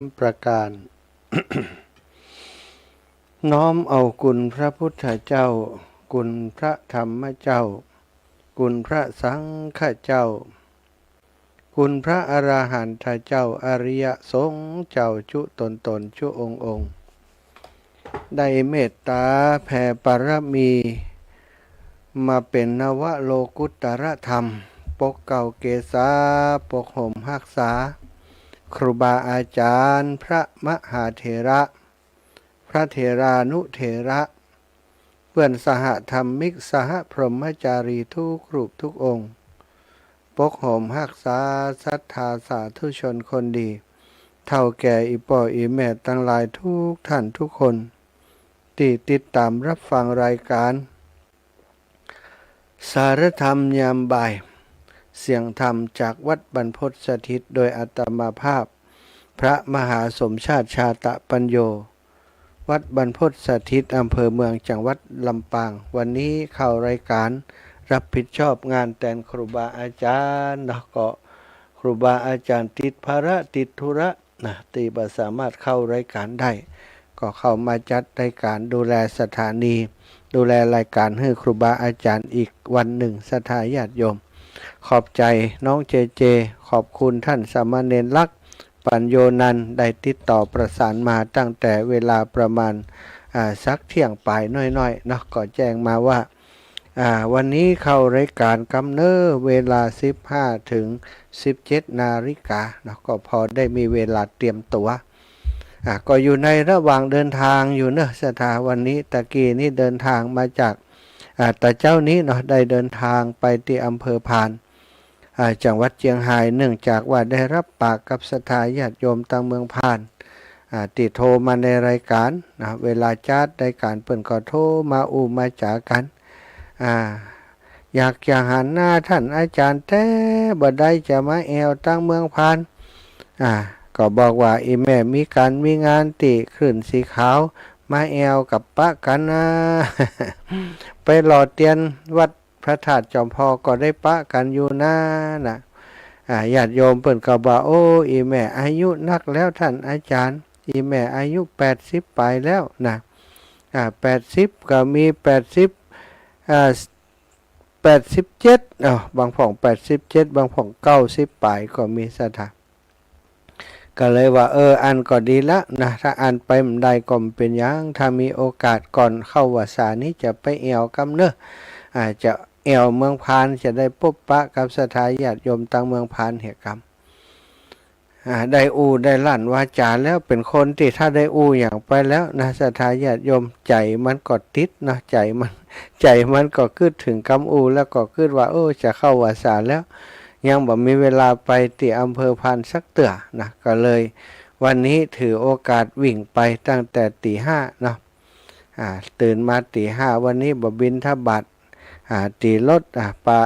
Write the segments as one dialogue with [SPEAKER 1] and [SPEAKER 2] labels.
[SPEAKER 1] ประการ น้อมเอาคุณพระพุทธเจ้าคุณพระธรรมเจ้าคุณพระสังฆเจ้าคุณพระอรหันตเจ้าอริยสงฆ์เจ้าชุตนชุองค์ได้เมตตาแผ่ปรมีมาเป็นนวโลกุตตรธรรมปกเก่าเกษาปกห่มรักษาครูบาอาจารย์พระมหาเถระพระเถรานุเถระเพื่อนสหธรรมิกสหพรหมจารีทุกรูปทุกองค์ปกห่มรักษาศรัทธาสาธุชนคนดีเท่าแก่อีป่ออีแม่ทั้งหลายทุกท่านทุกคนที่ติดตามรับฟังรายการสารธรรมยามบ่ายเสียงธรรมจากวัดบรรพตสถิตโดยอาตมาภาพพระมหาสมชาติชาตะปัญโยวัดบรรพตสถิตอำเภอเมืองจังหวัดลำปางวันนี้เข้ารายการรับผิดชอบงานแต่งครูบาอาจารย์ก็ครูบาอาจารย์ติดภาระติดธุระตีบ่สามารถเข้ารายการได้ก็เข้ามาจัดรายการดูแลสถานีดูแลรายการให้ครูบาอาจารย์อีกวันหนึ่งศรัทธาญาติโยมขอบใจน้องเจขอบคุณท่านสามเณรลักษณ์ปัญโยนันท์ได้ติดต่อประสานมาตั้งแต่เวลาประมาณสักเที่ยงปลายน้อยๆก็แจ้งมาว่าวันนี้เข้ารายการกำเนิดเวลา 15 ถึง 17 นาฬิกาก็พอได้มีเวลาเตรียมตัวก็อยู่ในระหว่างเดินทางอยู่สถาวันนี้ตะกี้นี่เดินทางมาจากแต่เจ้านี้ได้เดินทางไปที่อำเภอพานจังหวัดเชียงรายเนื่องจากว่าได้รับปากกับศรัทธาญาติโยมต่างเมืองพานติดโทรมาในรายการเวลาจัดรายการเปิ่นก็โทรมามาจ๋ากันอยากจะหันหน้าท่านอาจารย์แต่บ่ได้จะมาแอวตั้งเมืองพานก็บอกว่าอีแม่มีงานติขึ้นสีขาวมาแอวกับปะกันนะ ไปหล่อเตียนวัดพระธาตุจอมพอก็ได้ปะกันอยู่นะญาติโยมเปิ่นก็บอกโอ้อีแม่อายุนักแล้วท่านอาจารย์อีแม่อายุ80ไปแล้ว80ก็มี87บางผ่อง87บางผ่อง90ไปก็มีสถานก็เลยว่าอันก็ดีละถ้าอันไปมันใดก็เป็นอย่างถ้ามีโอกาสก่อนเข้าวสานี้จะไปแอวกำเนจะแอวเมืองพานจะได้พบปะกับศรัทธาญาติโยมตั้งเมืองพานเหตุกรรมได้ได้ลั่นวาจาแล้วเป็นคนที่ถ้าได้อย่างไปแล้วศรัทธาญาติโยมใจมันก็ติดใจมันก็คิดถึงคำแล้วก็คิดว่าจะเข้าวสาแล้วยังบ่มีเวลาไปที่อำเภอพานสักเตื่อก็เลยวันนี้ถือโอกาสวิ่งไปตั้งแต่ตี 5ตื่นมาตี 5วันนี้บ่บิณฑบาตตีรถปะ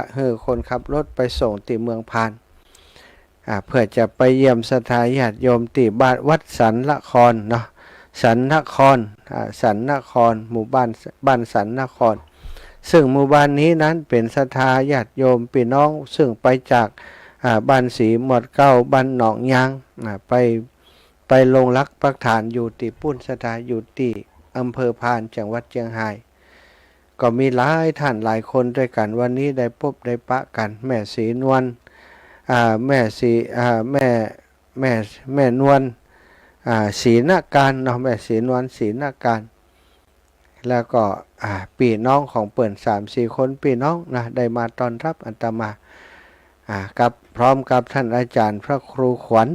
[SPEAKER 1] คนขับรถไปส่งที่เมืองพานเพื่อจะไปเยี่ยมศรัทธาญาติโยมที่บ้านวัดสันนครสันนครหมู่บ้านสันนครซึ่งหมู่บ้านนี้นั้นเป็นศรัทธาญาติโยมพี่น้องซึ่งไปจากบ้านศรีหมดเก้าบ้านหนองยางไปลงรักปักฐานอยู่ที่ปุ้นศรัทธาอยู่ที่อำเภอพานจังหวัดเชียงรายก็มีหลายท่านหลายคนด้วยกันวันนี้ได้พบได้ปะกันแม่ศรีนวลแม่นวลศรีนาการแม่ศรีนวลศรีนาการแล้วก็พี่น้องของเปิ่น 3-4 คนพี่น้องได้มาต้อนรับอาตมากับพร้อมกับท่านอาจารย์พระครูขวัญ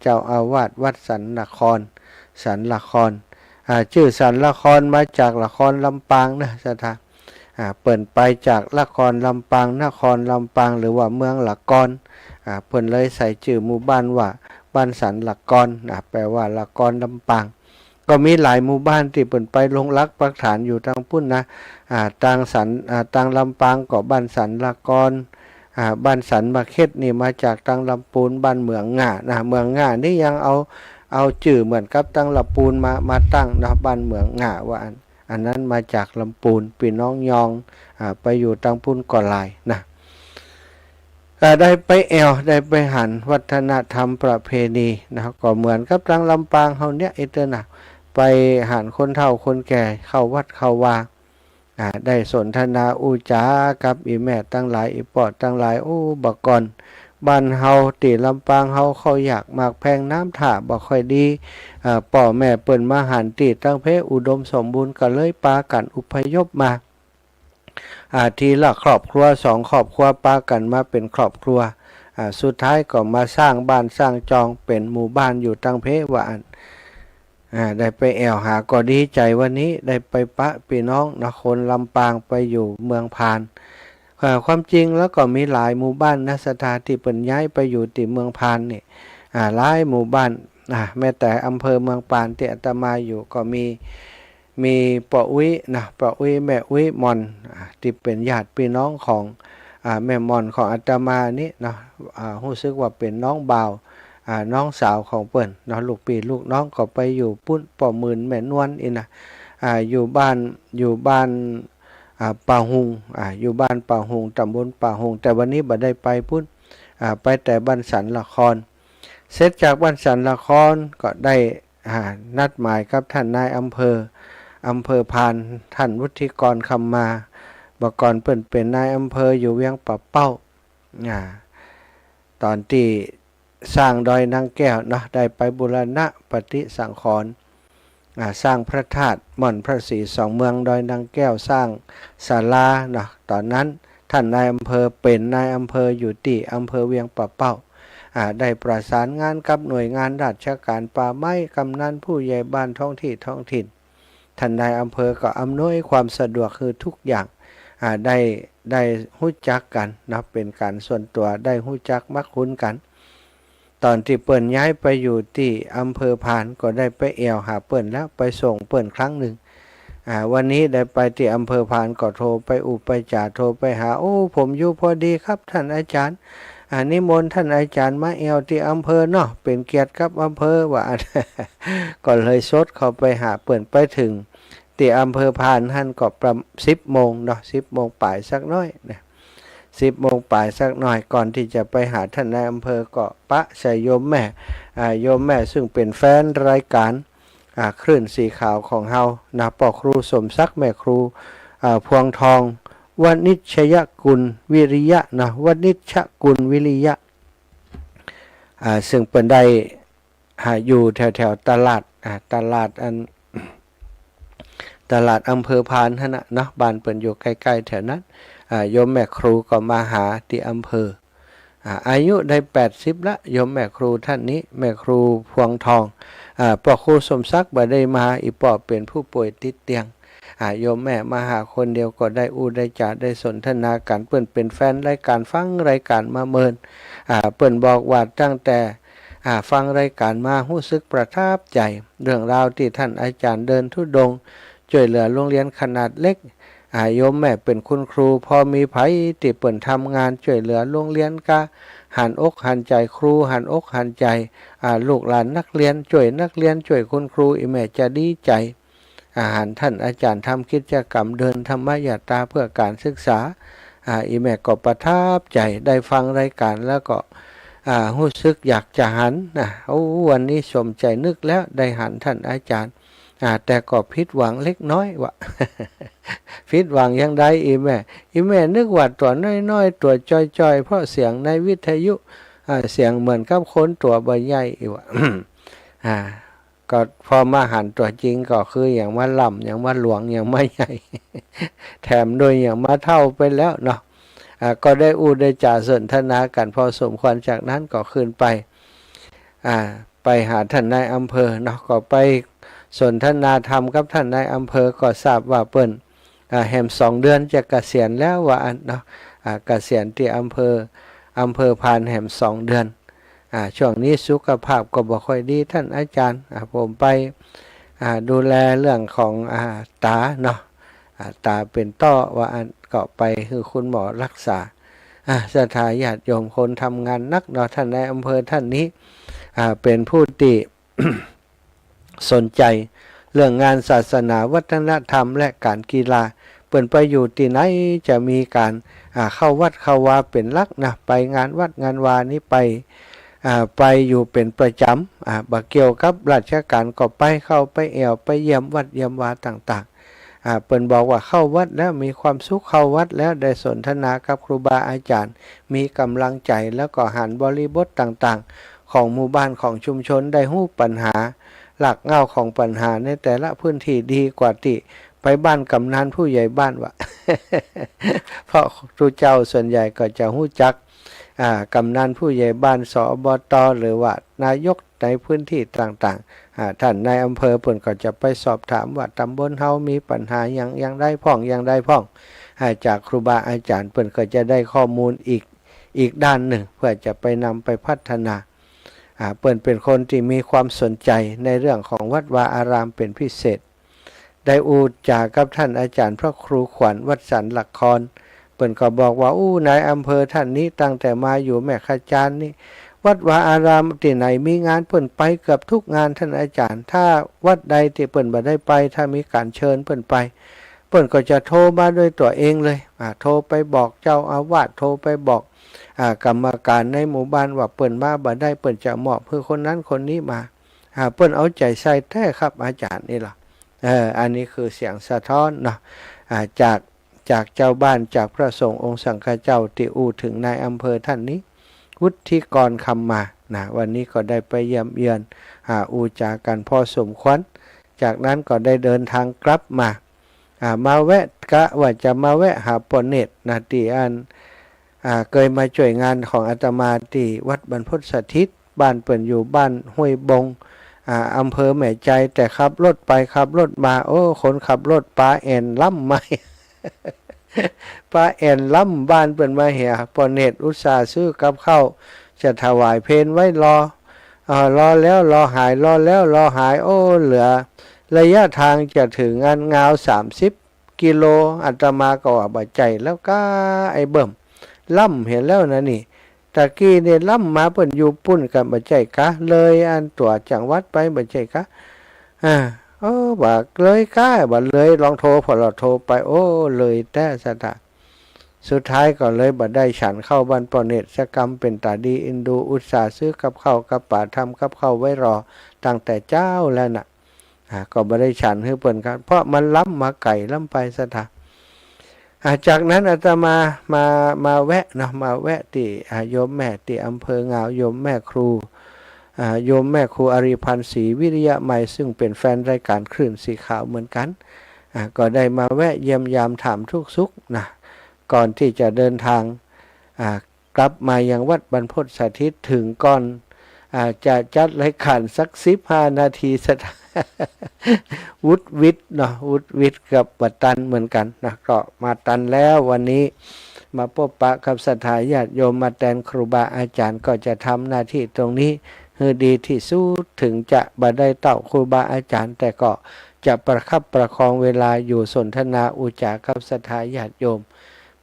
[SPEAKER 1] เจ้าอาวาสวัดสันนครชื่อสันนครมาจากละครลำปางสถานเปิ่นไปจากละครลำปางนครลำปางหรือว่าเมืองละกรเปิ่นเลยใส่ชื่อหมู่บ้านว่าบ้านสันละกรแปลว่าละกรลำปางก็มีหลายหมู่บ้านที่เปิ่นไปลงรักปักฐานอยู่ทางพุ่นต่างลำปางก็บ้านสันละกรบ้านสันมาเข็ดนี่มาจากทางลำปูนบ้านเมืองง่าเมืองง่านี่ยังเอาชื่อเหมือนกับทางลำปูนมาตั้งบ้านเมืองง่าว่าอันนั้นมาจากลำปูนพี่น้องยองไปอยู่ทางพุ่นก่อลาย ได้ไปแอวได้ไปหันวัฒนธรรมประเพณีนะครับก็เหมือนกับทางลำปางเฮาเนี่ยเตอร์นะไปหันคนเฒ่าคนแก่เข้าวัดเข้าวาได้สนทนาอูจากับอีแม่ตั้งหลายอีปอดตั้งหลายโอ้บักก่อนบ้านเฮาตีลำปางเฮาเขาอยากมากแพงน้ำถ่าบ่ค่อยดีป่อแม่เปิ้นมาหันตีตั้งเพอุดมสมบูรณ์ก็เลยปากันอพยพมาทีละครอบครัว2ครอบครัวปากันมาเป็นครอบครัวสุดท้ายก็มาสร้างบ้านสร้างจองเป็นหมู่บ้านอยู่ตั้งเพว่าอันได้ไปแอวหาก็ดีใจวันนี้ได้ไปปะพี่น้องนะคนลำปางไปอยู่เมืองพานความจริงแล้วก็มีหลายหมู่บ้านนะสถานที่เปิ่นย้ายไปอยู่ที่เมืองพานนี่หลายหมู่บ้านแม้แต่อำเภอเมืองปานที่อาตมาอยู่ก็มีปออุ้ยนะปออุ้ยแม่อุ้ยมอนที่เป็นญาติพี่น้องของแม่มอนของอาตมานี่นะรู้สึกว่าเป็นน้องบ่าวน้องสาวของเปิ้นเนาะลูกพี่ลูกน้องก็ไปอยู่ปุ้นป่อหมื่นแม่นวลอีนะอยู่บ้านป่าหุงอยู่บ้านป่าหุงตำบลป่าหุงแต่วันนี้บ่ได้ไปปุ้นไปแต่บ้านสันละครเสร็จจากบ้านสันละครก็ได้นัดหมายกับท่านนายอำเภอพานท่านวุฒิกรคำมาบอกก่อนเปิ้นเป็นนายอำเภออยู่เวียงป่าเป้าตอนที่สร้างดอยนางแก้วเนาะได้ไปบูรณะปฏิสังขรณ์สร้างพระธาตุม่อนพระศรีสองเมืองดอยนางแก้วสร้างศาลาเนาะตอนนั้นท่านนายอำเภอเป็นนายอำเภออยู่ที่อำเภอเวียงป่าเป้าได้ประสานงานกับหน่วยงานราชการป่าไม้กำนันผู้ใหญ่บ้านท้องถิ่นท่านนายอำเภอก็อำนวยความสะดวกคือทุกอย่างได้รู้จักกันนะเป็นการส่วนตัวได้รู้จักมักคุ้นกันตอนที่เปิ้นย้ายไปอยู่ที่อำเภอพานก็ได้ไปแอวหาเปิ้นแล้วไปส่งเปิ้นครั้งหนึ่งวันนี้ได้ไปที่อำเภอพานก็โทรไปอุปจ่าโทรไปหาโอ้ผมอยู่พอดีครับท่านอาจารย์นิมนต์ท่านอาจารย์มาแอวที่อำเภอเนาะเป็นเกียรติกับอำเภอว่า ก็เลยซดเข้าไปหาเปิ้นไปถึงที่อำเภอพานท่านก็ประมาณ10 โมงเนาะ10 โมงปลายสักน้อยนะ10 โมงปลายสักหน่อยก่อนที่จะไปหาท่านนายอำเภอก็ปะใส่โยมแม่โยมแม่ซึ่งเป็นแฟนรายการคลื่นสีขาวของเฮานะปอครูสมศักดิ์แม่ครูพวงทองวณิชยกุลวิริยะนะวณิชกุลวิริยะซึ่งเป็นได้อยู่แถวตลาดตลาดอำเภอพานท่านนะเนาะบ้านเปิ้นอยู่ใกล้ๆแถวนั้นโยมแม่ครูก็มาหาที่อำเภออายุได้80ละโยมแม่ครูท่านนี้แม่ครูพวงทองปอครูสมศักดิ์บ่ได้มาอีปอเป็นผู้ป่วยติดเตียงโยมแม่มาหาคนเดียวก็ได้ได้จาได้สนทนากันเปิ้นเป็นแฟนรายการฟังรายการมาเมินเปิ้นบอกว่าตั้งแต่ฟังรายการมารู้สึกประทับใจเรื่องราวที่ท่านอาจารย์เดินธุดงค์ช่วยเหลือโรงเรียนขนาดเล็กโยมแม่เป็นคุณครูพอมีไผที่เปิ่นทำงานช่วยเหลือโรงเรียนก็หันอกหันใจครูหันอกหันใจลูกหลานนักเรียนช่วยนักเรียนช่วยคุณครูอีแม่จะดีใจท่านอาจารย์ทำกิจกรรมเดินธรรมยตราเพื่อการศึกษาอีแม่ก็ประทับใจได้ฟังรายการแล้วก็รู้สึกอยากจะหันวันนี้สมใจนึกแล้วได้หันท่านอาจารย์แต่ก็ผิดหวังเล็กน้อยวะ ผิดหวังยังไดอีแม่นึกว่าตัวน้อยๆตัวจ้อยๆเพราะเสียงในวิทยุเสียงเหมือนกับคนตัวใบใหญ่อีวะ ก็พอมาหันตัวจริงก็คืออย่างมาล่ำอย่างมาหลวงอย่างมาใหญ่ แถมโดยอย่างมาเท่าไปแล้วเนาะก็ได้ได้จ่าสนทนากันพอสมควรจากนั้นก็ขึ้นไปหาท่านนายอำเภอเนาะก็ไปสนทนาธรรมกับท่านนายอำเภอก็ทราบว่าเปิ้นแฮม2 เดือนจะเกษียณแล้วว่าเนาะเกษียณที่อำเภอพานแฮม2 เดือนช่วงนี้สุขภาพก็บ่ค่อยดีท่านอาจารย์ผมไปดูแลเรื่องของตาเนาะตาเป็นต้อว่าก็ไปคือคุณหมอรักษาสถาญาติโยมคนทำงานนักเนาะท่านนายอำเภอท่านนี้เป็นผู้ที่ สนใจเรื่องงานศาสนาวัฒนธรรมและการกีฬา เปิ่นไปอยู่ที่ไหนจะมีการเข้าวัดเข้าวาเป็นหลักนะไปงานวัดงานวานี้ไปอยู่เป็นประจำบ่เกี่ยวกับราชการก็ไปเข้าไปแอวไปเยี่ยมวัดเยี่ยมวาต่างๆเปิ่นบอกว่าเข้าวัดแล้วมีความสุขเข้าวัดแล้วได้สนทนากับครูบาอาจารย์มีกำลังใจแล้วก็หันบริบทต่างๆของหมู่บ้านของชุมชนได้ฮู้ปัญหาหลักเหง้าของปัญหาในแต่ละพื้นที่ดีกว่าที่ไปบ้านกำนันผู้ใหญ่บ้านวะ เพราะครูเจ้าส่วนใหญ่ก็จะฮู้จักกำนันผู้ใหญ่บ้านสอบตหรือว่านายกในพื้นที่ต่างๆท่านนายอำเภอเพิ่นก็จะไปสอบถามว่าตำบลเฮามีปัญหาอย่างใดพ้องอย่างใดพ้องจากครูบาอาจารย์เพิ่นก็จะได้ข้อมูลอีกด้านหนึ่งเพื่อจะไปนำไปพัฒนาเปิ้นเป็นคนที่มีความสนใจในเรื่องของวัดวาอารามเป็นพิเศษได้อูจากับท่านอาจารย์พระครูขวัญวัดสันหลักคอนเปิ้นก็บอกว่านายอำเภอท่านนี้ตั้งแต่มาอยู่แม่ขจารนี่วัดวาอารามที่ไหนมีงานเปิ้นไปเกือบทุกงานท่านอาจารย์ถ้าวัดใดที่เปิ้นบ่ได้ไปถ้ามีการเชิญเปิ้นไปเปิ้นก็จะโทรมาด้วยตัวเองเลยโทรไปบอกเจ้าอาวาสโทรไปบอกกรรมการในหมู่บ้านว่าเปิ้นมาบ่ได้เปิ้นจะมอบเพื่อคนนั้นคนนี้มาเปิ้นเอาใจใส่แท้ครับอาจารย์นี่ล่ะอันนี้คือเสียงสะท้อนเนาะจากเจ้าบ้านจากพระสงฆ์องค์สังฆเจ้าที่อูถึงนายอำเภอท่านนี้วุฒิกรคำมานะวันนี้ก็ได้ไปเยี่ยมเยือนอูจากันพอสมควรจากนั้นก็ได้เดินทางกลับมาแวะกะว่าจะมาแวะหาปอเนตนะที่เคยมาช่วยงานของอาตมาที่วัดบรรพตสถิตบ้านเปิ่นอยู่บ้านห้วยบงอำเภอแม่ใจแต่ขับรถไปขับรถมาคนขับรถปลาแอนล่ำไม่ ปลาแอนล่ำบ้านเปิ่นมาเหียปอเนตอุตส่าห์ซื้อกับข้าวจะถวายเพลไว้รอแล้วรอหายรอแล้วรอหายเหลือระยะทางจะถึงงานงาว30 กิโลอาตมาก็ว่าบ่ใจแล้วก็ไอ้เบิ่มล่ำเห็นแล้วนะนี่ตะกี้เนี่ยล่ำมาเปิ่นอยู่ปุ้นกันบ่ใจกะเลยอันตัวจังหวัดไปบ่ใจกะบ่เลยกะบ่เลยลองโทรพอเราโทรไปเลยแต่สะดะสุดท้ายก็เลยบ่ได้ฉันเข้าบ้านปอเนตสกรรมเป็นตาดีอินดูอุตส่าห์ซื้อกับข้าวกับป่าทำกับข้าวไว้รอตั้งแต่เจ้าแล้วน่ะก็บ่ได้ฉันให้เปิ่นกันเพราะมันล้ำมาไก่ล้ำไปสะดะจากนั้นอาตมาแวะเนาะมาแวะที่โยมแม่ที่อำเภองาวโยมแม่ครูโยมแม่ครูอริพันธ์ศรีวิริยะใหม่ซึ่งเป็นแฟนรายการคลื่นสีขาวเหมือนกันก็ได้มาแวะเยี่ยมยามถามทุกสุขนะก่อนที่จะเดินทางกลับมายังวัดบรรพตสถิตถึงก่อนจะจัดรายการสัก15 นาทีสถานวุฒิวิทย์เนาะวุฒิวิทย์กับวัดตันเหมือนกันนะก็มาตันแล้ววันนี้มาพบปะกับศรัทธาญาติโยมมาแทนครูบาอาจารย์ก็จะทำหน้าที่ตรงนี้ให้ดีที่สุดถึงจะบ่ได้เต่าครูบาอาจารย์แต่ก็จะประคับประคองเวลาอยู่สนทนาอุจากับศรัทธาญาติโยม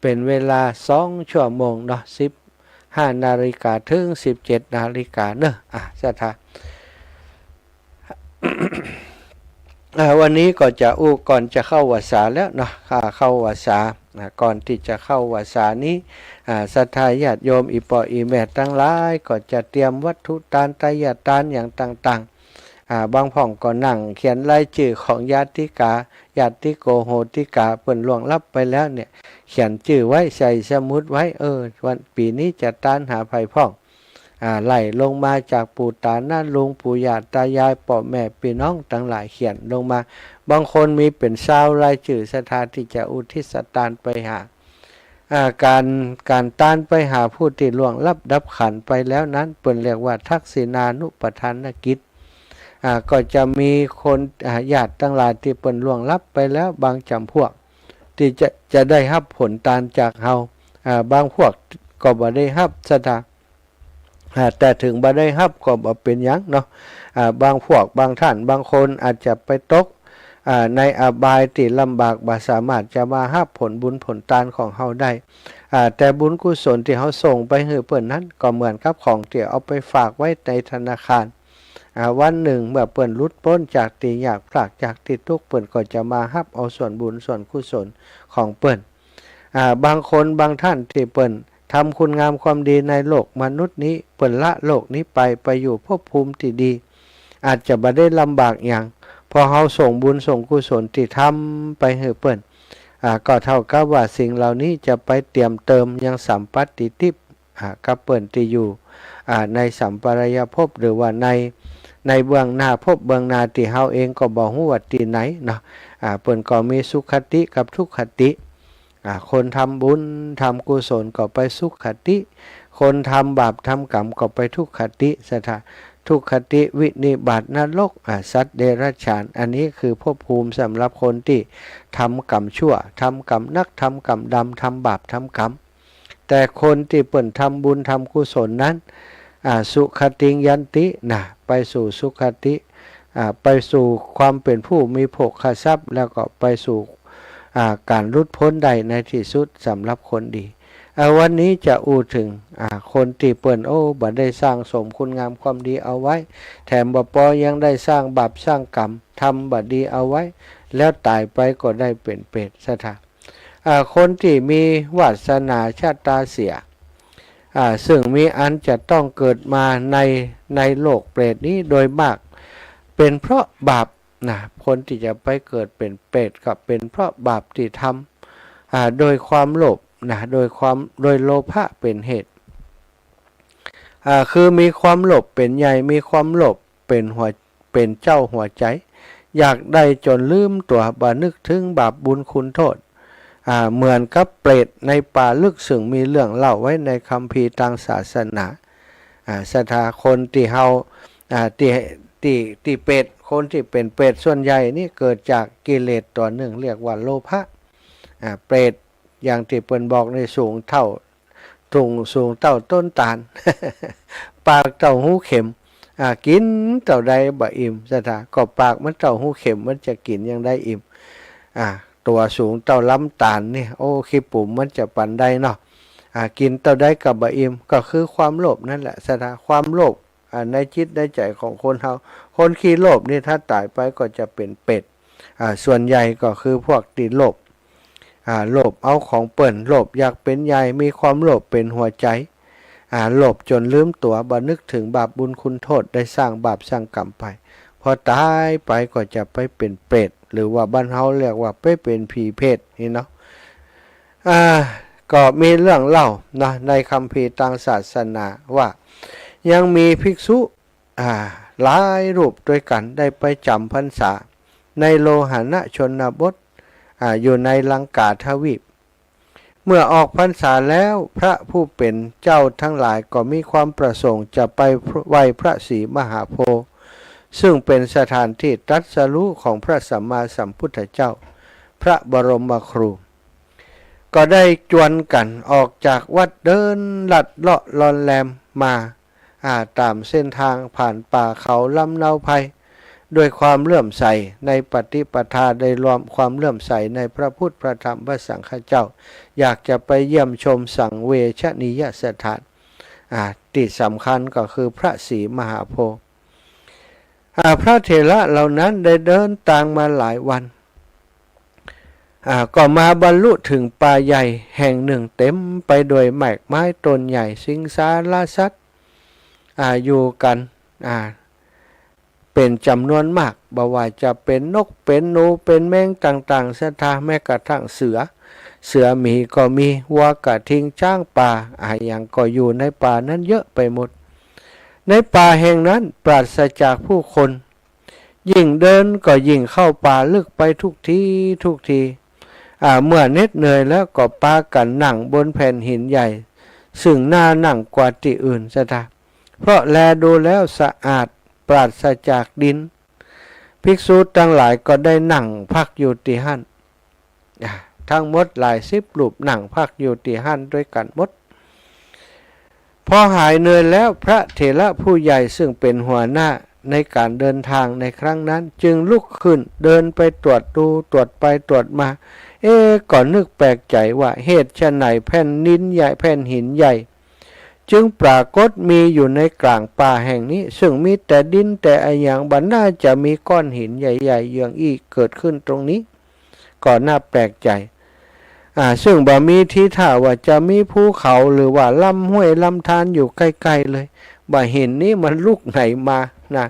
[SPEAKER 1] เป็นเวลา2 ชั่วโมงเนาะ15 นาฬิกาถึง17 นาฬิกาเนอะศรัทธาวันนี้ก็จะก่อนจะเข้าวาสาแล้วเนาะเข้าวาสาก่อนที่จะเข้าวาสานี้ศรัทธาญาติโยมอีปออีแม่ทั้งหลายก็จะเตรียมวัตถุทานไตรยทานอย่างต่างๆบางพ่องก็นั่งเขียนรายชื่อของญาติโกโหติกาเพิ่นล่วงลับไปแล้วเนี่ยเขียนชื่อไว้ใส่สมุดไว้วันปีนี้จะทานหาภัยพ่องไล่ลงมาจากปู่ตาน้าลุงปู่ย่าตายายพ่อแม่พี่น้องทั้งหลายเขียนลงมาบางคนมีเป็น20รายชื่อศรัทธาที่จะอุทิศทานไปหาการต้านไปหาผู้ที่ล่วงลับดับขันไปแล้วนั้นเปิ่นเรียกว่าทักษิณานุปทานกิจก็จะมีคนญาติทั้งหลายที่เปิ่นล่วงลับไปแล้วบางจำพวกที่จะได้รับผลตานจากเฮาบางพวกก็บ่ได้รับศรัทธาแต่ถึงบ่ได้รับก็บ่เป็นหยังเนาะบางพวกบางท่านบางคนอาจจะไปตกในอบายที่ลำบากบ่สามารถจะมารับผลบุญผลทานของเฮาได้แต่บุญกุศลที่เฮาส่งไปให้เพิ่นนั้นก็เหมือนกับของที่เอาไปฝากไว้ในธนาคาร วันหนึ่งเมื่อเปิ้นหลุดพ้นจากตียากพลากจากติดทุกข์เปิ้นก็จะมาฮับเอาส่วนบุญส่วนกุศลของเปิ้นบางคนบางท่านที่เปิ้นทำคุณงามความดีในโลกมนุษย์นี้เปิ้นละโลกนี้ไปอยู่ภพภูมิที่ดีอาจจะบ่ได้ลำบากอย่างพอเฮาส่งบุญส่งกุศลที่ทำไปให้เปิ้นก็เท่ากับว่าสิ่งเหล่านี้จะไปเตรียมเติมยังสัมปัตติทิพย์กับเปิ้นที่อยู่ในสัมปรายภพหรือว่าในเบื้องหน้าภพเบื้องหน้าที่เฮาเองก็บ่ฮู้ว่าที่ไหนเนาะเปิ้นก็มีสุขคติกับทุกขติคนทำบุญทำกุศลก็ไปสุขคติคนทำบาปทำกรรมก็ไปทุกขติสถานทุกขติวินิบาตนรกสัตว์เดรัจฉานอันนี้คือภพภูมิสำหรับคนที่ทำกรรมชั่วทำกรรมนักทำกรรมดำทำบาปทำกรรมแต่คนที่เปิ่นทำบุญทำกุศลนั้นสุขติยันติไปสู่สุขติไปสู่ความเป็นผู้มีโภคทรัพย์แล้วก็ไปสู่การหลุดพ้นใดในที่สุดสำหรับคนดีวันนี้จะอู้ถึงคนที่เปิ่นบ่ได้สร้างสมคุณงามความดีเอาไว้แถมบ่พอยังได้สร้างบาปสร้างกรรมทำบ่ดีเอาไว้แล้วตายไปก็ได้เป็นเปรตซะท่าคนที่มีวาสนาชาตาเสียซึ่งมีอันจะต้องเกิดมาในโลกเปรตนี้โดยมากเป็นเพราะบาปคนที่จะไปเกิดเป็นเปรตก็เป็นเพราะบาปที่ทำโดยความโลภโดยโลภะเป็นเหตุคือมีความโลภเป็นใหญ่มีความโลภเป็นเจ้าหัวใจอยากได้จนลืมตัวบ่นึกถึงบาปบุญคุณโทษเหมือนกับเปรตในป่าลึกซึ่งมีเรื่องเล่าไว้ในคัมภีร์ทางศาสนาศรัทธาคนที่เฮาที่เปรตคนที่เป็นเปรตส่วนใหญ่นี่เกิดจากกิเลสตัวหนึ่งเรียกว่าโลภะเปรตอย่างที่เปิ้นบอกในสูงเท่าต้นตาล ปากเท่าหูเข็มกินเท่าใดบ่อิ่มศรัทธาก็ปากมันเท่าหูเข็มมันจะกินยังได้อิ่มตัวสูงเท่าลำตาลนี่ขี้ปุ่มมันจะปันได้เนาะกินเท่าใดก็บ่อิ่มก็คือความโลภนั่นแหละศรัทธาความโลภในจิตในใจของคนเฮาคนขี้โลภนี่ถ้าตายไปก็จะเป็นเป็ดส่วนใหญ่ก็คือพวกติดโลภโลภเอาของเปิ้นโลภอยากเป็นใหญ่มีความโลภเป็นหัวใจโลภจนลืมตัวบ่นึกถึงบาปบุญคุณโทษได้สร้างบาปสร้างกรรมไปพอตายไปก็จะไปเป็นเปรตหรือว่าบ้านเฮาเรียกว่าไปเป็นผีเพศนี่เนาะก็มีเรื่องเล่านะในคัมภีร์ทางศาสนาว่ายังมีภิกษุหลายรูปด้วยกันได้ไปจำพรรษาในโลหณชนบทอยู่ในลังกาทวีปเมื่อออกพรรษาแล้วพระผู้เป็นเจ้าทั้งหลายก็มีความประสงค์จะไปไหว้พระศรีมหาโพธิ์ซึ่งเป็นสถานที่ตรัสรู้ของพระสัมมาสัมพุทธเจ้าพระบรมครูก็ได้จวนกันออกจากวัดเดินลัดเลาะลอนแลมมาตามเส้นทางผ่านป่าเขาลำเนาภัยด้วยความเลื่อมใสในปฏิปทาได้รวมความเลื่อมใสในพระพุทธพระธรรมพระสังฆเจ้าอยากจะไปเยี่ยมชมสังเวชนียสถานที่สำคัญก็คือพระศรีมหาโพธิ์พระเถระเหล่านั้นได้เดินทางมาหลายวันก็มาบรรลุถึงป่าใหญ่แห่งหนึ่งเต็มไปด้วยแมกไม้ต้นใหญ่สิงสารสัตว์อยู่กันเป็นจำนวนมากบ่ว่าจะเป็นนกเป็นหนูเป็นแมงต่างๆศรัทธาแม้กระทั่งเสือหมีก็มีวัวกระทิงช้างป่าอย่างก็อยู่ในป่านั้นเยอะไปหมดในป่าแห่งนั้นปราศจากผู้คนยิ่งเดินก็ยิ่งเข้าป่าลึกไปทุกทีเมื่อเหน็ดเหนื่อยแล้วก็พากันนั่งบนแผ่นหินใหญ่ซึ่งน่านั่งกว่าที่อื่นศรัทธาเพราะแลดูแล้วสะอาดปราศจากดินภิกษุทั้งหลายก็ได้นั่งพักอยู่ที่หั่นทั้งหมดหลาย10 รูปนั่งพักอยู่ที่หั่นด้วยกันหมดพอหายเหนื่อยแล้วพระเถระผู้ใหญ่ซึ่งเป็นหัวหน้าในการเดินทางในครั้งนั้นจึงลุกขึ้นเดินไปตรวจดูตรวจไปตรวจมาก่อนนึกแปลกใจว่าเหตุไฉนแผ่นหินใหญ่ จึงปรากฏมีอยู่ในกลางป่าแห่งนี้ซึ่งมีแต่ดินแต่อะไรอย่างบัดน่าจะมีก้อนหินใหญ่ๆเยืองอีกเกิดขึ้นตรงนี้ก็น่าแปลกใจซึ่งบ่มีทีท่าว่าจะมีภูเขาหรือว่าลำห้วยลำธารอยู่ใกล้ๆเลยบ่เห็นนี้มันลูกไหนมานะ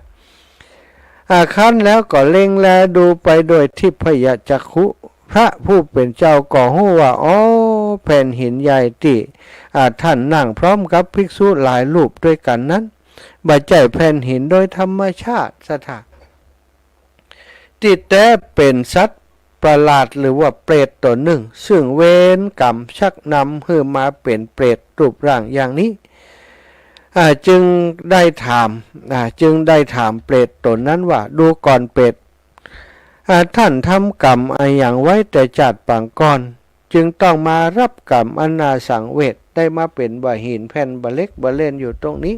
[SPEAKER 1] ขั้นแล้วก็เล็งแลดูไปโดยทิพยจักขุพระผู้เป็นเจ้าก็รู้ว่าอ๋อแผ่นหินใหญ่ที่ท่านนั่งพร้อมกับภิกษุหลายรูปด้วยกันนั้นบ่ใช่แผ่นหินโดยธรรมชาติสถานติดแต่เป็นสัตว์ประหลาดหรือว่าเปรตตัวหนึ่งซึ่งเวรกรรมชักนำให้มาเป็นเปรตรูปร่างอย่างนี้จึงได้ถามเปรตตนนั้นว่าดูก่อนเปรตท่านทำกรรมอย่างไว้แต่ชาติปางก่อนจึงต้องมารับกรรมอันน่าสังเวชได้มาเป็นบ่หินแผ่นบ่เล็กบ่เล่นอยู่ตรงนี้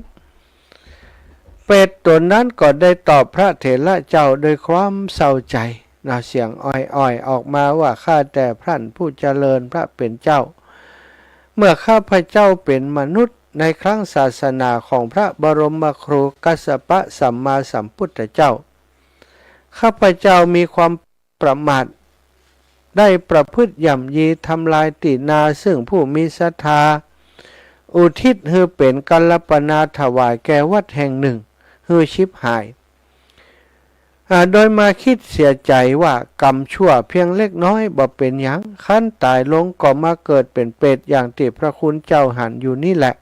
[SPEAKER 1] เปรตตนนั้นก็ได้ตอบพระเถระเจ้าโดยความเศร้าใจเสียงอ้อยๆออกมาว่าข้าแต่พระผู้เจริญพระเป็นเจ้าเมื่อข้าพเจ้าเป็นมนุษย์ในครั้งศาสนาของพระบรมครูกัสสปะสัมมาสัมพุทธเจ้าข้าพเจ้ามีความประมาทได้ประพฤติย่ำยีทำลายตีนาซึ่งผู้มีศรัทธาอุทิศให้เป็นกัลปนาถวายแก่วัดแห่งหนึ่งให้ชิบหายโดยมาคิดเสียใจว่ากรรมชั่วเพียงเล็กน้อยบ่เป็นหยังขั้นตายลงก็มาเกิดเป็นเปรตอย่างที่พระคุณเจ้าหันอยู่นี่แหละ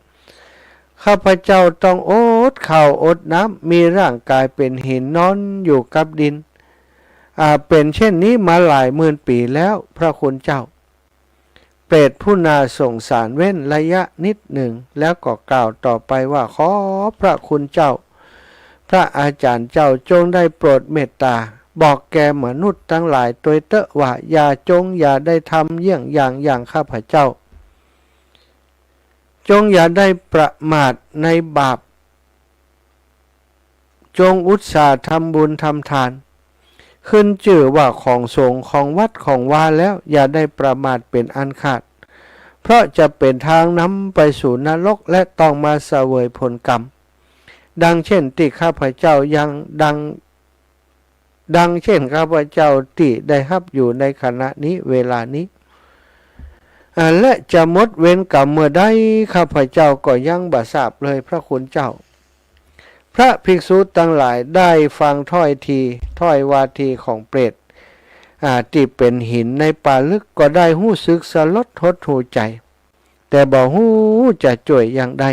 [SPEAKER 1] ข้าพเจ้าต้องอดข้าวอดน้ำมีร่างกายเป็นหินนอนอยู่กับดินเป็นเช่นนี้มาหลายหมื่นปีแล้วพระคุณเจ้าเปรตผู้น่าสงสารเว้นระยะนิดหนึ่งแล้วก็กล่าวต่อไปว่าขอพระคุณเจ้าพระอาจารย์เจ้าจงได้โปรดเมตตาบอกแกมนุษย์ทั้งหลายตัวเตอะว่าอย่าได้ทำเยี่ยงอย่างข้าพเจ้าจงอย่าได้ประมาทในบาปจงอุตสาห์ทำบุญทำทานขึ้นชื่อว่าของสงฆ์ของวัดของวาแล้วอย่าได้ประมาทเป็นอันขาดเพราะจะเป็นทางนำไปสู่นรกและต้องมาเสวยผลกรรมดังเช่นที่ข้าพเจ้ายังดังเช่นข้าพเจ้าที่ได้รับอยู่ในขณะนี้เวลานี้และจะหมดเวรกรรมเมื่อใดข้าพเจ้าก็ยังบ่ทราบเลยพระคุณเจ้าพระภิกษุทั้งหลายได้ฟังถ้อยวาทีของเปรตที่เป็นหินในป่าลึกก็ได้หู้สึกสลดหดหูใจแต่บ่ฮู้จะช่วยอย่างใด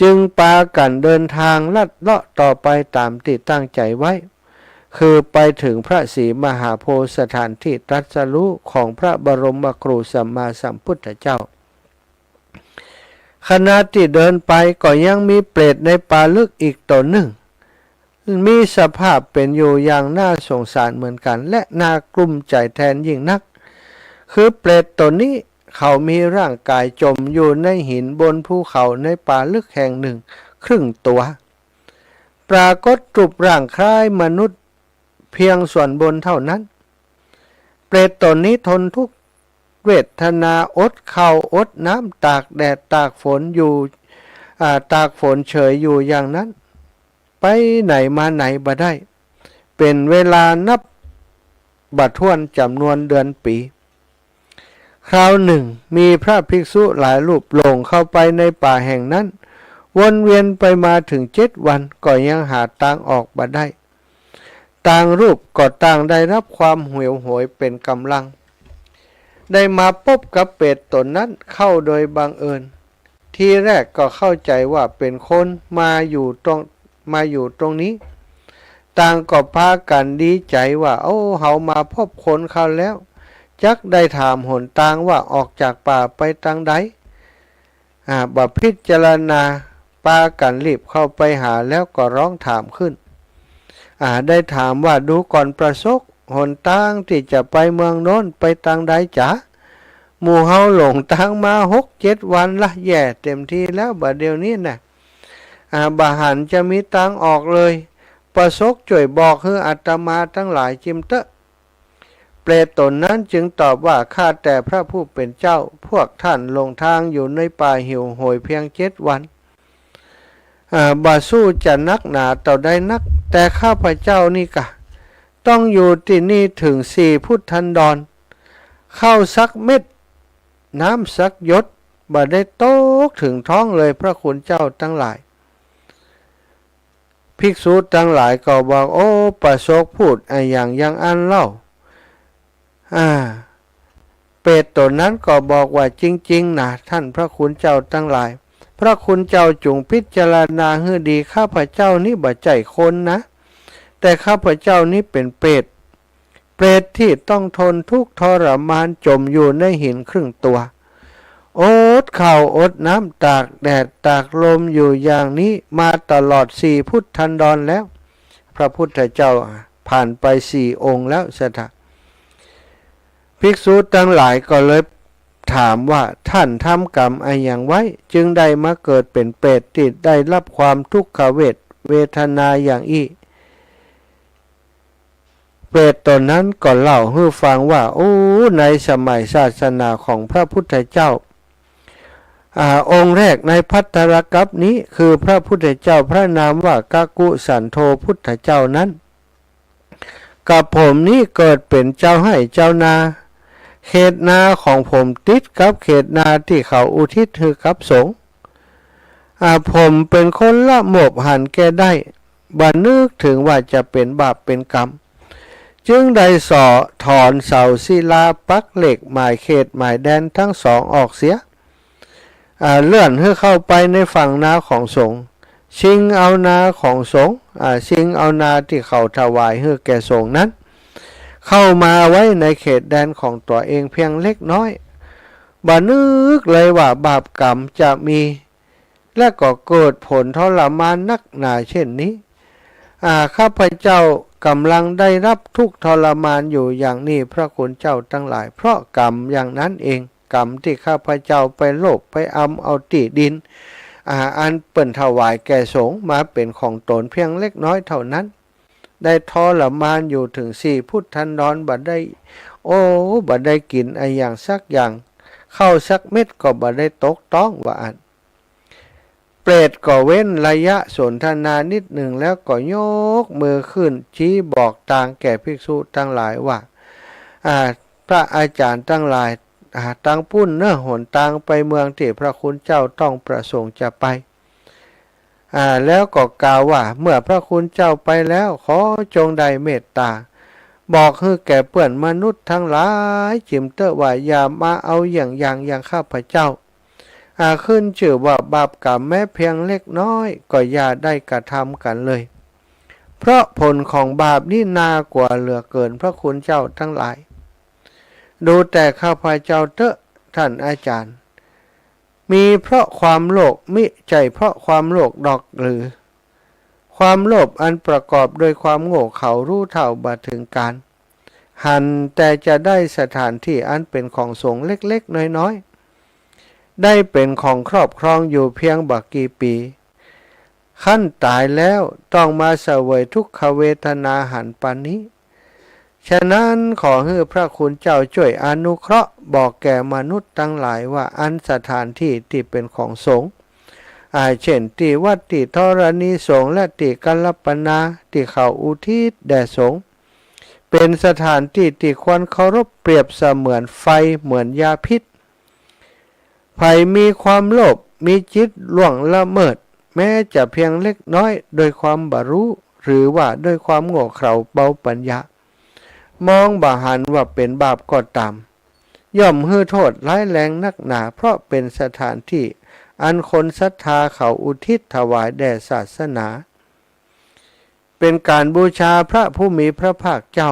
[SPEAKER 1] จึงพากันเดินทางลัดเลาะต่อไปตามที่ตั้งใจไว้คือไปถึงพระศรีมหาโพธิ์สถานที่ตรัสรู้ของพระบรมครูสัมมาสัมพุทธเจ้าขณะที่เดินไปก็ยังมีเปรตในป่าลึกอีกตนหนึ่งมีสภาพเป็นอยู่อย่างน่าสงสารเหมือนกันและน่ากลุ้มใจแทนยิ่งนักคือเปรตตนนี้เขามีร่างกายจมอยู่ในหินบนภูเขาในป่าลึกแห่งหนึ่งครึ่งตัวปรากฏรูปร่างคล้ายมนุษย์เพียงส่วนบนเท่านั้นเปรตตนนี้ทนทุกข์เวทนาอดข้าวอดน้ำตากแดดตากฝนอยู่ตากฝนเฉยอยู่อย่างนั้นไปไหนมาไหนบ่ได้เป็นเวลานับบัดถ้วนจำนวนเดือนปีคราวหนึ่งมีพระภิกษุหลายรูปหลงเข้าไปในป่าแห่งนั้นวนเวียนไปมาถึง7 วันก็ยังหาทางออกบ่ได้ต่างรูปก็ต่างได้รับความหิวโหยเป็นกำลังได้มาพบกับเปรตตนนั้นเข้าโดยบังเอิญทีแรกก็เข้าใจว่าเป็นคนมาอยู่ตรงนี้ต่างก็พากันดีใจว่าเฮามาพบคนเขาแล้วจักได้ถามหนทางว่าออกจากป่าไปทางใดบ่พิจารณาพากันรีบเข้าไปหาแล้วก็ร้องถามขึ้นได้ถามว่าดูก่อนประสบหนทางที่จะไปเมืองโน้นไปทางใดจ๋าหมู่เฮาหลงทางมา6-7 วันละแย่เต็มทีแล้วบัดเดี๋ยวนี้น่ะบ่หันจะมีทางออกเลยประสบช่วยบอกให้อาตมาทั้งหลายจิมเตอะ เปรตตนนั้นจึงตอบว่าข้าแต่พระผู้เป็นเจ้าพวกท่านลงทางอยู่ในป่าหิวโหยเพียง7 วันบ่สู้จะนักหนาต่อได้นักแต่ข้าพเจ้านี่กะต้องอยู่ที่นี่ถึง4 พุทธันดรเข้าสักเม็ดน้ำสักหยดบ่ได้ตกถึงท้องเลยพระคุณเจ้าทั้งหลายภิกษุทั้งหลายก็บอกโอ้ประสบพูดอย่างอันเล่าเปรตตนนั้นก็บอกว่าจริงๆนะท่านพระคุณเจ้าทั้งหลายพระคุณเจ้าจงพิจารณาให้ดีข้าพเจ้านี่บ่ใจคนนะแต่ข้าพเจ้านี่เป็นเปรตที่ต้องทนทุกข์ทรมานจมอยู่ในหินครึ่งตัวอดข้าวอดน้ำตากแดดตากลมอยู่อย่างนี้มาตลอด4 พุทธันดรแล้วพระพุทธเจ้าผ่านไป4 องค์แล้วสถาภิกษุทั้งหลายก็เลยถามว่าท่านทำกรรมอย่างไว้จึงได้มาเกิดเป็นเปรตที่ได้รับความทุกขเวทนาอย่างอี้เปรตตนนั้นก็เล่าให้ฟังว่าโอ้ในสมัยศาสนาของพระพุทธเจ้าองค์แรกในภัททรกัปนี้คือพระพุทธเจ้าพระนามว่ากากุสันโธพุทธเจ้านั้นกับผมนี้เกิดเป็นเจ้าให้เจ้านาเขตนาของผมติดกับเขตนาที่เขาอุทิศให้กับสงฆ์ผมเป็นคนละโมบหันแก่ได้บันึกถึงว่าจะเป็นบาปเป็นกรรมจึงได้ถอนเสาศิลาปักเหล็กหมายเขตหมายแดนทั้ง2ออกเสียเลื่อนให้เข้าไปในฝั่งนาของสงฆ์ชิงเอานาของสงฆ์ชิงเอานาที่เขาถวายให้แก่สงฆ์นั้นเข้ามาไว้ในเขตแดนของตัวเองเพียงเล็กน้อยบ่นึกเลยว่าบาปกรรมจะมีและก็เกิดผลทรมานนักหนาเช่นนี้ข้าพเจ้ากำลังได้รับทุกข์ทรมานอยู่อย่างนี้พระคุณเจ้าทั้งหลายเพราะกรรมอย่างนั้นเองกรรมที่ข้าพเจ้าไปโลภไปเอาที่ดินอันเปิ่นถวายแก่สงฆ์มาเป็นของตนเพียงเล็กน้อยเท่านั้นได้ทรมานอยู่ถึง4 พุทธันดรบ่ได้กินอย่างสักอย่างเข้าสักเม็ดก็บ่ได้ตกต้องว่าอันเปรตก็เว้นระยะสนทนานิดหนึ่งแล้วก็ยกมือขึ้นชี้บอกทางแก่ภิกษุทั้งหลายว่าพระอาจารย์ทั้งหลายตั้งปุ้นเนื้อหนทางไปเมืองที่พระคุณเจ้าต้องประสงค์จะไปแล้วก็กล่าวว่าเมื่อพระคุณเจ้าไปแล้วขอจงได้เมตตาบอกให้แก่เพื่อนมนุษย์ทั้งหลายจิมเตอว่าอย่ามาเอาอย่างข้าพเจ้าขึ้นชื่อว่าบาปกรรมแม้เพียงเล็กน้อยก็อย่าได้กระทำกันเลยเพราะผลของบาปนี่นากว่าเหลือเกินพระคุณเจ้าทั้งหลายดูแต่ข้าพเจ้าเถอะท่านอาจารย์มีเพราะความโลภมิใช่เพราะความโลภดอกหรือความโลภอันประกอบโดยความโง่เขลารู้เท่าบ่ถึงการหันแต่จะได้สถานที่อันเป็นของสงฆ์เล็กๆน้อยๆได้เป็นของครอบครองอยู่เพียงบักกี่ปีขั้นตายแล้วต้องมาเสวยทุกขเวทนาหันปานนี้ฉะนั้นขอให้พระคุณเจ้าช่วยอนุเคราะห์บอกแก่มนุษย์ทั้งหลายว่าอันสถานที่ที่เป็นของสงฆ์เช่นที่วัดที่ธรณีสงฆ์และที่กัลลปนาที่เขาอุทิศแด่สงฆ์เป็นสถานที่ที่ควรเคารพเปรียบเสมือนไฟเหมือนยาพิษใครมีความโลภมีจิตล่วงละเมิดแม้จะเพียงเล็กน้อยโดยความบรู้หรือว่าด้วยความโง่เขลาเบาปัญญามองบ่หันว่าเป็นบาปก็ตามย่อมให้โทษร้ายแรงนักหนาเพราะเป็นสถานที่อันคนศรัทธาเขาอุทิศถวายแด่ศาสนาเป็นการบูชาพระผู้มีพระภาคเจ้า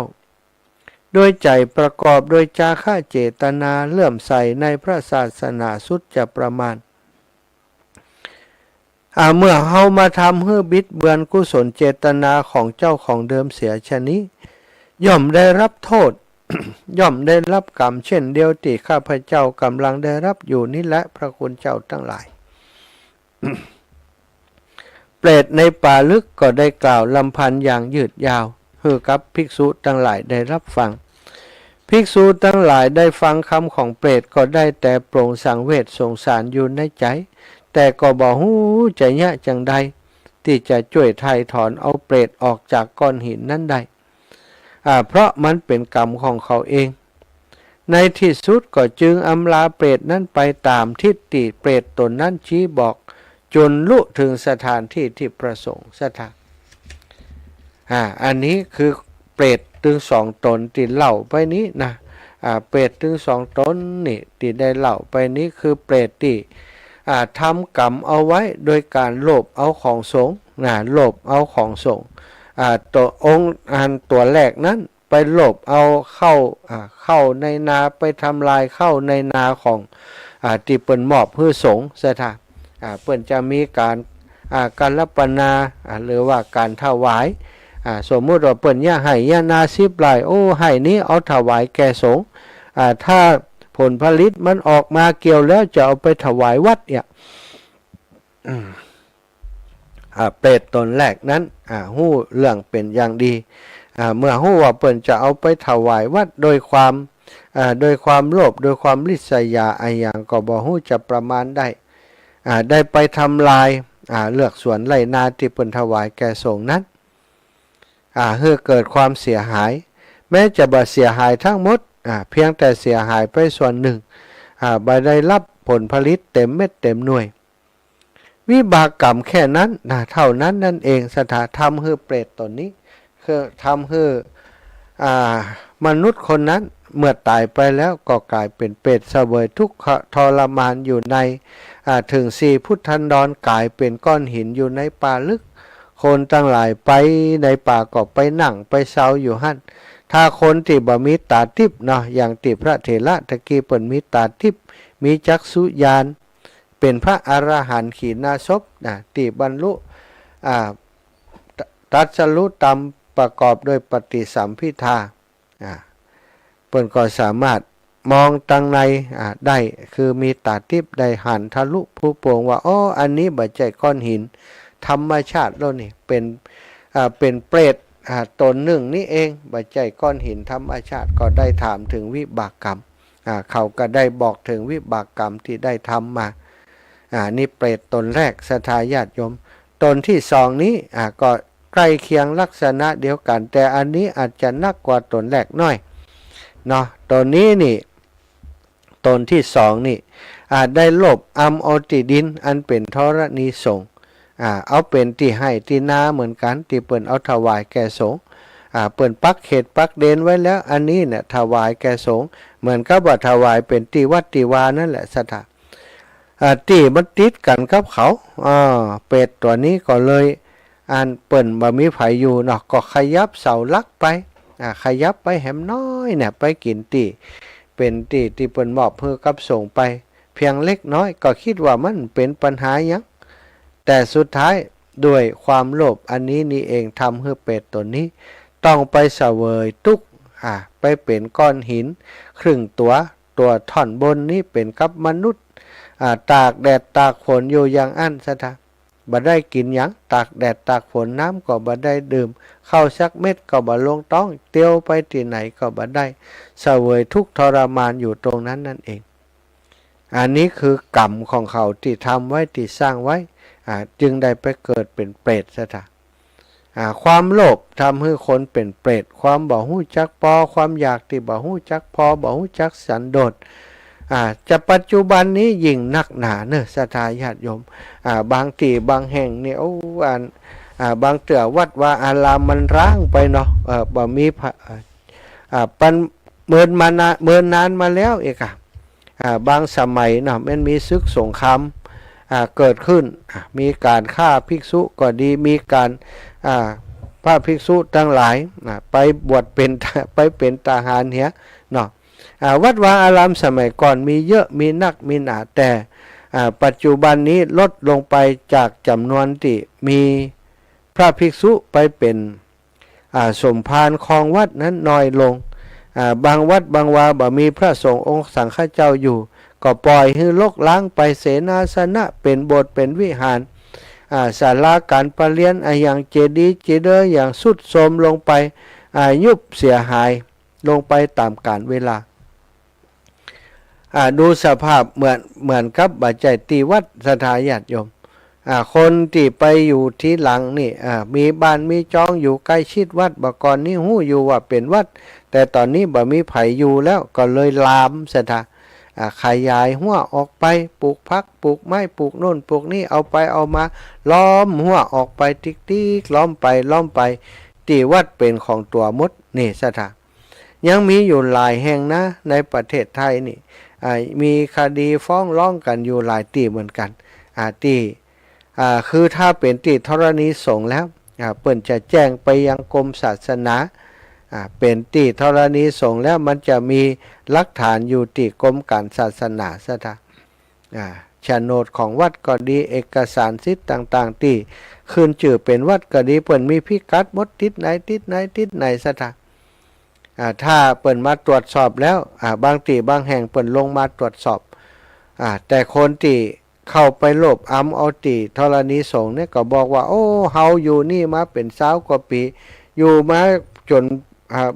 [SPEAKER 1] โดยใจประกอบโดยจาคะเจตนาเลื่อมใสในพระศาสนาสุดจะประมาณเมื่อเฮามาทำให้บิดเบือนกุศลเจตนาของเจ้าของเดิมเสียชนี้ย่อมได้รับโทษ ย่อมได้รับกรรมเช่นเดียวที่ข้าพเจ้ากำลังได้รับอยู่นี่แหละพระคุณเจ้าทั้งหลาย เปรตในป่าลึกก็ได้กล่าวลำพันอย่างยืดยาวให้กับภิกษุทั้งหลายได้รับฟัง ภิกษุทั้งหลายได้ฟังคำของเปรตก็ได้แต่โปร่งสังเวชสงสารอยู่ในใจแต่ก็บ่ฮู้จะยะจังใดที่จะช่วยไถ่ถอนเอาเปรตออกจากก้อนหินนั้นได้เพราะมันเป็นกรรมของเขาเองในที่สุดก็จึงอำลาเปรตนั้นไปตามทิฏฐิเปรตตนนั้นชี้บอกจนลุถึงสถานที่ที่ประสงค์สถานอันนี้คือเปรตถึง2 ตนที่เล่าไปนี้นะเปรตถึง2 ตนนี่ที่ได้เล่าไปนี้คือเปรตที่ทำกรรมเอาไว้โดยการโลภเอาของสงฆ์โลภเอาของสงฆ์ตัวองค์ตัวแรกนั้นไปโลภเอาเข้าในนาไปทำลายเข้าในนาของที่เปิ้นมอบเพื่อสงฆ์สถานเปิ้นจะมีการรับปนาหรือว่าการถวายสมมุติว่าเปิ้นย่าให้ย่านา10 ไร่โอ้ให้นี้เอาถวายแก่สงฆ์ถ้าผลผลิตมันออกมาเกี่ยวแล้วจะเอาไปถวายวัดเนี่ยเปรตตนแรกนั้นฮู้เรื่องเป็นอย่างดีเมื่อฮู้ว่าเปิ้นจะเอาไปถวายวัดโดยความโลภโดยความริษยาอย่างก็บ่ฮู้จะประมาณได้ไปทำลายเลือกสวนไร่นาที่เปิ้นถวายแก่สงฆ์นั้นเพื่อเกิดความเสียหายแม้จะบ่เสียหายทั้งหมดเพียงแต่เสียหายไปส่วนหนึ่งบ่ได้รับผลผลิตเต็มเม็ดเต็มหน่วยวิบากกรรมแค่นั้นเท่านั้นนั่นเองสถาทำให้เปรตตนนี้คือทำให้มนุษย์คนนั้นเมื่อตายไปแล้วก็กลายเป็นเปรตเสวยทุกข์ทรมานอยู่ในถึง4 พุทธันดรกลายเป็นก้อนหินอยู่ในป่าลึกคนทั้งหลายไปในป่าก็ไปนั่งไปเซาอยู่หั่นถ้าคนที่บ่มีตาทิพย์เนาะอย่างที่พระเถระตะกี้เปิ้นมีตาทิพย์มีจักษุญาณเป็นพระอรหันต์ขีณาสพที่บรรลุตรัสรู้ตามประกอบด้วยปฏิสัมภิทาเปิ้นก็สามารถมองตังในได้คือมีตาทิพย์ได้หันทะลุผู้โปร่งว่าอันนี้บ่ใช่ก้อนหินธรรมชาติแล้วนี่เป็นเปรตตนหนึ่งนี่เองบ่ใช่ก้อนหินธรรมชาติก็ได้ถามถึงวิบากกรรมเขาก็ได้บอกถึงวิบากกรรมที่ได้ทำมานี่เปรตตนแรกศรัทธาญาติโยมตนที่2นี้ก็ใกล้เคียงลักษณะเดียวกันแต่อันนี้อาจจะนักกว่าตนแรกน้อยเนาะตนนี้นี่ตนที่2นี่ได้โลภเอาที่ดินอันเป็นธรณีสงฆ์เอาเป็นที่ให้ที่นาเหมือนกันที่เปิ้นเอาถวายแก่สงฆ์เปิ้นปักเขตปักเดนไว้แล้วอันนี้เนี่ยถวายแก่สงฆ์เหมือนกับว่าถวายเป็นที่วัดที่วานั่นแหละสถานที่มันติดกันกับเขาเป็ดตัวนี้ก็เลยเปิ้นบ่มีไผอยู่เนาะก็ขยับเสาหลักไปขยับไปแหมน้อยเนี่ยไปกินที่เป็นที่เปิ้นมอบเพื่อกับสงฆ์ไปเพียงเล็กน้อยก็คิดว่ามันเป็นปัญหาหยังแต่สุดท้ายด้วยความโลภอันนี้นี่เองทำให้เป็ดตัวนี้ต้องไปเสวยทุกข์ไปเป็นก้อนหินครึ่งตัวท่อนบนนี้เป็นกับมนุษย์ตากแดดตากฝนอยู่อย่างอั้นซะท่าบ่ได้กินหยังตากแดดตากฝนน้ำก็บ่ได้ดื่มข้าวสักเม็ดก็บ่ลงต้องเตียวไปที่ไหนก็บ่ได้เสวยทุกข์ทรมานอยู่ตรงนั้นนั่นเองอันนี้คือกรรมของเขาที่ทำไว้ที่สร้างไว้จึงได้ไปเกิดเป็นเปรตซะท่าความโลภทำให้คนเป็นเปรตความบ่ฮู้จักพอความอยากที่บ่ฮู้จักพอบ่ฮู้จักสันโดษจะปัจจุบันนี้ยิ่งนักหนาเนอะศรัทธาญาติโยมบางที่บางแห่งเนี่ยบางเตือวัดว่าอารามมันร้างไปเนาะบ่มีปันเมินนานมาแล้วเอกบางสมัยเนาะมันมีศึกสงครามเกิดขึ้นมีการฆ่าภิกษุก็ดีมีการพระภิกษุทั้งหลายไปบวชเป็นทหารเหี้ยเนาะวัดวาอารามสมัยก่อนมีเยอะมีนักมีหนาแต่ปัจจุบันนี้ลดลงไปจากจำนวนที่มีพระภิกษุไปเป็นสมภารของวัดนั้นน้อยลงบางวัดบางวาบ่มีพระสงฆ์องค์สังฆเจ้าอยู่ก็ปล่อยให้ลกล้างไปเสนาสนะเป็นโบสถ์เป็นวิหารศาลาการประเรียนอย่างเจดีย์เจเดอร์อย่างสุดโทรมลงไปยุบเสียหาย ลงไปตามกาลเวลาดูสภาพเหมือนกับบัจจัยตีวัดสถาญาติโยมคนที่ไปอยู่ที่หลังนี่มีบ้านมีจองอยู่ใกล้ชิดวัดบ่ก่อนนี้หู้อยู่ว่าเป็นวัดแต่ตอนนี้บ่มีไผอยู่แล้วก็เลยลามสถาขยายหัวออกไปปลูกพักปลูกไม้ปลูกโน่นปลูกนี่เอาไปเอามาล้อมหัวออกไปติ๊กๆล้อมไปที่วัดเป็นของตัวมดนี่สถายังมีอยู่หลายแห่งนะในประเทศไทยนี่มีคดีฟ้องร้องกันอยู่หลายที่เหมือนกันที่คือถ้าเป็นที่ธรณีสงฆ์แล้วเปิ้นจะแจ้งไปยังกรมศาสนาเป็นที่ธรณีสงฆ์แล้วมันจะมีหลักฐานอยู่ที่กรมการศาสนาซะท่าโฉนดของวัดก็ดีเอกสารสิทธิ์ต่างๆที่ขึ้นชื่อเป็นวัดก็ดีเปิ้นมีพิกัดหมดทิศไหนซะท่าถ้าเปิ้นมาตรวจสอบแล้วบางที่บางแห่งเปิ้นลงมาตรวจสอบแต่คนที่เข้าไปโลภเอาตีธรณีสงฆ์เนี่ยก็บอกว่าโอ้เฮาอยู่นี่มาเป็น20 กว่าปีอยู่มาจน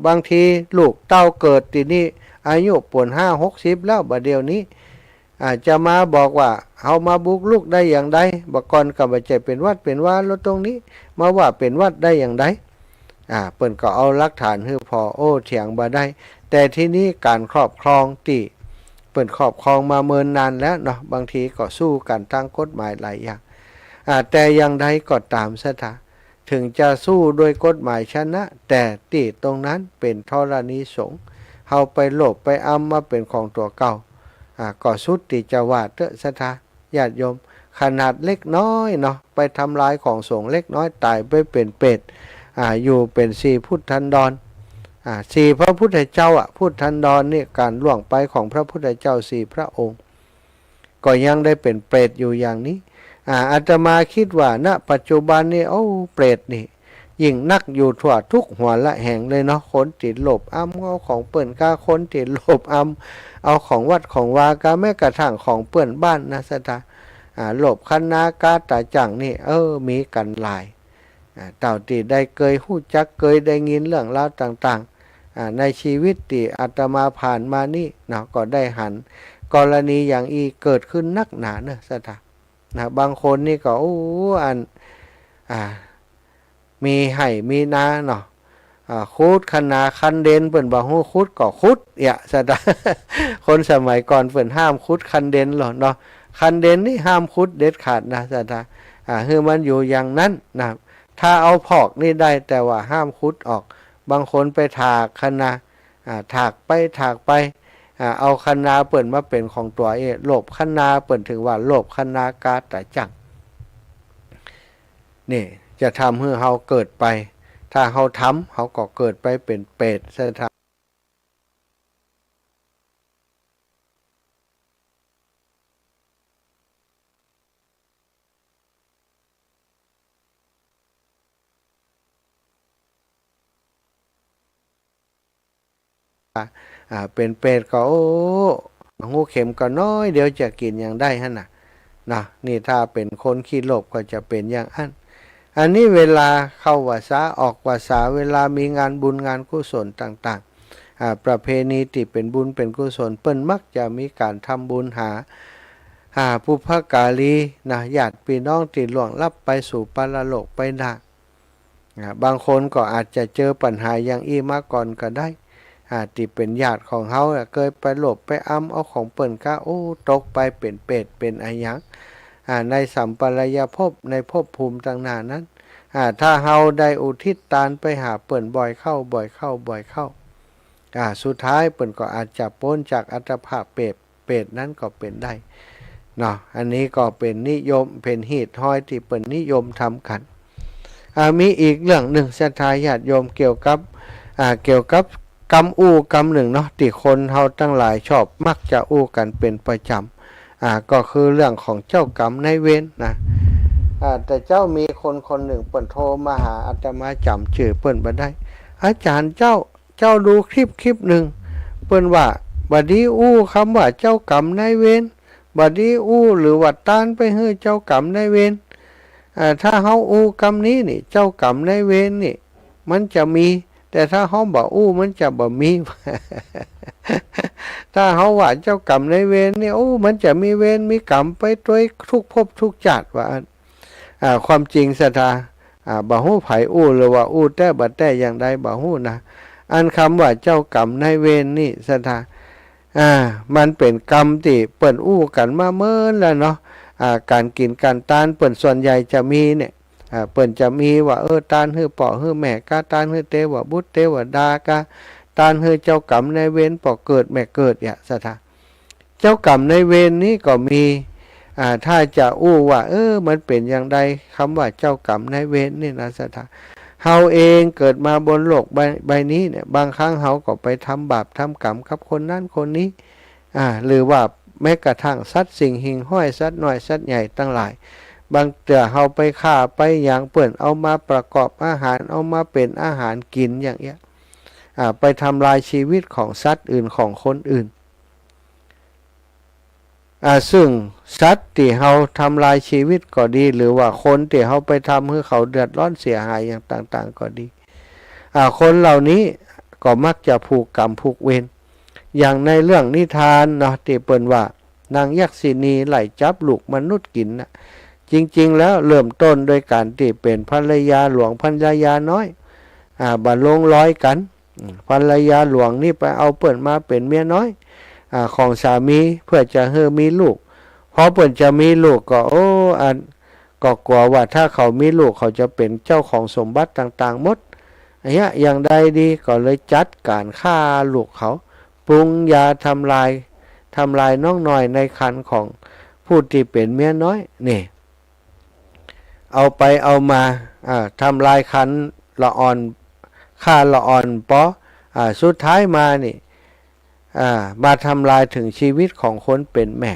[SPEAKER 1] บางทีลูกเต้าเกิดที่นี่อายุป่น50-60แล้วบัดเดี๋ยวนี้จะมาบอกว่าเฮามาบุกลุกได้อย่างใดบ่ก่อนก็บ่ใช่เป็นวัดเป็นว่าแล้วตรงนี้มาว่าเป็นวัดได้อย่างใดเปิ้นก็เอาหลักฐานให้พอโอ้เถียงบ่ได้แต่ที่นี้การครอบครองที่เปิ้นครอบครองมาเมินนานแล้วเนาะบางทีก็สู้กันทางกฎหมายหลายอย่างแต่อย่างใดก็ตามซะท่าถึงจะสู้ด้วยกฎหมายชนะแต่ที่ตรงนั้นเป็นธรณีสงฆ์เฮาไปโลภไปมาเป็นของตัวเก่าก็สุดที่จะว่าเตอะซะท่าญาติโยมขนาดเล็กน้อยเนาะไปทำลายของสงฆ์เล็กน้อยตายไปเป็นเป็ดอยู่เป็น4 พุทธันดร4 พระพุทธเจ้าพุทธันดรนี่การล่วงไปของพระพุทธเจ้า4 พระองค์ก็ยังได้เป็นเปรตอยู่อย่างนี้อาตมาคิดว่าณปัจจุบันนี่โอ้เปรตนี่ยิ่งนักอยู่ทั่วทุกหัวละแห่งเลยเนาะคนติดโลภเอาของเปื่อนกาคนติดโลภเอาของวัดของวากาแม้กระทั่งของเปื่อนบ้านนะสตาโลภคณากาตาจังนี่มีกันหลายเต่าตีได้เคยหู้จักเคยได้ยินเรื่องราวต่างๆในชีวิตที่อาตมาผ่านมานี่เนาะก็ได้หันกรณีอย่างอีเกิดขึ้นนักหนาเนอะสตาบางคนนี่ก็มีให้มีนาเนาะคุดคณาคันเด่นเปิ่นบ่ฮู้คุดก็คุดซะดาคนสมัยก่อนเปิ่นห้ามคุดคันเด่นหรอเนาะคันเด่นนี่ห้ามคุดเด็ดขาดนะซะดาคือมันอยู่อย่างนั้นนะถ้าเอาพอกนี่ได้แต่ว่าห้ามคุดออกบางคนไปถากคณาถากไปเอาคณาเปิ่นมาเป็นของตัวโลภคณาเปิ่นถึงว่าโลภคณากาตะจังนี่จะทำให้เฮาเกิดไปถ้าเฮาทำเฮาก็เกิดไปเป็นเปรตซะท่าเป็นเปรตก็งูเข็มก็น้อยเดี๋ยวจะกินอย่างได้ฮะนะนี่ถ้าเป็นคนขี้โลภก็จะเป็นอย่างอันนี้เวลาเข้าวาสาออกวาสาเวลามีงานบุญงานกุศลต่างๆประเพณีที่เป็นบุญเป็นกุศลเปิ้นมักจะมีการทำบุญหาปุพกาลีนะญาติพี่น้องที่ล่วงลับไปสู่ปรโลกไปนะบางคนก็อาจจะเจอปัญหาอย่างอีมาก่อนก็ได้ที่เป็นญาติของเขาเคยไปโลภไปเอาของเปิ้นก็ตกไปเป็นเปรตเป็นอายังในสัมปรายภพในภพภูมิต่างๆนั้นถ้าเฮาได้อุทิศทานไปหาเปิ้นบ่อยเข้าสุดท้ายเปิ้นก็อาจจะพ้นจากอัตภาพเปรตนั้นก็เป็นได้เนาะอันนี้ก็เป็นนิยมเป็นหีดห้อยที่เปิ้นนิยมทำกันมีอีกเรื่องหนึ่งศรัทธาญาติโยมเกี่ยวกับกรรมกรรมหนึ่งเนาะที่คนเฮาทั้งหลายชอบมักจะกันเป็นประจำก็คือเรื่องของเจ้ากรรมนายเวรนะแต่เจ้ามีคนหนึ่งเปิ้นโทรมาหาอาตมาจำชื่อเปิ้นบ่ได้อาจารย์เจ้าดูคลิปหนึ่งเปิ้นว่าบัดนี้คำว่าเจ้ากรรมนายเวรบัดนี้หรือว่าต้านไปให้เจ้ากรรมนายเวรถ้าเฮากรรมนี้นี่เจ้ากรรมนายเวรนี่มันจะมี แต่ถ้าเฮาบ่อู้มันจะบ่มี ถ้าเฮาว่าเจ้ากรรมนายเวรเนี่ยมันจะมีเวรมีกรรมไปด้วยทุกภพทุกชาติว่าความจริงศรัทธาบ่ฮู้ไผอู้หรือว่าอู้แต่บ่แต่อย่างใดบ่ฮู้นะอันคำว่าเจ้ากรรมนายเวรนี่ศรัทธามันเป็นกรรมที่เปิ้นอู้กันมาเมินแล้วเนาะการกินการทานเปิ้นส่วนใหญ่จะมีเนี่ยเปิ้นจะมีว่าทานฮื้อพ่อฮื้อแม่กะทานฮื้อเทวบุตรเทวดากะทานฮื้อเจ้ากรรมนายเวรพ่อเกิดแม่เกิดเนี่ยศรัทธาเจ้ากรรมนายเวรนี้ก็มีถ้าจะอู้ว่ามันเป็นอย่างใดคำว่าเจ้ากรรมนายเวรนี่นะศรัทธาเฮาเองเกิดมาบนโลกใบนี้เนี่ยบางครั้งเฮาก็ไปทำบาปทำกรรมกับคนนั้นคนนี้หรือว่าแม้กระทั่งสัตว์สิ่งหิ่งห้อยสัตว์น้อยสัตว์ใหญ่ตั้งหลายบางเตือเฮาไปฆ่าไปอย่างเปื่อนเอามาประกอบอาหารเอามาเป็นอาหารกินอย่างเงี้ยไปทำลายชีวิตของสัตว์อื่นของคนอื่นซึ่งสัตว์ที่เฮาทำลายชีวิตก็ดีหรือว่าคนที่เฮาไปทำให้เขาเดือดร้อนเสียหายอย่างต่างๆก็ดีคนเหล่านี้ก็มักจะผูกกรรมผูกเวรอย่างในเรื่องนิทานเนาะที่เปิ้นว่านางยักษินีไล่จับลูกมนุษย์กินนะจริงๆแล้วเริ่มต้นโดยการที่เป็นภรรยาหลวงภรรยาน้อยบัดลงร้อยกันภรรยาหลวงนี่ไปเอาเปิ้นมาเป็นเมียน้อยของสามีเพื่อจะให้มีลูกพอเปิ้นจะมีลูกก็ก็กลัวว่าถ้าเขามีลูกเขาจะเป็นเจ้าของสมบัติต่างๆหมดอย่างใดดีก็เลยจัดการฆ่าลูกเขาปรุงยาทำลายน้องน้อยในครรภ์ของผู้ที่เป็นเมียน้อยนี่เอาไปเอามาทำลายครรภ์ละอ่อนฆ่าละอ่อนสุดท้ายมานี่มาทำลายถึงชีวิตของคนเป็นแม่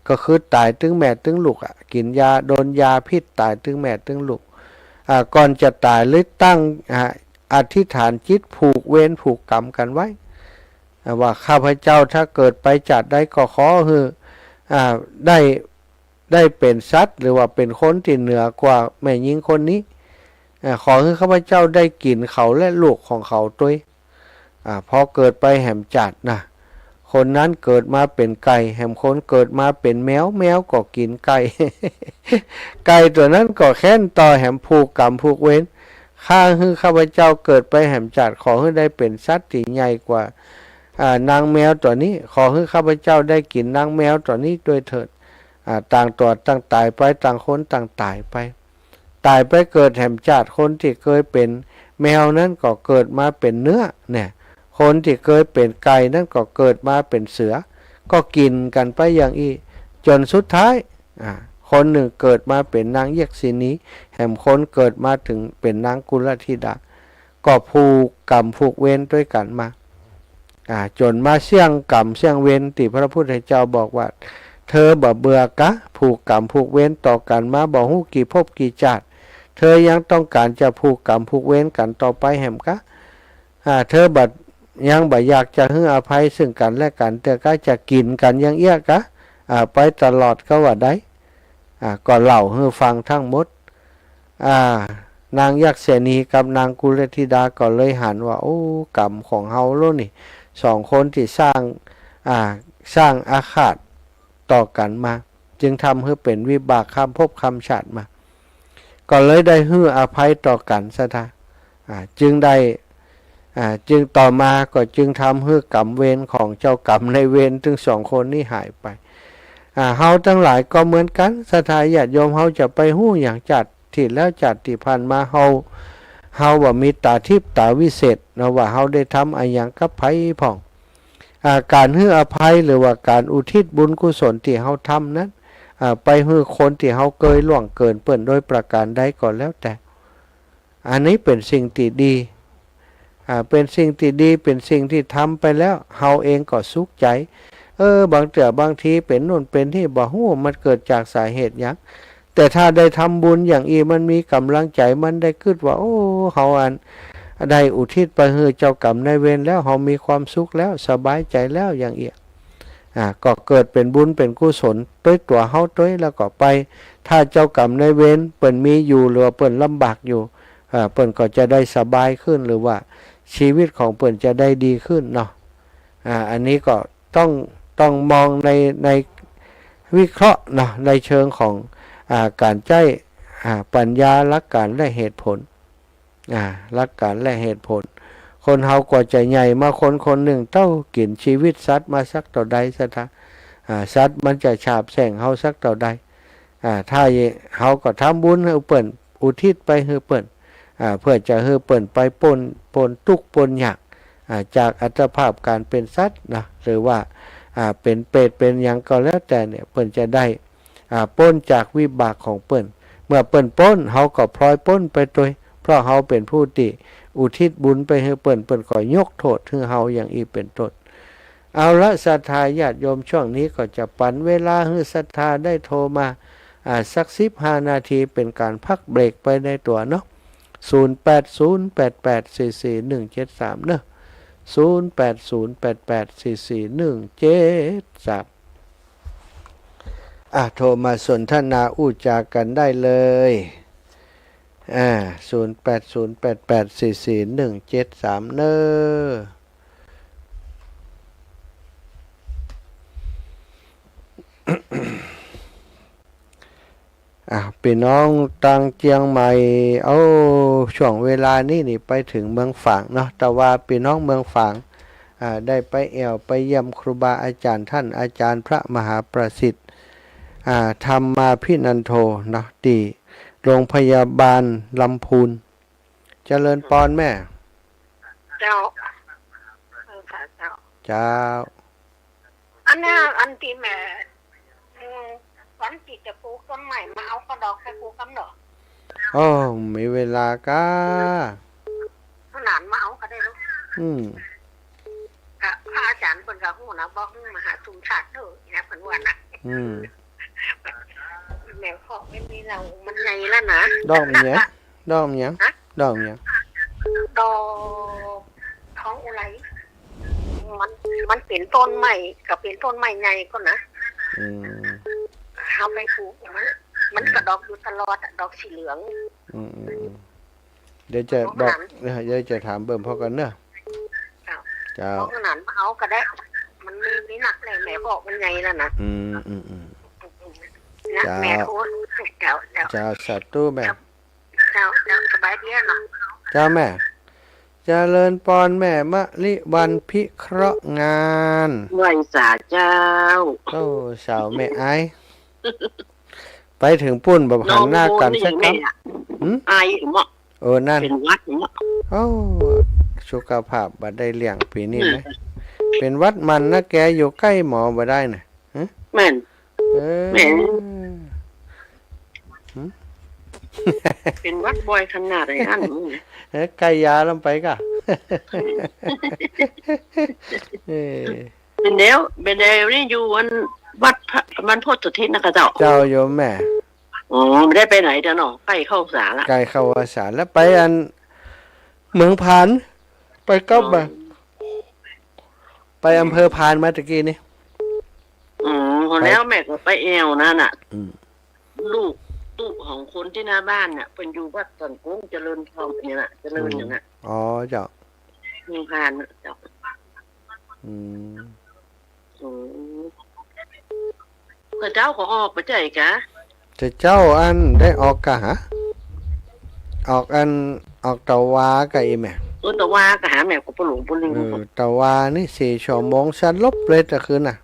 [SPEAKER 1] ก็คือตายถึงแม่ถึงลูกกินยาโดนยาพิษตายถึงแม่ถึงลูกก่อนจะตายเลยตั้งอธิษฐานจิตผูกเวรผูกกรรมกันไว้ว่าข้าพเจ้าถ้าเกิดไปจัดได้ก็ขอให้ได้เป็นสัตว์หรือว่าเป็นคนที่เหนือกว่าแม่หญิงคนนี้ขอให้ข้าพเจ้าได้กินเขาและลูกของเขาด้วยพอเกิดไปแหมจัดนะคนนั้นเกิดมาเป็นไก่แหมคนเกิดมาเป็นแมวก็กินไก่ ไก่ตัวนั้นก็แค้นต่อแหมผูกกรรมผูกเวรข้าพเจ้าเกิดไปแหมจัดขอให้ได้เป็นสัตว์ที่ใหญ่กว่านางแมวตัวนี้ขอให้ข้าพเจ้าได้กินนางแมวตัวนี้ด้วยเถิดต่างตัวต่างตายไปต่างคนต่างตายไปเกิดแหมจัดคนที่เคยเป็นแมวนั้นก็เกิดมาเป็นเนื้อเนี่ยคนที่เคยเป็นไก่นั้นก็เกิดมาเป็นเสือก็กินกันไปอย่างอีจนสุดท้ายคนหนึ่งเกิดมาเป็นนางยักษินีแหมคนเกิดมาถึงเป็นนางกุลธิดาก็ผูกกรรมผูกเวรด้วยกันมาจนมาเสี่ยงกรรมเสี่ยงเวรที่พระพุทธเจ้าบอกว่าเธอบ่เบื่อกะผูกกรรมผูกเวรต่อกันมาบ่ฮู้กี่ภพกี่ชาติเธอยังต้องการจะผูกกรรมผูกเวรกันต่อไปแหมกะเธอบัดยังบ่อยากจะให้อภัยซึ่งกันและกันแต่ก็จะกินกันยังเอี้ยกะไปตลอดก็ว่าได้ก็เล่าให้ฟังทั้งหมดนางยักษินีกับนางกุลธิดาก็เลยหันว่าโอ้กรรมของเฮาโลนี่สองคนที่สร้างอาฆาตต่อกันมาจึงทำให้เป็นวิบากคำภพคำชาติมาก็เลยได้ให้อภัยต่อกันซะท่าจึงต่อมาก็จึงทำให้กรรมเวรของเจ้ากรรมในเวรถึงสองคนนี้หายไปเฮาทั้งหลายก็เหมือนกันศรัทธาญาติโยมเฮาจะไปฮู้อย่างจัดที่แล้วจัดที่ผ่านมาเฮาว่ามีตาทิพย์ตาวิเศษนะว่าเฮาได้ทำอะไรอย่างกับไผพ่องการให้อภัยหรือว่าการอุทิศบุญกุศลที่เฮาทำนั้นไปให้คนที่เฮาเคยล่วงเกินเปิ้นโดยประการใดก็แล้วแต่อันนี้เป็นสิ่งที่ดีเป็นสิ่งที่ดีเป็นสิ่งที่ทำไปแล้วเฮาเองก็สุขใจบางทีเป็นนู่นเป็นที่บ่ฮู้มันเกิดจากสาเหตุหยังแต่ถ้าได้ทำบุญอย่างอีมันมีกำลังใจมันได้คิดว่าเฮาได้อุทิศไปให้เจ้ากรรมนายเวรแล้วเฮามีความสุขแล้วสบายใจแล้วอย่างเอียก็เกิดเป็นบุญเป็นกุศลด้วยตัวเฮาด้วยแล้วก็ไปถ้าเจ้ากรรมนายเวรเปิ้นมีอยู่หรือเปิ้นลำบากอยู่ เปิ่นก็จะได้สบายขึ้นหรือว่าชีวิตของเปิ่นจะได้ดีขึ้นเนาะอันนี้ก็ต้องมองในวิเคราะห์เนาะในเชิงของการใช้ปัญญาหลักการและเหตุผลหลักการและเหตุผลคนเฮากว่าจะใหญ่มาคนหนึ่งเต้ากินชีวิตสัตว์มาสักต่อใดซะทะสัตว์มันจะฉาบแช่งเฮาสักต่อใดถ้าเฮาก็ทำบุญให้เปิ้นอุทิศไปให้เปิ้นเพื่อจะให้เปิ้นไปปนทุกข์ปนยากจากอัตภาพการเป็นสัตว์นะหรือว่าเป็นเปรตเป็นหยังก็แล้วแต่เนี่ยเปิ้นจะได้พ้นจากวิบากของเปิ้นเมื่อเปิ้นพ้นเฮาก็พลอยพ้นไปด้วยเพราะเฮาเป็นผู้ที่อุทิศบุญไปให้เปิ้นก็ยกโทษให้เฮาอย่างอีเป็นต้นเอาละศรัทธาญาติโยมช่วงนี้ก็จะปันเวลาให้ศรัทธาได้โทรมาสัก15 นาทีเป็นการพักเบรกไปในตัวเนาะ0808844173เนาะ0808844173โทรมาสนทนาอู้จากันได้เลย0808844173เนอะพี่น้องตังเจียงใหม่เอาช่วงเวลานี้นี่ไปถึงเมืองฝางเนาะแต่ว่าพี่น้องเมืองฝางได้ไปไปเยี่ยมครูบาอาจารย์ท่านอาจารย์พระมหาประสิทธิ์ธรรมาภินันโทเนาะที่โรงพยาบาลลำพูนเจริญปอนแม่
[SPEAKER 2] เจ้า
[SPEAKER 1] เจ้า
[SPEAKER 2] อันนี้อันที่แม่วันที่จะปลูกต้นใหม่มาเอากระดอกไปปลูกกันเหรอ
[SPEAKER 1] มีเวลากะ
[SPEAKER 2] หลานมาเอาก็ได้ลูกพระอาจารย์เพิ่นก็ฮู้นะบอกมหาชุมชาติเด้อนะเพิ่นว่านะแม่ขอไม่มีเรามันใหญ่แล้วนะ
[SPEAKER 1] ดอกเนี้ยดอกเนี้ยดอก
[SPEAKER 2] ท้องอุไรมันเป็นต้นใหม่กับเป็นต้นใหม่ใหญ่ก็นะเอาไปปลูกมันกระดอกอยู่ตลอดดอกสีเหลือง
[SPEAKER 1] เดี๋ยวจะบอกเดี๋ยวจะถามเบิ่มพ่อกันเนอะ
[SPEAKER 2] เจ้าขนาดมาเอาก็ได้มันมีหนักเลยแม่บอกมันใหญ่แล้วนะแม่โค้ดเจ้า
[SPEAKER 1] สัตว์ตู้แม่
[SPEAKER 2] เจ้าสบายดีเนาะ
[SPEAKER 1] เจ้าแม่เจริญปอนแม่มะลิวันพิเคราะห์งาน
[SPEAKER 2] ไหวสาเจ้า
[SPEAKER 1] สาวแม่ไอไปถึงปุ่นแบบหันหน้ากันสักครั้ง
[SPEAKER 2] ไอหมด
[SPEAKER 1] นั่น
[SPEAKER 2] เป็นวัดหมด
[SPEAKER 1] สุขภาพบัดได้เลี้ยงปีนี้ไหมเป็นวัดมันนะแกอยู่ใกล้หมอบ่ได้น่ะ
[SPEAKER 2] แม่นเป็นวัดบ่อยขนาดไหนอัน
[SPEAKER 1] ใกล้ยาลงไปกะ
[SPEAKER 2] เป็นเดียวนี่อยู่วัดมันโพธิทิศนะคะ
[SPEAKER 1] เจ้าโยมแม่
[SPEAKER 2] ไม่ได้ไปไหนเด้อเนาะใกล้เข้าสารละ
[SPEAKER 1] ใกล้เข้าสารแล้วไปอันเมืองพานไปก็ไปอำเภอพานมาตะกี้นี่
[SPEAKER 2] คนแล้วแม่ก็ไปแอวนั่นน่ะลูกตู้ของคนที่หน้าบ้านน่ะเป็นอยู่วัดสันกุ้งเจริญทองเนี่ยน่ะเจริญอย่างน่ะ
[SPEAKER 1] เจ้า
[SPEAKER 2] เมืองพานเจ้าก็เจ้าก็ออกไปใจกะ
[SPEAKER 1] เจ้าอันได้ออกกะฮะออกตะวากะอีแม่
[SPEAKER 2] ตะวากะหาแม่ก็ปหลงปลิง
[SPEAKER 1] ตะวานี่4 ชั่วโมงฉันลบเลยตะคืนน่ะ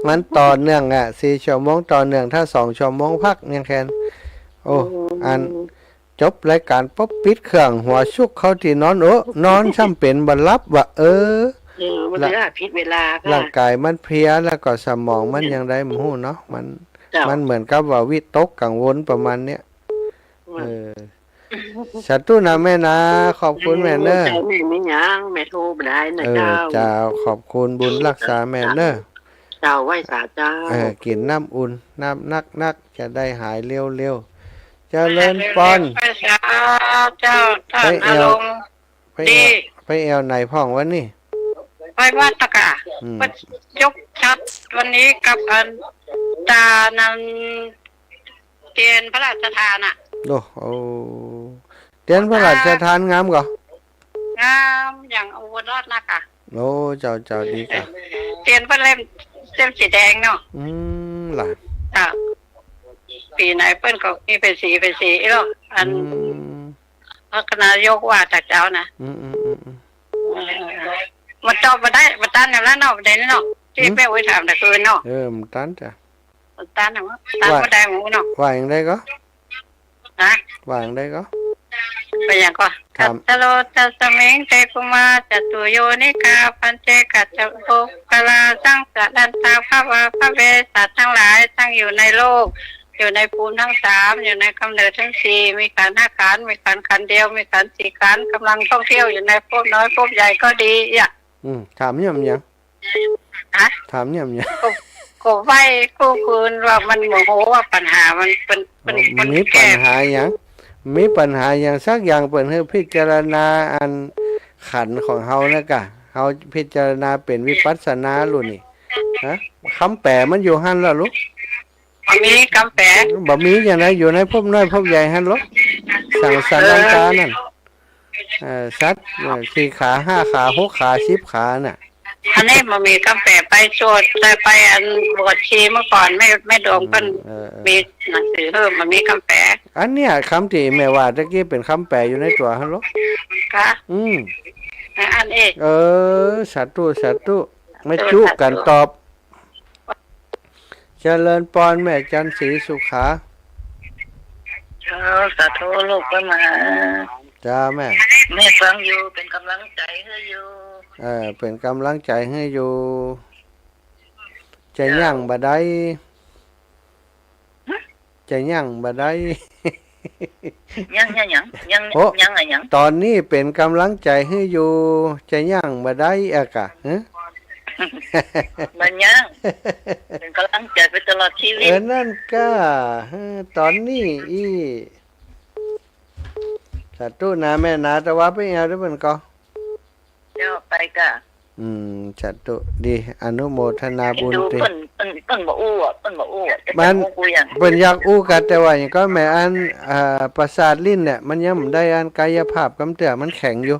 [SPEAKER 1] มันต่อเนื่อง4 ชั่วโมงต่อเนื่องถ้า2 ชั่วโมงพักยังแค่อันจบรายการปุ๊บปิดเครื่องหัวชุกเข้าที่นอนนอนช่ำเป็นบันลับว่า
[SPEAKER 2] มันจะผิดเวลา
[SPEAKER 1] ร่างกายมันเพลียแล้วก็สมองมันยังได้หมู่เนาะมันเหมือนกับว่าวิตกกังวลประมาณเนี้ยสัตว์ตู้นะแม่นะขอบคุณแม่เนอะ
[SPEAKER 2] แม่ไม่ยังแม่โทรไปได้นะ
[SPEAKER 1] เจ้าขอบคุณบุญรักษาแม่เนอะ
[SPEAKER 2] เจ้าไหว้สาเจ้า
[SPEAKER 1] กินน้ำอุ่นน้ำนักจะได้หายเร็วๆเจริญปอน
[SPEAKER 2] เจ้าท่านอารมณ์ดี
[SPEAKER 1] ไปแอวไหนพ่องวะนี่
[SPEAKER 2] ไปวัดตะกะยกชัดวันนี้กับตานันเตียนพระราชทาน
[SPEAKER 1] โอ้โอ้เตียนพระราชทานงามก่อง
[SPEAKER 3] ามอย่างอุบลราชนะกะ
[SPEAKER 1] โอ้เจ้าดีก่ะ
[SPEAKER 3] เตียนเพิ่นเล่มสีแดงเนาะ
[SPEAKER 1] ล่ะ
[SPEAKER 3] ค่ะปีไหนเปิ้นก็มีเป็นสีเนาะอันพระคณะยกว่าจากเจ้านะมันตอบมาได้มันตันอย่างนั้นเนาะประเด็นเนาะที่แม่ไว้ถามแต่คืนเนาะ
[SPEAKER 1] มันตันจ้ะ
[SPEAKER 3] มันตันอย่างว่าตันบ่ได้หมูเนาะ
[SPEAKER 1] ว่าอย่างไรก็
[SPEAKER 3] นะ
[SPEAKER 1] ว่าอย่างไรก็
[SPEAKER 3] ไปอย่างก็กัตโลตัสมิงเตกุมาจตุโยนิกาปัญเจกัจจโภกลาสังสะดันตาภาวะพระเวสัตว์ทั้งหลายทั้งอยู่ในโลกอยู่ในภูมิทั้งสามอยู่ในกำเนิดทั้งสี่มีขันธ์ห้าขันธ์มีขันธ์เดียวมีขันธ์สี่ขันธ์กำลังท่องเที่ยวอยู่ในภพน้อยภพใหญ่ก็ดีอ่ะ
[SPEAKER 1] ถามยังยัง
[SPEAKER 3] ฮะ
[SPEAKER 1] ถามยังยัง
[SPEAKER 3] ก็ไว้กู้คืนว่ามันโมโหว่าปัญหามันเป็น
[SPEAKER 1] มีปัญหาอย่างมีปัญหาอย่างสักอย่างเปิดให้พิจารณาอันขันของเฮานะกะเฮาพิจารณาเป็นวิปัสสนาลุนี่ฮะคำแปลมันอยู่หั่นแล้วลูก
[SPEAKER 3] มีกำแปะ
[SPEAKER 1] บ่มีอย่างไรอยู่ในภพน้อยภพใหญ่หั่นลูกสั่งสันลังกานั่นสัตว์สี่ขาห้าขาหกขา10ขาน่ะ
[SPEAKER 3] อันนี้มันมีกำแปะไปโจทย์ไปอันบวชชีเมื่อก่อนไม่โดมเป็นมีหนังสือเพิ่มมันมีกำแปะ
[SPEAKER 1] อันเนี้ยคำที่แม่ว่าตะกี้เป็นคำแปลอยู่ในตัวหั่นลูก
[SPEAKER 3] ค่ะอันเอก
[SPEAKER 1] สาธุไม่จุกันตอบเจริญปอนแม่จันทร์ศรีสุขา
[SPEAKER 3] สาธุลูกก็มา
[SPEAKER 1] จ้าแม่
[SPEAKER 3] แม่ฟังอยู่เป็นกำลังใจให้อยู่
[SPEAKER 1] เป็นกำลังใจให้อยู่ใจยั่งบ่ได้ใจยั่งบ่ได้
[SPEAKER 3] ยัง
[SPEAKER 1] ตอนนี้เป็นกำลังใจให้อยู่ใจยั่งบ่ได้อะกะฮะ
[SPEAKER 3] มันยังเป็นกำลังใจไปตลอดชีวิต
[SPEAKER 1] นั่นก็ตอนนี้สาธุนะแม่นะแต่ว่าไปเอาด้วยมันก็
[SPEAKER 3] เจ้าไปกะ
[SPEAKER 1] สาธุดีอนุโมทนาบุญ
[SPEAKER 3] ดู
[SPEAKER 1] ติ
[SPEAKER 3] เปิ้นบ่อู้อ่ะ
[SPEAKER 1] มันเปิ้นอยากอู้กันแต่ว่าอย่างก็แม่อันประสาทลิ้นเนี่ยมันยังบ่ได้อันกายภาพกำเตื้อมันแข็งอยู่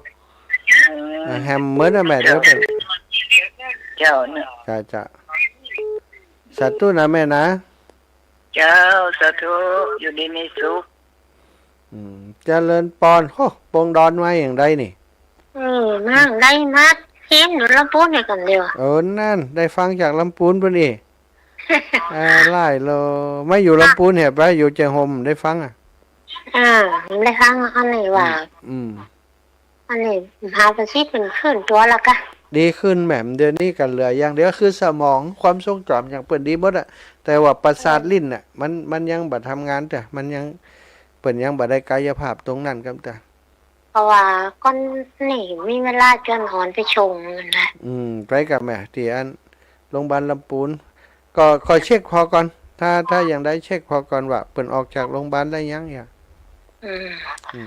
[SPEAKER 1] แฮมเหมือนน่ะแม่เด้อเป็น
[SPEAKER 3] เจ้าเนี่ย
[SPEAKER 1] จ้ะสาธุนะแม่นะ
[SPEAKER 3] เจ้าสาธุอยู่ดีมีสุข
[SPEAKER 1] เจริญปอนโหปงดอนไว้อย่างไรนี่
[SPEAKER 4] นั่งได้มาเห็นหนูลำพูนเนี่ยกันเดียว
[SPEAKER 1] นั่นได้ฟังจากลำปูนเพิ่นอีไล่โลไม่อยู่ลำปูนเห็นไปอยู่เจหมได้ฟัง
[SPEAKER 4] ได้ฟังอันนี้ว่าอันนี้หาประสิทธิ์เป็นขึ้นตัวแล้วกะ
[SPEAKER 1] ดีขึ้นแหม่มเดี๋ยวนี้กันเหลืออย่างเดียวคือสมองความทรงจำอย่างเปิ่นดีหมดอะแต่ว่าประสาทลิ้นน่ะมันยังบ่ทำงานแต่มันยังเปิ่นยังบ่ได้กายภาพตรงนั้นครับแต่
[SPEAKER 4] เพราะว่าก้อนนี่มีเวลาจนหอนไปชงนะ
[SPEAKER 1] ไปกับแม่ที่อันโรงพยาบาลลำปูนก็คอยเช็คพอก่อนถ้าอย่างได้เช็คพอก่อนว่าเปิ่นออกจากโรงพยาบาลได้ยังอย่า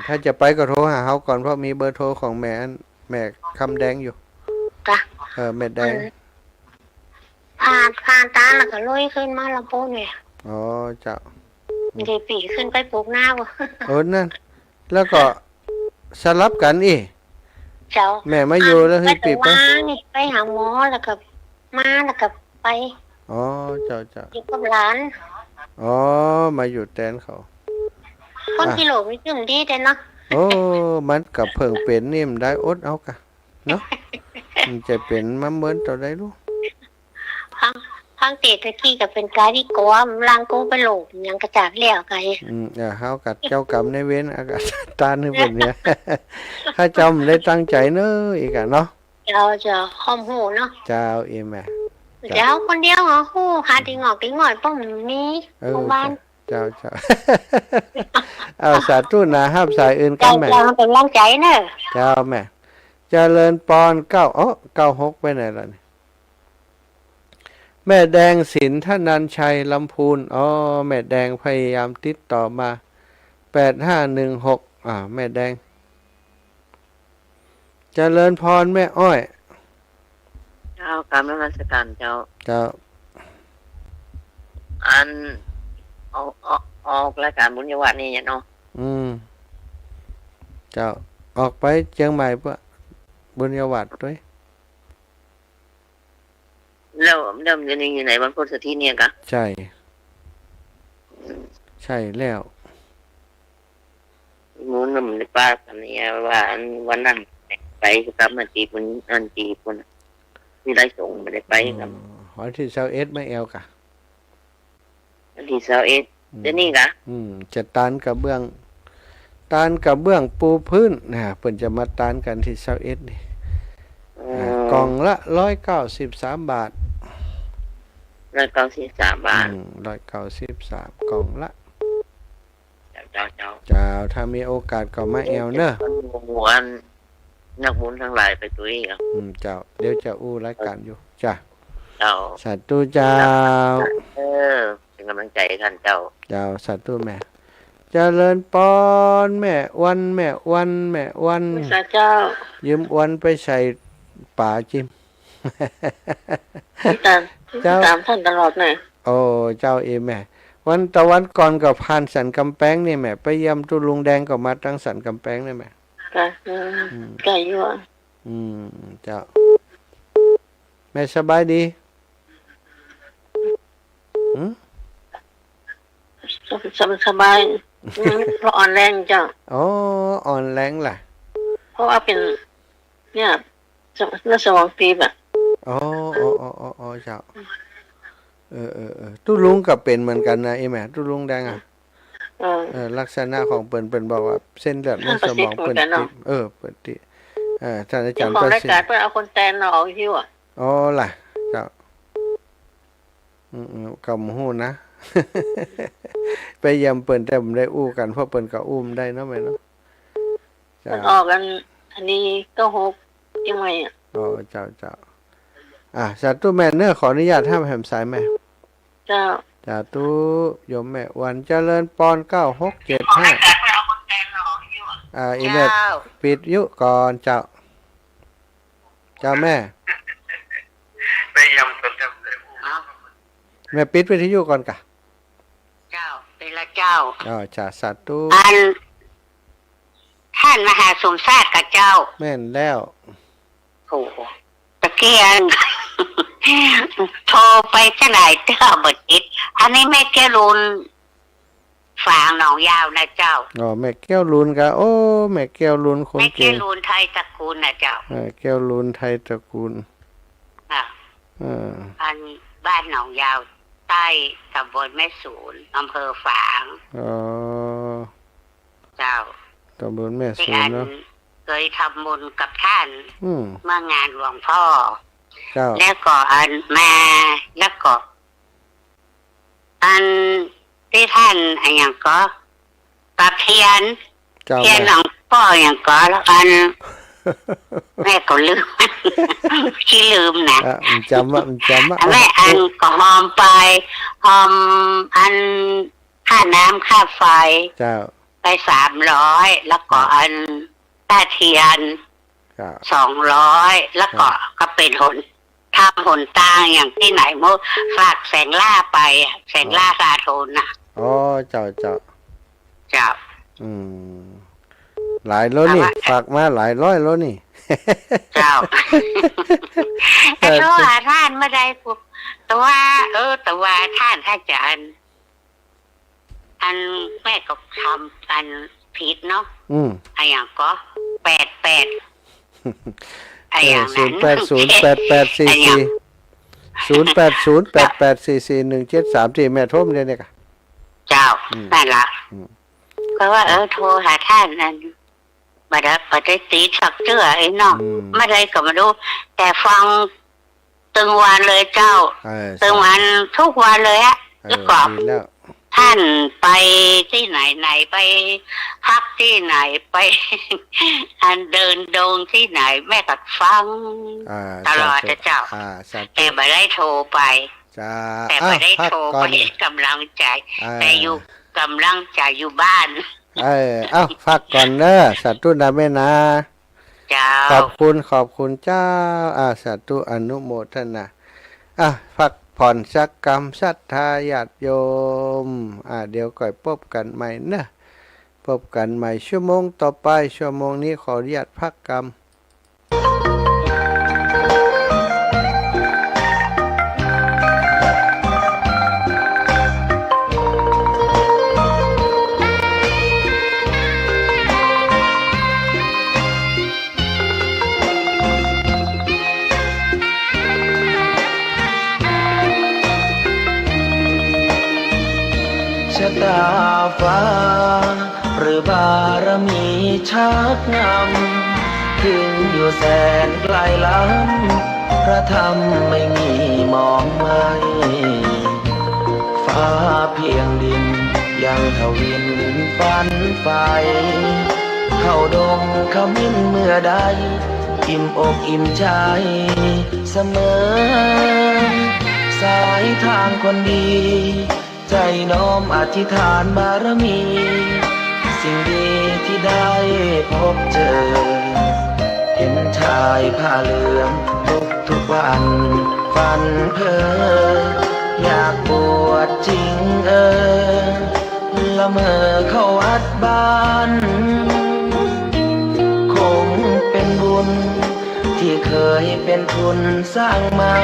[SPEAKER 1] ถ้าจะไปก็โทรหาเฮาก่อนเพราะมีเบอร์โทรของแม่คำแดงอยู่
[SPEAKER 4] จ้ะ
[SPEAKER 1] แม่แดง
[SPEAKER 4] ผ่านตาแล้วก็ลุยขึ้นมาลำพูนเนี่ย
[SPEAKER 1] เจ้า
[SPEAKER 4] เดี๋ยวปีขึ้นไปปลูกหน้าวะ
[SPEAKER 1] นั่นแล้วก็สลับกัน
[SPEAKER 4] เจ้า
[SPEAKER 1] แม่มาอยู่แล้วให้ปีไป
[SPEAKER 4] นี่ไปหาหมอแล้วก็มาแล้วก็ไป
[SPEAKER 1] เจ้า
[SPEAKER 4] อยู่กับหลาน
[SPEAKER 1] มาอยู่แทนเขา
[SPEAKER 4] คนกิโลไม่ถึงดีแต่เนาะ
[SPEAKER 1] มันกับเพิ่งเป็นนี่มันได้อดเอากะเนาะ มันจะเป็นมาเหมือนต่อได้ลูก
[SPEAKER 4] พังเตะตะกี้ก็เป็นกายที่กลัวลางกูไปโหลบยังกระจากเลี้ยวไก
[SPEAKER 1] เฮากัดเจ้ากรรมในเว้นอากาศตานี่เป็นเนี่ย ถ้าจำได้ตั้งใจเนอะอีกอ่ะเนาะ
[SPEAKER 4] จะห้อมหูเนาะ
[SPEAKER 1] เจ้าแม่
[SPEAKER 4] เจ้าคนเดียวเหรอหูหาดีงอกดีงอยป้องมีโรงพยาบาล
[SPEAKER 1] เจ้า เอาสาธุนะห้ามสายอื่นกันแม่
[SPEAKER 4] เจ้าเป็นร่างใจเนอะ
[SPEAKER 1] เจ้าแม่เจริญปอน96ไปไหนล่ะนี่แม่แดงศิลธนันชัยลำพูนแม่แดงพยายามติดต่อมา8516แม่แดงเจริญพรแม่อ้อย
[SPEAKER 3] เจ้าการนมัสการเจ้า
[SPEAKER 2] อันออกรายการบุญญวัฒน์นี่เนาะ
[SPEAKER 1] เจ้าออกไปเชียงใหม่ปะบุญญาวัดด้วย
[SPEAKER 2] แล้วเดิมจะนี่อยู่ไหนบรรพตสถิตเนี่ยกะ
[SPEAKER 1] ใช่ ใช่แล้ว
[SPEAKER 2] นู้นมันป้ากันเนี่ยว่าวันนั้นไปกับมันตีปุ่นอันตีปุ่นมีได้ส่งไม่ได้ไปกับ
[SPEAKER 1] วันที่21ไม่แอลกะ
[SPEAKER 2] วันที่21จะนี่กะ
[SPEAKER 1] จะตานกระเบื้องปูพื้นนะเพิ่นจะมาตานกันที่21นี่กล่องละ193 บาท
[SPEAKER 2] 193 บาท
[SPEAKER 1] 193กล่องละ
[SPEAKER 2] เจ้า
[SPEAKER 1] ถ้ามีโอกาสก็มาแอลเนอะ
[SPEAKER 2] วันนักบุญทั้งหลายไปตุ้ยครับ
[SPEAKER 1] เจ้าเดี๋ยวจะอู้รายการอยู่จ้ะ
[SPEAKER 2] เจ้า
[SPEAKER 1] สาธุเจ้า
[SPEAKER 2] เป็นกำลังใจท่านเจ้า
[SPEAKER 1] สาธุแม่เจริญปอนแม่วัน
[SPEAKER 2] สาเจ้า
[SPEAKER 1] ยืมวันไปใส่ป่าจิ้ม
[SPEAKER 2] ตามท่านตลอดเลย
[SPEAKER 1] โอ้เจ้าแม่วันตะวันก่อนกับผ่านสันกำแพงนี่แม่ไปเยี่ยมตุลุงแดงก็มาตั้งสันกำแพงนี่แม่
[SPEAKER 2] ไก่ยั่ว
[SPEAKER 1] เจ้าแม่สบายดี
[SPEAKER 2] สบายเพราะอ่อนแรงเจ้า
[SPEAKER 1] อ่อนแรงล่ะ
[SPEAKER 2] เพราะว่าเป็นเนี่ยสมองตีบ
[SPEAKER 1] อ๋อเจ้าตุลุงก็เป็นเหมือนกันนะแม่ตุลุงแดงลักษณะของเปิ้นบอกว่าเส้นเลือดในสมองเปิ้นติดเปิ้นติดท่านอาจารย์
[SPEAKER 2] ประสิทธิ์เปิ้นเอาคนแตนออกหิ้ว
[SPEAKER 1] ล่ะเจ้า กำหูนะ ไปยำเปิ่นแต่ผมได้อู้กันเพราะเปิ่นก็อุ้มได้เนาะแม่เนาะ
[SPEAKER 2] มันออกกันอันนี้ก็6ยังไง
[SPEAKER 1] เจ้าสาธุแม่เนื้อขออนุญาตห้ามแหมสายแม่สาธุโยมแม่วันเจริญปอน9675อีเมลปิดยุก่อนเจ้าแม่
[SPEAKER 2] ไปยำกัน
[SPEAKER 1] แม่ปิดวิทยุก่อนกะ
[SPEAKER 2] เจ้าเป็นละเจ้า
[SPEAKER 1] จ่าสัตว์ตู้
[SPEAKER 2] ท่านมหาสมชาติกับเจ้า
[SPEAKER 1] แม่นแล้ว
[SPEAKER 2] โอ้ตะเกียงโทรไปจะไหนเจ้าบดอิดอันนี้แม่แก้วลุนฝางหนองยาวนะเจ้า
[SPEAKER 1] แม่แก้วลุนกะแม่แก้วลุนคนเก่ง
[SPEAKER 2] แม่แก้วลุนไทยตระกูลนะเจ้า
[SPEAKER 1] แก้วลุนไทยตระกูล
[SPEAKER 2] อันบ้านหนองยาวใต้ตำบลแม่สูนอำเภอฝางเจ้า
[SPEAKER 1] ตำบลแม่สูนเนาะ
[SPEAKER 2] เคยทำบุญกับท่านเมื่องานหลวงพ่อแล้วก็มาแล้วก็ที่ท่านอย่างก็ปะเพียนหลวงพ่ออย่างก็แล้วแม่ก็ลืมที่ลืมนะ
[SPEAKER 1] จำว่า
[SPEAKER 2] แม่ก็หอมไปหอมค่าน้ำค่าไฟไป300แล้วก็ค่าเทียน200แล้วก็เป็นทำหนตางอย่างที่ไหนโมฝากแสงล่าไปแสงล่าสาโทนน่ะ
[SPEAKER 1] เจ้าหลายโลนี่ฝากมาหลายร้อยโลนี่
[SPEAKER 2] เจ้าแต่โลท่านไม่ได้ปุ๊บแต่ว่าท่านถ้าจะแม่ก็ทำผิดเนาะอย่างก็88
[SPEAKER 1] อย่างนั้น08088441733ที่แม่โทรมาเนี่ยค่ะ
[SPEAKER 2] เจ้านั่นล่ะก็ว่าโทรหาท่านนั้นมาได้ตีสักเจื้อไอ้น้องไม่ได้ก็มาดูแต่ฟังตึงวันเลยเจ้าตึงวันทุกวันเลยฮะแล้วก็ท่านไปที่ไหนไปพักที่ไหนไปเดินดงที่ไหนแม่ก็ฟังตลอดเจ้าแต่ไม่ได้โทรไปแต่ไม่ได้โทรไปกำลังใจแต่อยู่กำลังใจอยู่บ้าน
[SPEAKER 1] พักก่อนเด้อสาธุนะแม่นะขอบคุณเจ้าสาธุอนุโมทนาพักผ่อนสักกรรมศรัทธาญาติโยมเดี๋ยวก่อยพบกันใหม่นะ พบกันใหม่ชั่วโมงต่อไปชั่วโมงนี้ขออนุญาตพักกรรม
[SPEAKER 5] ชะตาฟ้าหรือบารมีชักนำถึงอยู่แสนไกลล้ำพระธรรมไม่มีมองไม่ฟ้าเพียงดินยังทวินฝันไฟเข้าดงขมิ้นเมื่อใดอิ่มอกอิ่มใจเสมอสายทางคนดีใจน้อมอธิษฐานบารมี สิ่งดีที่ได้พบเจอ เห็นชายผ้าเหลืองทุกวันฝันเพ้ออยากบวชจริงละเมอเข้าวัดบ้านคงเป็นบุญที่เคยเป็นทุนสร้างมา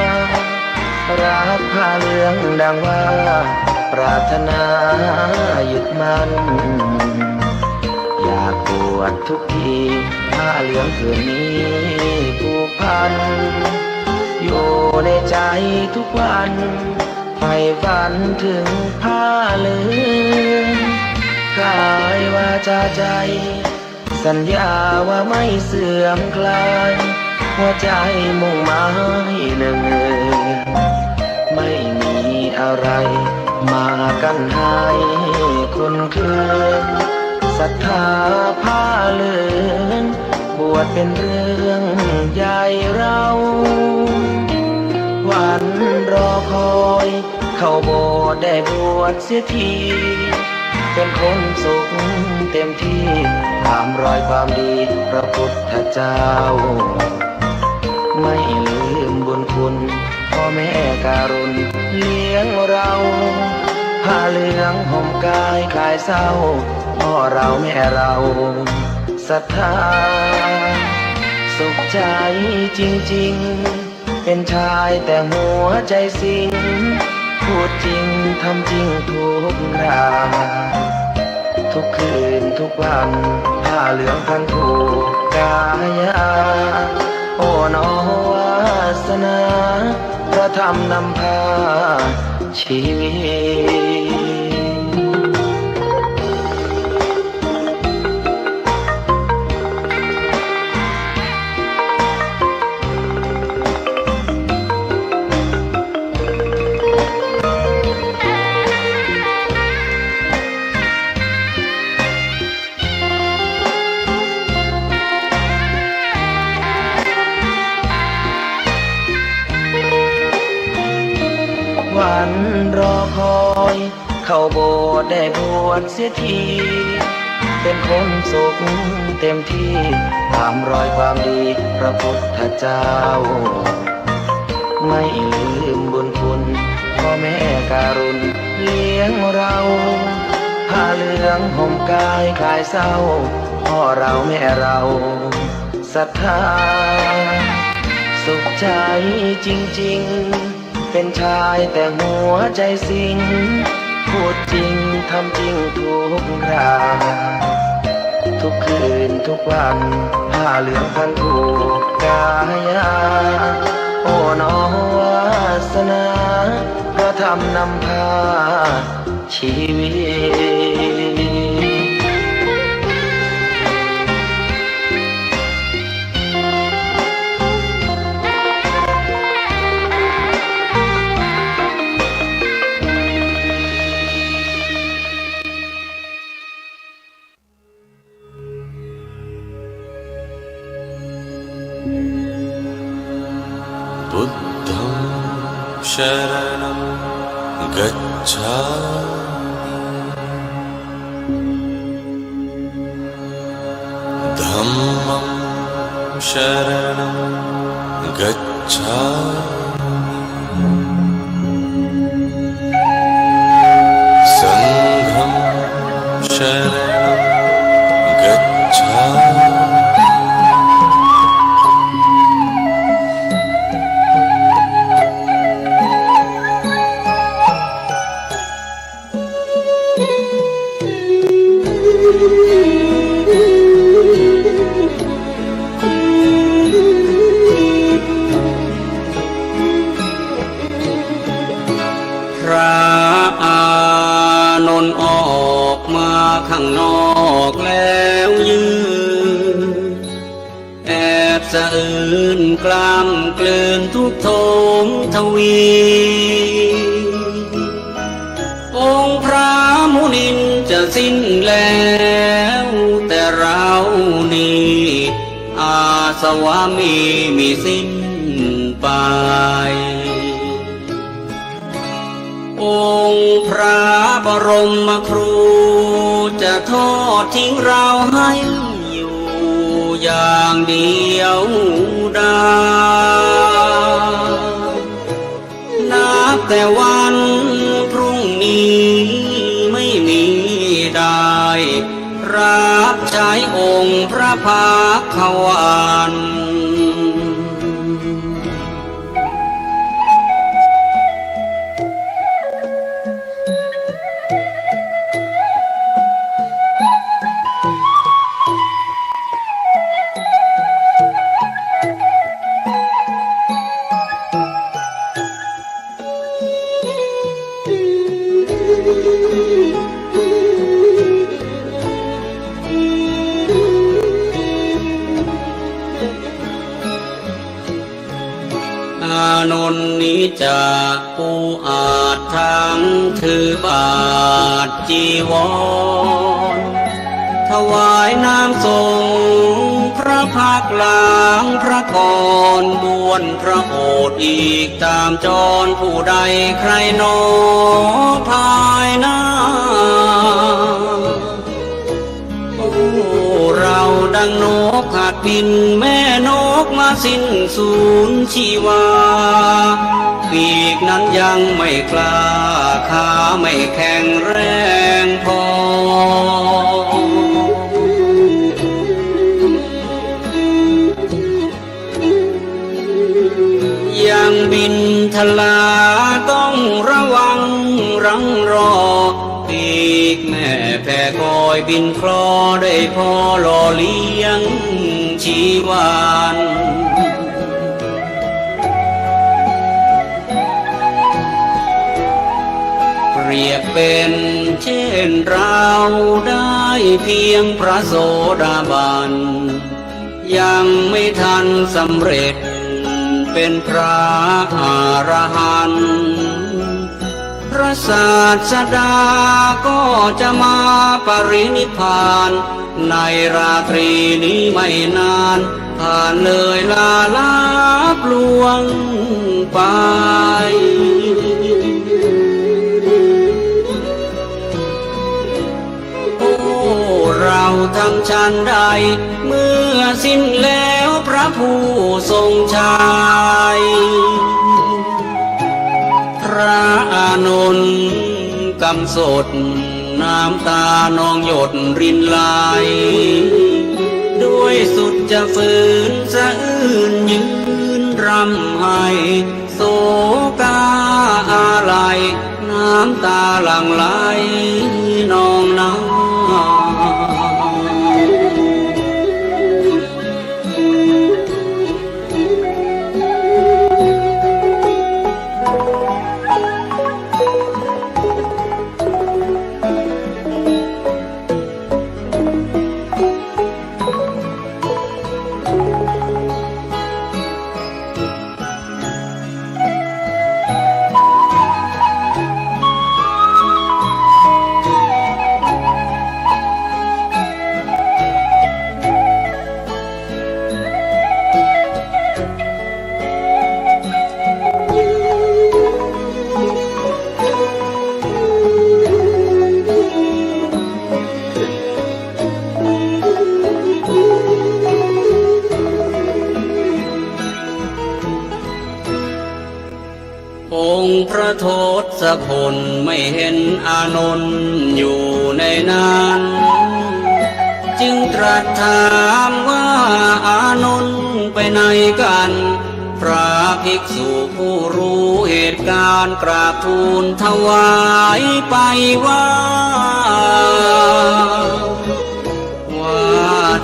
[SPEAKER 5] รักผ้าเหลืองดังว่าปรารถนายึดมั่นอยากบวชทุกทีผ้าเหลืองผืนนี้ผูกพันอยู่ในใจทุกวันใฝ่ฝันถึงผ้าเหลืองกายวาจาใจสัญญาว่าไม่เสื่อมคลายหัวใจมุ่งหมายเนื่องไม่มีอะไรมากันให้คนเคลื่อนศรัทธาผ้าเหลืองบวชเป็นเรื่องใหญ่เราวันรอคอยเข้าโบสถ์ได้บวชเสียทีเป็นคนสุขเต็มที่ตามรอยความดีพระพุทธเจ้าไม่ลืมบุญคุณพ่อแม่การุณเลี้ยงเราผ้าเหลืองห่มกายคลายเศร้าพ่อเราแม่เราศรัทธาสุขใจจริงๆเป็นชายแต่หัวใจสิงพูดจริงทำจริงทุกราทุกคืนทุกวันผ้าเหลืองพันผูกกายาโอ้น้อวาสนาพระธรรมนำพาชีวิตวันรอคอยเข้าโบสถ์ได้บวชเสียทีเป็นคนสุขเต็มที่ตามรอยความดีพระพุทธเจ้าไม่ลืมบุญคุณพ่อแม่การุณเลี้ยงเราผ้าเหลืองห่มกายคลายเศร้าพ่อเราแม่เราศรัทธาสุขใจจริงๆเป็นชายแต่หัวใจสิงพูดจริงทำจริงทุกราทุกคืนทุกวันผ้าเหลืองพันผูกกายาโอ้น้อวาสนาพระธรรมนำพาชีวิต
[SPEAKER 6] बुद्धं शरणं गच्छामि धम्मं शरणं गच्छामि संघं शरणं
[SPEAKER 7] สะอื้นกล้ำกลืนทุกโทมทวี องค์พระมุนินจะสิ้นแล้วแต่เรานี้อาสวามีสิ้นไป องค์พระบรมครูจะทอดทิ้งเราให้อยู่อย่างเดียวดายนับแต่วันพรุ่งนี้ไม่มีได้รับใช้องค์พระภาควัน อานนท์นี้จากผู้อาจทำถือบาทจีวรถวายน้ำทรงพระพักหลังพระกรบวนพระโอษฐ์อีกตามจรผู้ใดใครหนอภายหน้า เราดังนกขาดบินแม่นกมาสิ้นสูญชีวาปีกนั้นยังไม่กล้าขาไม่แข็งแรงพอ ยังบินทลาต้องระวังรังรอปีกแม่แผ่คอยบินคลอได้พอหล่อเลี้ยงชีวานเปรียบเป็นเช่นเราได้เพียงพระโสดาบันยังไม่ทันสำเร็จเป็นพระอรหันต์พระศาสดาก็จะมาปรินิพพานในราตรีนี้ไม่นานผ่านเลยลาลับลวงไปโอ้เราทำชั้นใดเมื่อสิ้นแล้วพระผู้ทรงชัยพระอานนท์กำสดน้ำตานองหยดรินไหลด้วยสุดจะฝืนสะอื้นยืนรำไห้โศกาอะไรน้ำตาหลั่งไหลนองน้ำองค์พระโทศพลไม่เห็นอานนท์อยู่ในนั้นจึงตรัสถามว่าอานนท์ไปไหนกันพระภิกษุผู้รู้เหตุการณ์กราบทูลถวายไปว่า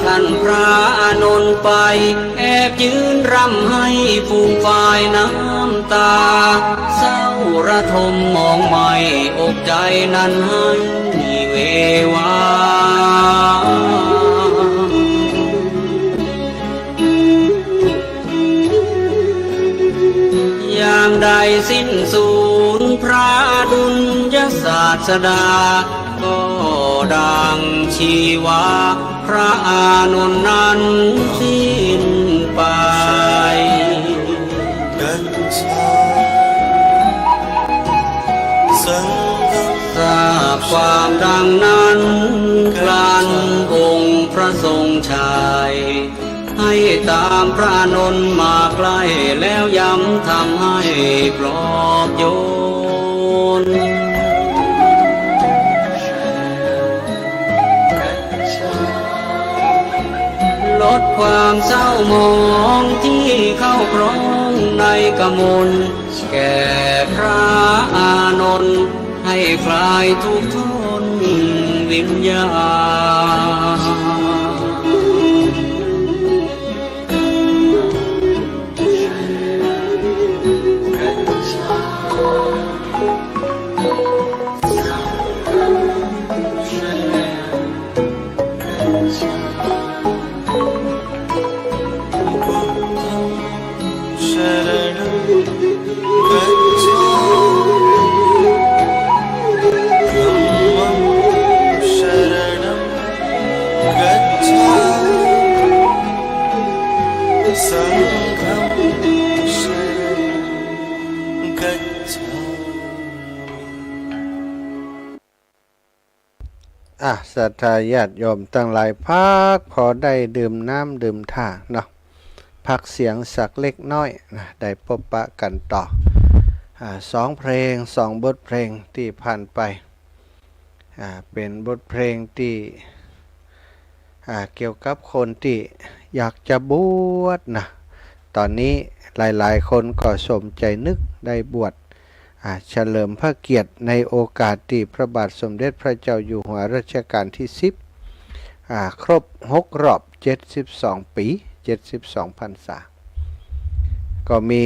[SPEAKER 7] ท่านพระอานนท์ไปแอบยืนรำให้ฟูงฝ่ายน้ำตาเศร้าระทมมองไม่อกใจนั้นให้เววา สิ้นสูญพระดุลยศาสดาก็ดังชีวาพระอานนท์นั้นสิ้นไปทราบความดังนั้นครั้นองค์พระทรงชัยให้ตามพระนนท์มาใกล้แล้วย้ำทำให้ปลอบโยนลดความเศร้าหมองที่เข้าครองในกมลแก่พระอานนท์ให้คลายทุกข์ทนวิญญาณ
[SPEAKER 1] ศรัทธาญาติโยมตั้งหลายพักพอได้ดื่มน้ำดื่มท่าเนาะพักเสียงสักเล็กน้อยนะได้พบปะกันต่อ2 เพลง 2 บทเพลงที่ผ่านไปเป็นบทเพลงที่เกี่ยวกับคนที่อยากจะบวชนะตอนนี้หลายๆคนก็สมใจนึกได้บวชเฉลิมพระเกียรติในโอกาสที่พระบาทสมเด็จพระเจ้าอยู่หัวรัชกาลที่10ครบ6 รอบ72 ปี72 พรรษาก็มี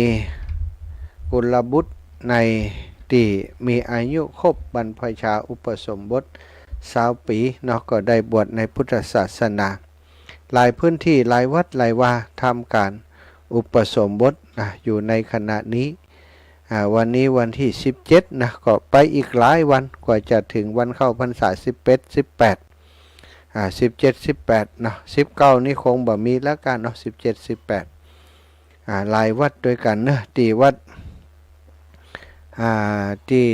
[SPEAKER 1] กุลบุตรในที่มีอายุครบบรรพชาอุปสมบท20 ปีเนาะก็ได้บวชในพุทธศาสนาหลายพื้นที่หลายวัดหลายวาทำการอุปสมบทอยู่ในขณะนี้วันนี้วันที่17นะก็ไปอีกหลายวันกว่าจะถึงวันเข้าพรรษา18 17 18เนาะ19นี่คงบ่มีแล้วกันเนาะ17 18หลายวัดด้วยกันเนาะที่วัดที่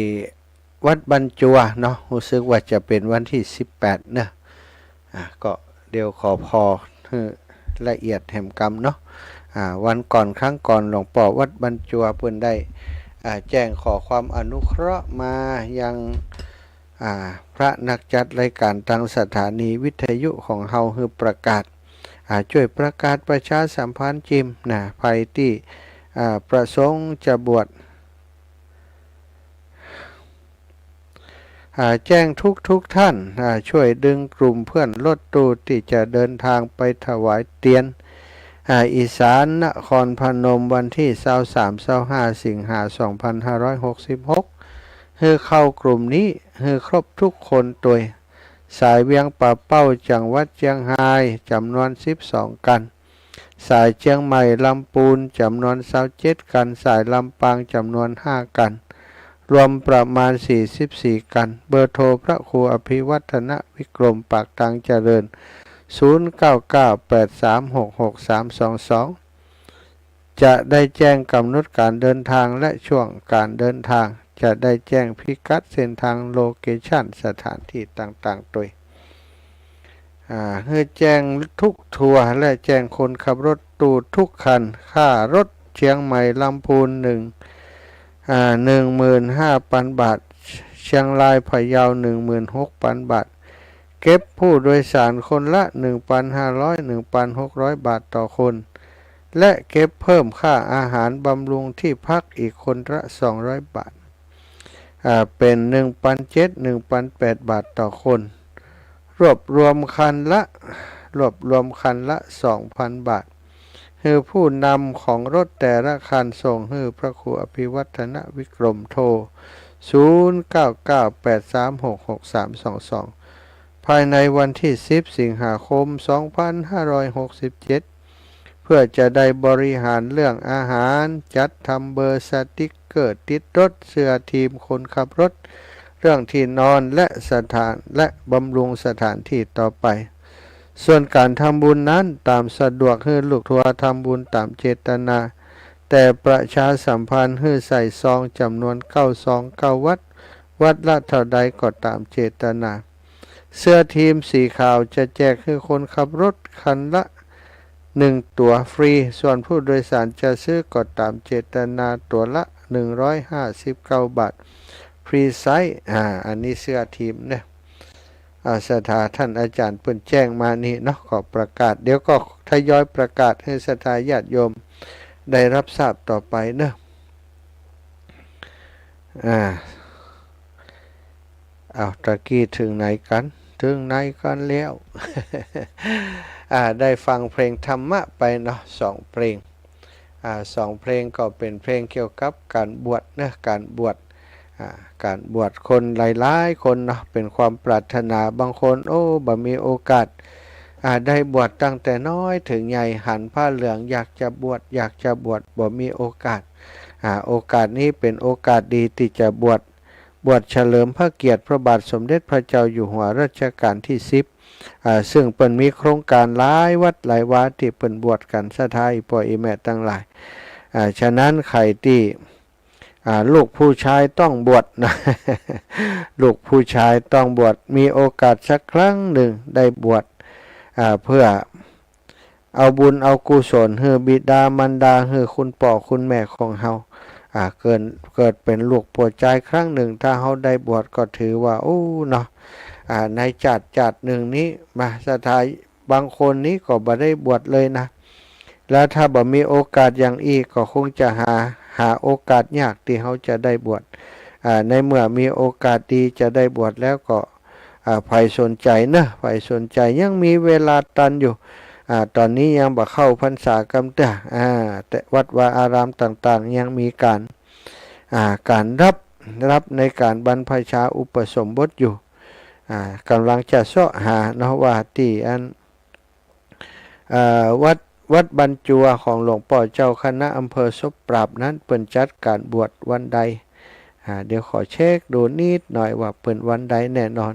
[SPEAKER 1] วัดบรรจัวเนาะรู้สึกว่าจะเป็นวันที่18เนาะก็เดี๋ยวขอพอละเอียดแห่งกรรมเนาะวันก่อนครั้งก่อนหลวงปู่วัดบรรจัวเพิ่นได้แจ้งขอความอนุเคราะห์มายังพระนักจัดรายการทางสถานีวิทยุของเฮาคือประกาศช่วยประกาศประชาสัมพันธ์จิมนะภัยที่ประสงค์จะบวชแจ้งทุกท่านช่วยดึงกลุ่มเพื่อนรถตู้ที่จะเดินทางไปถวายเตียนอีสานนครพนมวันที่23-25 สิงหาคม 2566คือเข้ากลุ่มนี้คือครบทุกคนโดยสายเวียงป่าเป้าจังหวัดเชียงรายจำนวน12 กันสายเชียงใหม่ลำพูนจำนวน27 กันสายลำปางจำนวน5 กันรวมประมาณ44 กันเบอร์โทรพระครูอภิวัฒนวิกรมปากทางเจริญ0998366322จะได้แจ้งกำหนดการเดินทางและช่วงการเดินทางจะได้แจ้งพิกัดเส้นทางโลเคชั่นสถานที่ต่างๆโดยให้แจ้งทุกทัวร์และแจ้งคนขับรถตู้ทุกคันค่ารถเชียงใหม่ลำพูน15,000 บาทเชียงรายพะเยา 16,000 บาทเก็บผู้โดยสารคนละ 1,500-1,600 บาทต่อคนและเก็บเพิ่มค่าอาหารบำรุงที่พักอีกคนละ200 บาทเป็น 1,700-1,800 บาทต่อคนรวบรวมคันละ 2,000 บาทคือผู้นำของรถแต่ละคันส่งให้พระครูอภิวัฒนวิกรมโทร 0998366322 ภายในวันที่10 สิงหาคม 2567 พื่อจะได้บริหารเรื่องอาหารจัดทำเบอร์สติ๊กเกอร์ติดรถเสื้อทีมคนขับรถเรื่องที่นอนและบำรุงสถานที่ต่อไปส่วนการทำบุญนั้นตามสะดวกให้ลูกทัวร์ทำบุญตามเจตนาแต่ประชาสัมพันธ์ให้ใส่ซองจำนวน9 ซอง 9 วัดละเท่าใดก็ตามเจตนาเสื้อทีมสีขาวจะแจกให้คนขับรถคันละ1 ตั๋วฟรีส่วนผู้โดยสารจะซื้อก็ตามเจตนาตั๋วละ159 บาทฟรีไซส์อันนี้เสื้อทีมเนี่ยสถาท่านอาจารย์เพิ่นแจ้งมานี่เนาะก็ประกาศเดี๋ยวก็ทยอยประกาศให้สถาญาติโยมได้รับทราบต่อไปเนาะเอาตะกี้ถึงไหนกันแล้ว ได้ฟังเพลงธรรมะไปเนาะ2 เพลง2 เพลงก็เป็นเพลงเกี่ยวกับการบวชนะการบวชคนหลายๆคนเนาะเป็นความปรารถนาบางคนบ่มีโอกาสได้บวชตั้งแต่น้อยถึงใหญ่หันผ้าเหลืองอยากจะบวชบ่มีโอกาสโอกาสนี้เป็นโอกาสดีที่จะบวชเฉลิมพระเกียรติพระบาทสมเด็จพระเจ้าอยู่หัวรัชกาลที่10ซึ่งเปิ้นมีโครงการหลายวัดหลายวาที่เปิ้นบวชกันสถาอีพ่ออีแม่ทั้งหลายฉะนั้นใครที่ลูกผู้ชายต้องบวชนะ ลูกผู้ชายต้องบวชมีโอกาสสักครั้งหนึ่งได้บวชเพื่อเอาบุญเอากุศลให้บิดามารดาให้คุณพ่อคุณแม่ของเฮาเกิดเป็นลูกผู้ชายครั้งหนึ่งถ้าเฮาได้บวชก็ถือว่าเนาะในจัดหนึ่งนี้มาสถานบางคนนี้ก็บ่ได้บวชเลยนะแล้วถ้าบ่มีโอกาสอย่างอีกก็คงจะหาโอกาสยากที่เขาจะได้บวชในเมื่อมีโอกาสดีจะได้บวชแล้วก็ใครสนใจนะใครสนใจยังมีเวลาตันอยู่ตอนนี้ยังบ่เข้าพรรษากำแต่วัดวาอารามต่างๆยังมีการรับในการบรรพชาอุปสมบทอยู่กำลังจะเสาะหาเนาะว่าที่วัดบรรจัวของหลวงพ่อเจ้าคณะอำเภอศพปราบนั้นเปิ่นจัดการบวชวันใดเดี๋ยวขอเช็คดูนิดหน่อยว่าเปิ่นวันใดแน่นอน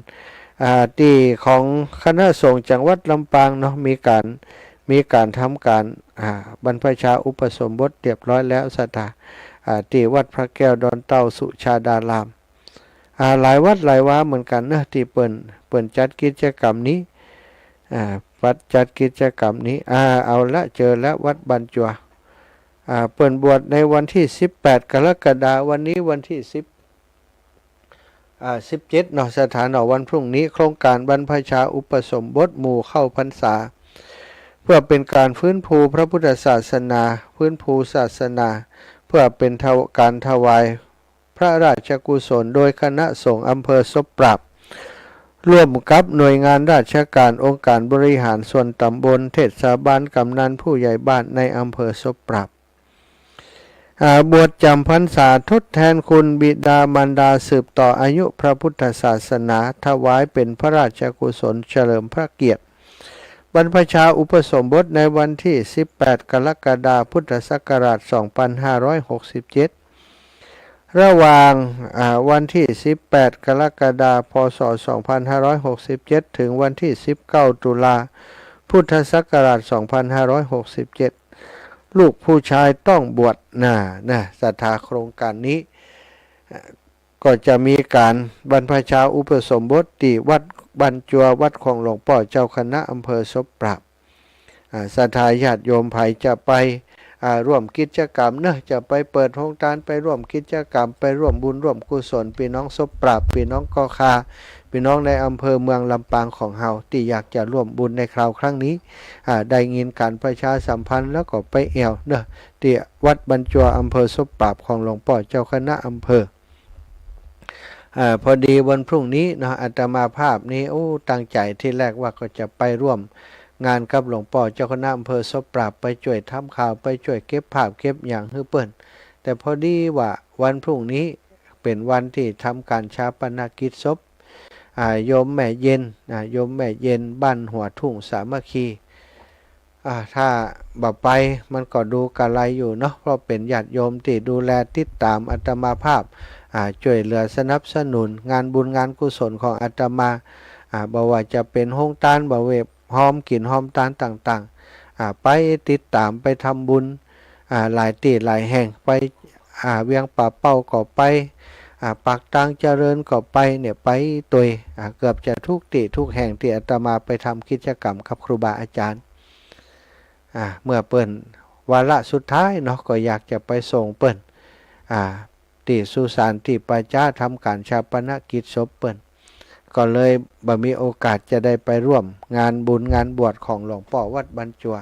[SPEAKER 1] ที่ของคณะสงฆ์จังหวัดลำปางเนาะมีการทำการบรรพชาอุปสมบทเรียบร้อยแล้วสถาที่วัดพระแก้วดอนเต้าสุชาดารามหลายวัดหลายวาเหมือนกันนะที่เปิ่นจัดกิจกรรมนี้จัดกิจกรรมนี้เอาละเจอแล้ววัดบรรจัวเปิ่นบวชในวันที่18 กรกฎาคมวันนี้วันที่17เนาะสถานวันพรุ่งนี้โครงการบรรพชาอุปสมบทหมู่เข้าพรรษาเพื่อเป็นการฟื้นฟูพระพุทธศาสนาฟื้นฟูศาสนาเพื่อเป็นการถวายพระราชกุศลโดยคณะสงฆ์อำเภอศพปราบร่วมกับหน่วยงานราชการองค์การบริหารส่วนตำบลเทศบาลกำนันผู้ใหญ่บ้านในอำเภอศพปราบบวชจำพรรษาทดแทนคุณบิดามารดาสืบต่ออายุพระพุทธศาสนาถวายเป็นพระราชกุศลเฉลิมพระเกียรติบรรพชาอุปสมบทในวันที่18 กรกฎาคมพุทธศักราช 2567ระหว่างวันที่18 กรกฎาคม พ.ศ. 2567 ถึงวันที่19 ตุลาคม พุทธศักราช 2567 ลูกผู้ชายต้องบวชศรัทธาโครงการนี้ก็จะมีการบรรพชาอุปสมบทที่วัดบรรจัววัดของหลวงพ่อเจ้าคณะอำเภอศพปราบศรัทธาญาติโยมไผจะไปร่วมกิจกรรมจะไปเปิดโรงทานไปร่วมกิจกรรมไปร่วมบุญร่วมกุศลพี่น้องศพปราบพี่น้องกอคาพี่น้องในอำเภอเมืองลำปางของเฮาที่อยากจะร่วมบุญในคราวครั้งนี้ได้ยินการประชาสัมพันธ์แล้วก็ไปที่วัดบรรจัวอำเภอศพปราบของหลวงพ่อเจ้าคณะอำเภอพอดีวันพรุ่งนี้อาตมาภาพนี้ตั้งใจที่แรกว่าก็จะไปร่วมงานกับหลวงพ่อเจ้าคณะอำเภอศพปราบไปช่วยทำข่าวไปช่วยเก็บภาพเก็บอย่างให้เปิ้นแต่พอดีว่าวันพรุ่งนี้เป็นวันที่ทำการชาปนกิจศพโยมแม่เย็นบ้านหัวทุ่งสามัคคี ถ้าบ่ไปมันก็ดูกะไรอยู่เนาะเพราะเป็นญาติโยมที่ดูแลติดตามอาตมาภาพช่วยเหลือสนับสนุนงานบุญงานกุศลของอาตมาบ่ว่าจะเป็นโฮงทานบ่เวบหอมกินหอมทานต่างๆไปติดตามไปทำบุญหลายที่หลายแห่งไปเวียงป่าเป้าก็ไปปากตังเจริญก็ไปเนี่ยไปตุยเกือบจะทุกที่ทุกแห่งที่อาตมาไปทำกิจกรรมกับครูบาอาจารย์เมื่อเปิ้นวาระสุดท้ายเนาะก็อยากจะไปส่งเปิ้นที่สุสานที่ประจ้าทำการชาปนกิจศพเปิ้นก็เลยมีโอกาสจะได้ไปร่วมงานบุญงานบวชของหลวงพ่อวัดบรรจัว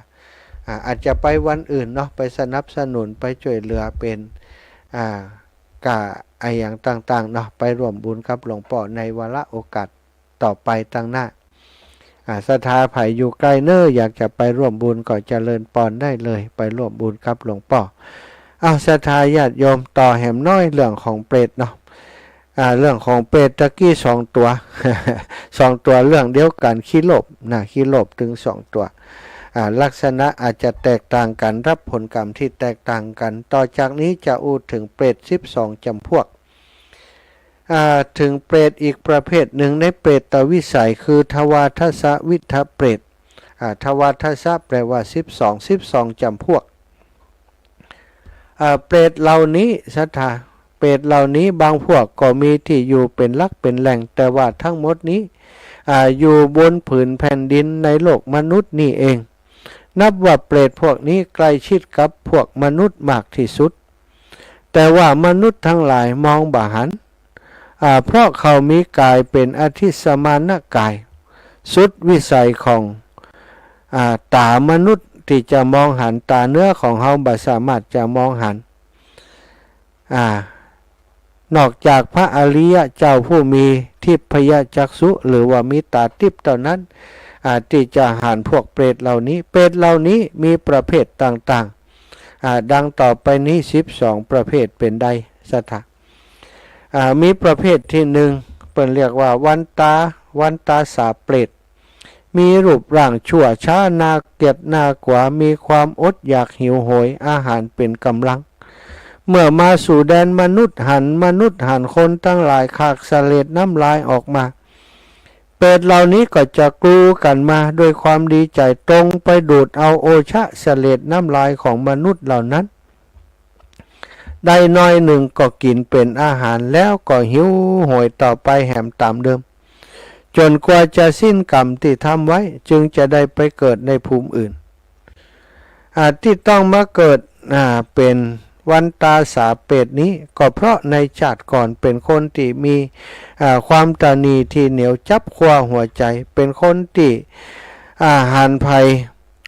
[SPEAKER 1] อาจจะไปวันอื่นเนาะไปสนับสนุนไปช่วยเหลือเป็นกะอย่างต่างๆเนาะไปร่วมบุญกับหลวงพ่อในวาระโอกาสต่อไปตั้งหน้าศรัทธาไผ่อยู่ไกลเน้ออยากจะไปร่วมบุญก็เจริญปอนได้เลยไปร่วมบุญกับหลวงพ่อศรัทธาญาติโยมต่อแหมน้อยเรื่องของเปรตเนาะเรื่องของเปรตตะกี้2 ตัว 2 ตัวเรื่องเดียวกันขี้โลภขี้โลภถึง2 ตัวลักษณะอาจจะแตกต่างกันรับผลกรรมที่แตกต่างกันต่อจากนี้จะอูถึงเปรต12 จำพวกถึงเปรตอีกประเภทหนึ่งในเปรตวิสัยคือทวาทสวิทเปรตทวาทสแปลว่า12 จำพวกเปรตเหล่านี้ศรัทธาเปรตเหล่านี้บางพวกก็มีที่อยู่เป็นหลักเป็นแหล่งแต่ว่าทั้งหมดนี้อยู่บนผืนแผ่นดินในโลกมนุษย์นี่เองนับว่าเปรตพวกนี้ใกล้ชิดกับพวกมนุษย์มากที่สุดแต่ว่ามนุษย์ทั้งหลายมองบ่หันเพราะเขามีกายเป็นอธิสมานกายสุดวิสัยของตามนุษย์ที่จะมองหันตาเนื้อของเฮาบ่สามารถจะมองหันนอกจากพระอริยเจ้าผู้มีทิพยจักษุหรือว่ามีตาทิพย์เท่านั้นที่จะหันพวกเปรตเหล่านี้เปรตเหล่านี้มีประเภทต่างๆดังต่อไปนี้12 ประเภทเป็นใดศรัทธามีประเภทที่1เปิ้นเรียกว่าวันตาสาเปรตมีรูปร่างชั่วช้าน่าเกลียดน่ากลัวมีความอดอยากหิวโหยอาหารเป็นกำลังเมื่อมาสู่แดนมนุษย์หันคนตั้งหลายขากเสลดน้ำลายออกมาเปรตเหล่านี้ก็จะกลูกันมาด้วยความดีใจตรงไปดูดเอาโอชะเสลดน้ำลายของมนุษย์เหล่านั้นได้น้อยหนึ่งก็กินเป็นอาหารแล้วก็หิวโหยต่อไปแหมตามเดิมจนกว่าจะสิ้นกรรมที่ทำไว้จึงจะได้ไปเกิดในภูมิอื่นที่ต้องมาเกิดเป็นวันตาสาเปรตนี้ก็เพราะในชาติก่อนเป็นคนที่มีความตระหนี่ที่เหนียวจับคว้าหัวใจเป็นคนที่หันภัย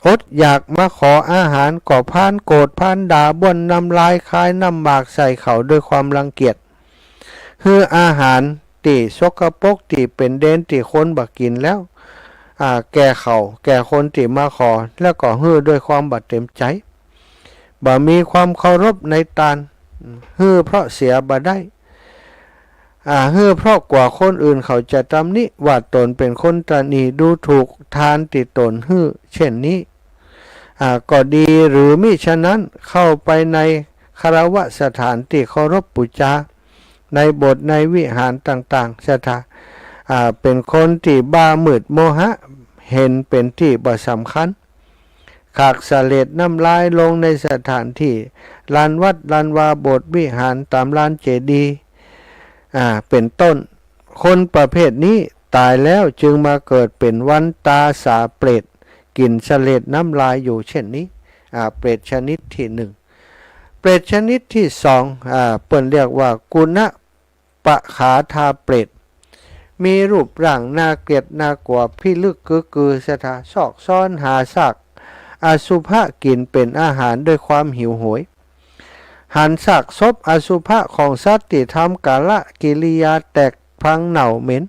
[SPEAKER 1] อดอยากมาขออาหารก็พานโกรธพานด่าบ่นน้ำลายคายน้ำหมากใส่เขาด้วยความรังเกียจคืออาหารที่สกปรกที่เป็นเด่นที่คนบักกินแล้วแก่เขาแก่คนที่มาขอแล้วก็ฮื้อด้วยความบัดเต็มใจบ่มีความเคารพในตานฮื้อเพราะเสียบ่ได้ฮื้อเพราะกว่าคนอื่นเขาจะตำหนิว่าตนเป็นคนตระหนี่ดูถูกทานติตนฮื้อเช่นนี้ก็ดีหรือมิฉะนั้นเข้าไปในคฤหัสถานที่เคารพบูชาในโบสถ์ในวิหารต่างๆศรัทธาเป็นคนที่บ้ามืดโมหะเห็นเป็นที่บ่สำคัญขากเสลดน้ำลายลงในสถานที่ลานวัดลานวาโบสถ์วิหารตามลานเจดีย์เป็นต้นคนประเภทนี้ตายแล้วจึงมาเกิดเป็นวันตาสาเปรตกินเสลดน้ำลายอยู่เช่นนี้เปรตชนิดที่1เปรตชนิดที่2เปิ้นเรียกว่ากุณปะขาทาเปรตมีรูปร่างน่าเกลียดน่ากลัวพิลึกกือสถาซอกซ่อนหาซากอสุภะกินเป็นอาหารด้วยความหิวโหยหันซากศพอสุภะของสัตว์ที่ทำกาละกิริยาแตกพังเน่าเหม็น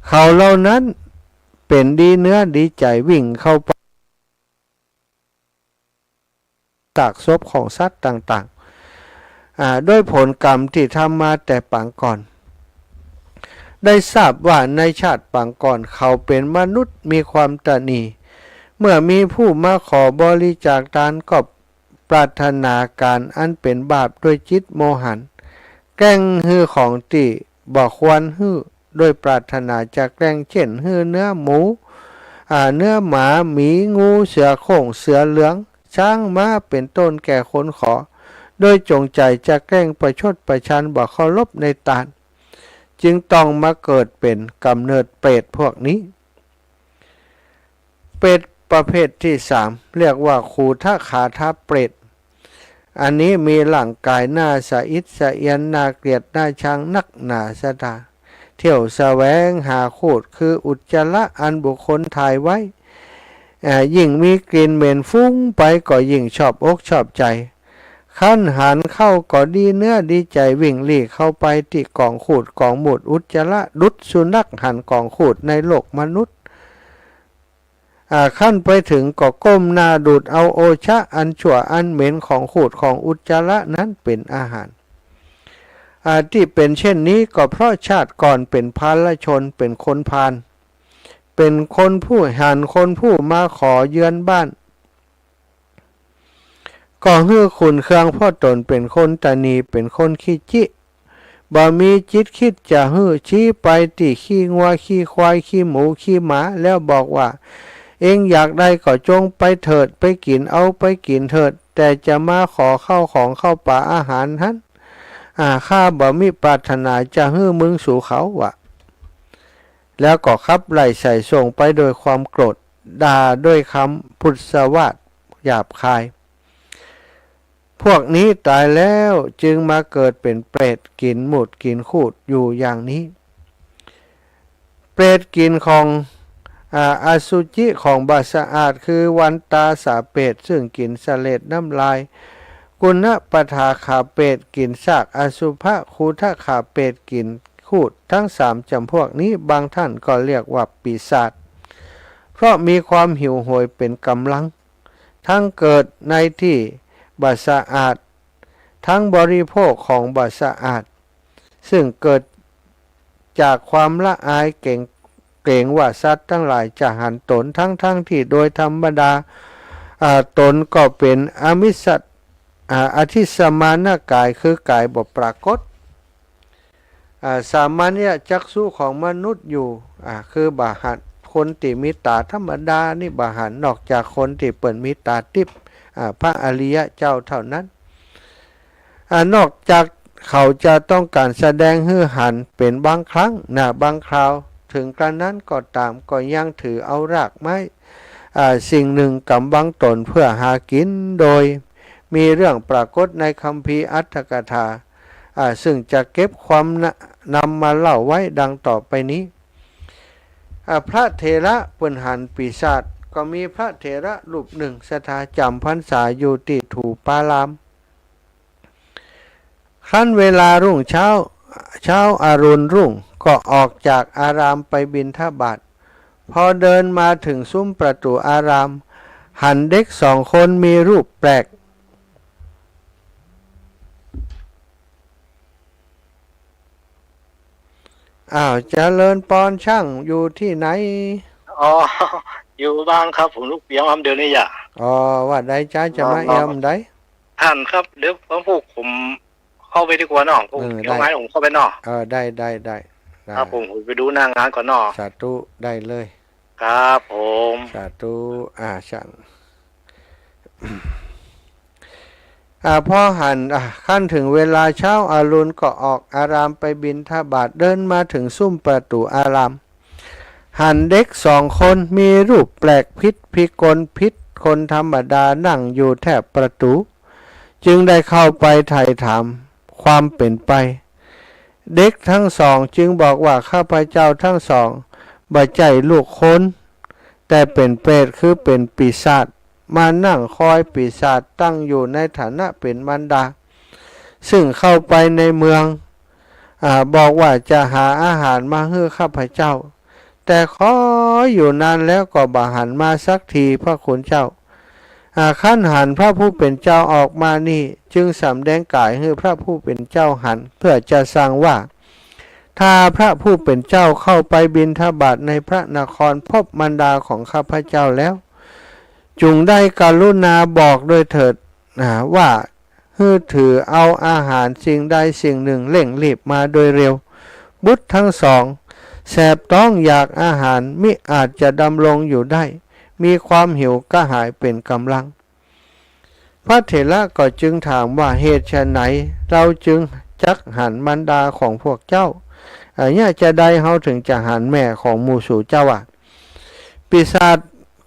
[SPEAKER 1] เขาเหล่านั้นเป็นดีเนื้อดีใจวิ่งเข้าไปซากศพของสัตว์ต่างๆด้วยผลกรรมที่ทำมาแต่ปางก่อนได้ทราบว่าในชาติปางก่อนเขาเป็นมนุษย์มีความตระหนี่ เมื่อมีผู้มาขอบริจาคทานก็ปรารถนาการอันเป็นบาปด้วยจิตโมหันแกล้งฮือของติบ่ควรฮือโดยปรารถนาจะแกล้งเช่นฮือเนื้อหมูเนื้อหมาหมีงูเสือโคร่งเสือเหลืองช้างม้าเป็นต้นแก่คนขอโดยจงใจจะแกล้งประชดประชันบ่เคารพในตาลจึงต้องมาเกิดเป็นกำเนิดเปรตพวกนี้เปรตประเภทที่สามเรียกว่าคูทะขาทะเปรตอันนี้มีร่างกายหน้าสะอิดสะเอียนน่าเกลียดน่าชังนักหนาสะดาเที่ยวแสวงหาคูดคืออุจจาระอันบุคคลถ่ายไว้ยิ่งมีกลิ่นเหม็นฟุ้งไปก็ยิ่งชอบอกชอบใจขั้นหันเข้าก็ดีเนื้อดีใจวิ่งหลีกเข้าไปที่กองขูดกองหมุดอุจจาระดุดสุนัขหันกองขูดในโลกมนุษย์ขั้นไปถึงก็ก้มหน้าดูดเอาโอชะอันชั่วอันเหม็นของขูดของอุจจาระนั้นเป็นอาหารที่เป็นเช่นนี้ก็เพราะชาติก่อนเป็นพาลชนเป็นคนพาลเป็นคนผู้หันคนผู้มาขอเยือนบ้านก็ฮือขุนเครื่องพ่อตนเป็นคนตานีเป็นคนขี้จิบ่มีจิตคิดจะฮือชี้ไปตีขี้งัวขี้ควายขี้หมูขี้หมาแล้วบอกว่าเองอยากได้ก็จงไปเถิดไปกินเอาไปกินเถิดแต่จะมาขอเข้าของเข้าป่าอาหารนั้นข้าบ่มีปรารถนาจะฮื้อมึงสู่เขาวะแล้วก็ขับไล่ใส่ส่งไปโดยความโกรธด่าด้วยคำพุทธวาทหยาบคายพวกนี้ตายแล้วจึงมาเกิดเป็นเปรตกินหมุดกินคูดอยู่อย่างนี้เปรตกินของอสุจิของบาสะอาดคือวันตาสาเปตซึ่งกินเสลดน้ำลายกุณปทาขาเปตกินซากอสุภะคูทะขาเปตกินคูดทั้งสามจำพวกนี้บางท่านก็เรียกว่าปีศาจเพราะมีความหิวโหยเป็นกำลังทั้งเกิดในที่บาสะอาดทั้งบริโภคของบาสะอาดซึ่งเกิดจากความละอายเกรงว่าสัตว์ทั้งหลายจะหันตนทั้งที่โดยธรรมดาตนก็เป็นอมิสัตอธิสมานกายคือกายบ่ปรากฏสามัญญจักษุของมนุษย์อยู่คือบาหันคนที่มีตาธรรมดานี่บาหันนอกจากคนที่เปิดมีตาทิพย์พระอริยะเจ้าเท่านั้นนอกจากเขาจะต้องการแสดงฮือหันเป็นบางครั้งบางคราวถึงกระนั้นก็ตามก็ยังถือเอารากไม้สิ่งหนึ่งกำบังตนเพื่อหากินโดยมีเรื่องปรากฏในคัมภีร์อัตถกถาซึ่งจะเก็บความนำมาเล่าไว้ดังต่อไปนี้พระเถระเปิ้นหันปีศาจก็มีพระเถระรูปหนึ่งสถาจำพรรษาอยู่ที่ถูปารามครั้นเวลารุ่งเช้าอรุณรุ่งก็ออกจากอารามไปบิณฑบาตพอเดินมาถึงซุ้มประตูอารามหันเด็กสองคนมีรูปแปลกเจริญปอนช่างอยู่ที่ไหน
[SPEAKER 8] อยู่บ้างครับผมลูกเปียงอำเดือนนี่อย่า
[SPEAKER 1] ว่าได้จ้าจะมาเอี่ยมได้
[SPEAKER 8] ท่านครับเดี๋ยวผมเข้าไปดีกว่าน้องผมเดี๋ยวงานผมเข้าไปน้อง
[SPEAKER 1] ได้
[SPEAKER 8] ครับผมไปดูหน้างานก่อนน้อง
[SPEAKER 1] สาธุได้เลย
[SPEAKER 8] ครับผม
[SPEAKER 1] สาธุช่างพอหันขั้นถึงเวลาเช้าอรุณก็ออกอารามไปบิณฑบาตเดินมาถึงซุ้มประตูอารามหันเด็กสองคนมีรูปแปลกพิกลคนธรรมดานั่งอยู่แทบประตูจึงได้เข้าไปไถ่ถามความเป็นไปเด็กทั้งสองจึงบอกว่าข้าพเจ้าทั้งสองบ่ใจลูกคนแต่เป็นเปรตคือเป็นปีศาจมานั่งคอยปีศาจตั้งอยู่ในฐานะเป็นมารดาซึ่งเข้าไปในเมืองบอกว่าจะหาอาหารมาให้ข้าพเจ้าแต่ขออยู่นานแล้วก็บ่หันมาสักทีพระคุณเจ้าขั้นหันพระผู้เป็นเจ้าออกมานี่จึงสำแดงกายให้พระผู้เป็นเจ้าหันเพื่อจะสั่งว่าถ้าพระผู้เป็นเจ้าเข้าไปบิณฑบาตในพระนครพบมารดาของข้าพเจ้าแล้ว จุงได้กรุณาบอกด้วยเถิดว่าฮือถือเอาอาหารสิ่งใดสิ่งหนึ่งเร่งรีบมาโดยเร็วบุตรทั้งสองแสบต้องอยากอาหารมิอาจจะดำรงอยู่ได้มีความหิวกระหายเป็นกำลังพระเถระก็จึงถามว่าเหตุไฉนเราจึงจักหันมารดาของพวกเจ้าเนี่ยจะได้เฮาถึงจะหันแม่ของหมู่สู่เจ้าปีศาจ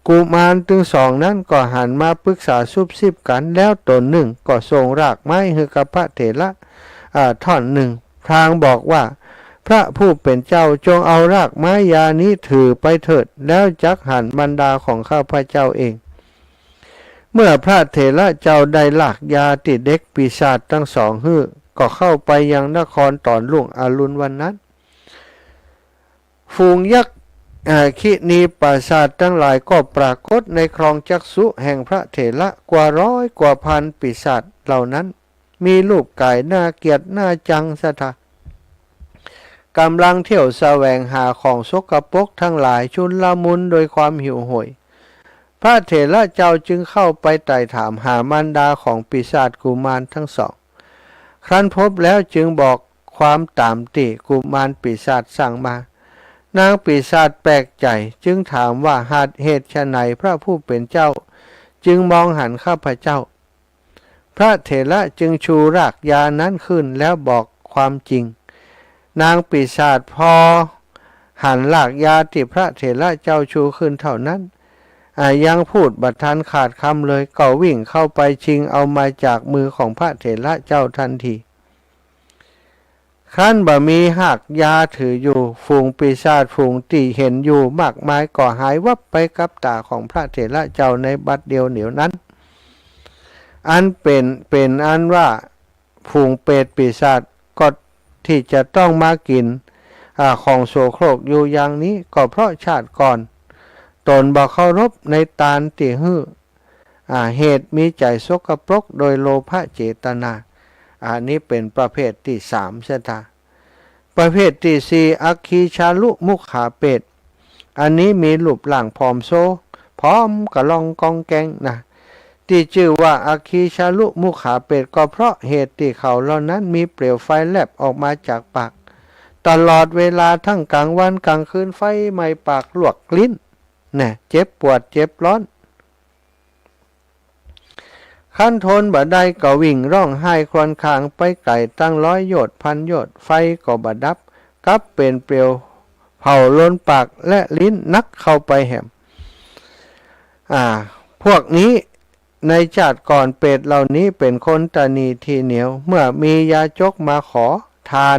[SPEAKER 1] กุมารทั้งสองนั้นก็หันมาปรึกษาซุบซิบกันแล้วตนหนึ่งก็ส่งรากไม้ให้กับพระเถระท่อนหนึ่งพลางบอกว่าพระผู้เป็นเจ้าจงเอารากไม้ยานี้ถือไปเถิดแล้วจักหันบรรดาของข้าพเจ้าเองเมื่อพระเถระเจ้าได้ลากยาติดเด็กปีศาจทั้งสองฮื้อก็เข้าไปยังนครตอนรุ่งอรุณวันนั้นฝูงยักษ์ขินีปราสาททั้งหลายก็ปรากฏในคลองจักษุแห่งพระเถระกว่าร้อยกว่าพันปีศาจเหล่านั้นมีรูปกายน่าเกลียดน่าจังสะทะกำลังเที่ยวแสวงหาของสกปรกทั้งหลายชุนละมุนโดยความหิวโหยพระเถระเจ้าจึงเข้าไปไต่ถามหามารดาของปีศาจกุมารทั้งสองครั้นพบแล้วจึงบอกความตามติกุมารปีศาจสั่งมานางปีศาจแปลกใจจึงถามว่าเหตุไฉนพระผู้เป็นเจ้าจึงมองหันข้าพเจ้าพระเถระจึงชูรากยานั้นขึ้นแล้วบอกความจริงนางปีศาจพอหันรากยาที่พระเถระเจ้าชูขึ้นเท่านั้นยังพูดบัดทันขาดคำเลยก็วิ่งเข้าไปชิงเอามาจากมือของพระเถระเจ้าทันทีขั้นบ่มีหักยาถืออยู่ฝูงปีศาจฝูงตีเห็นอยู่มากมายก็หายวับไปกับตาของพระเถระเจ้าในบัดเดียวเหนียวนั้นอันเป็นอันว่าฝูงเปรตปีศาจก็ที่จะต้องมากินของโสโครกอยู่อย่างนี้ก็เพราะชาติก่อนตนบ่เคารพในตาลติฮื้อเหตุมีใจสกปรกโดยโลภะเจตนาอันนี้เป็นประเภทที่สามใช่ไหมประเภทที่สี่อัคคีชาลุมุขาเป็ดอันนี้มีรูปร่างผอมโซพร้อมกระลองกองแกงนะที่ชื่อว่าอัคคีชาลุมุขาเป็ดก็เพราะเหตุที่เขาเหล่านั้นมีเปลวไฟแลบออกมาจากปากตลอดเวลาทั้งกลางวันกลางคืนไฟไหม้ปากลวกลิ้นเนี่ยเจ็บปวดเจ็บร้อนขั้นทนบ่ได้ก็วิ่งร้องไห้ครวญครางไปไกลตั้ง100 โยชน์พันโยชน์ไฟก็บ่ดับกลับเป็นเปลวเผาล้นปากและลิ้นนักเข้าไปแหมพวกนี้ในชาติก่อนเปรตเหล่านี้เป็นคนตนีทีเหนียวเมื่อมียาจกมาขอทาน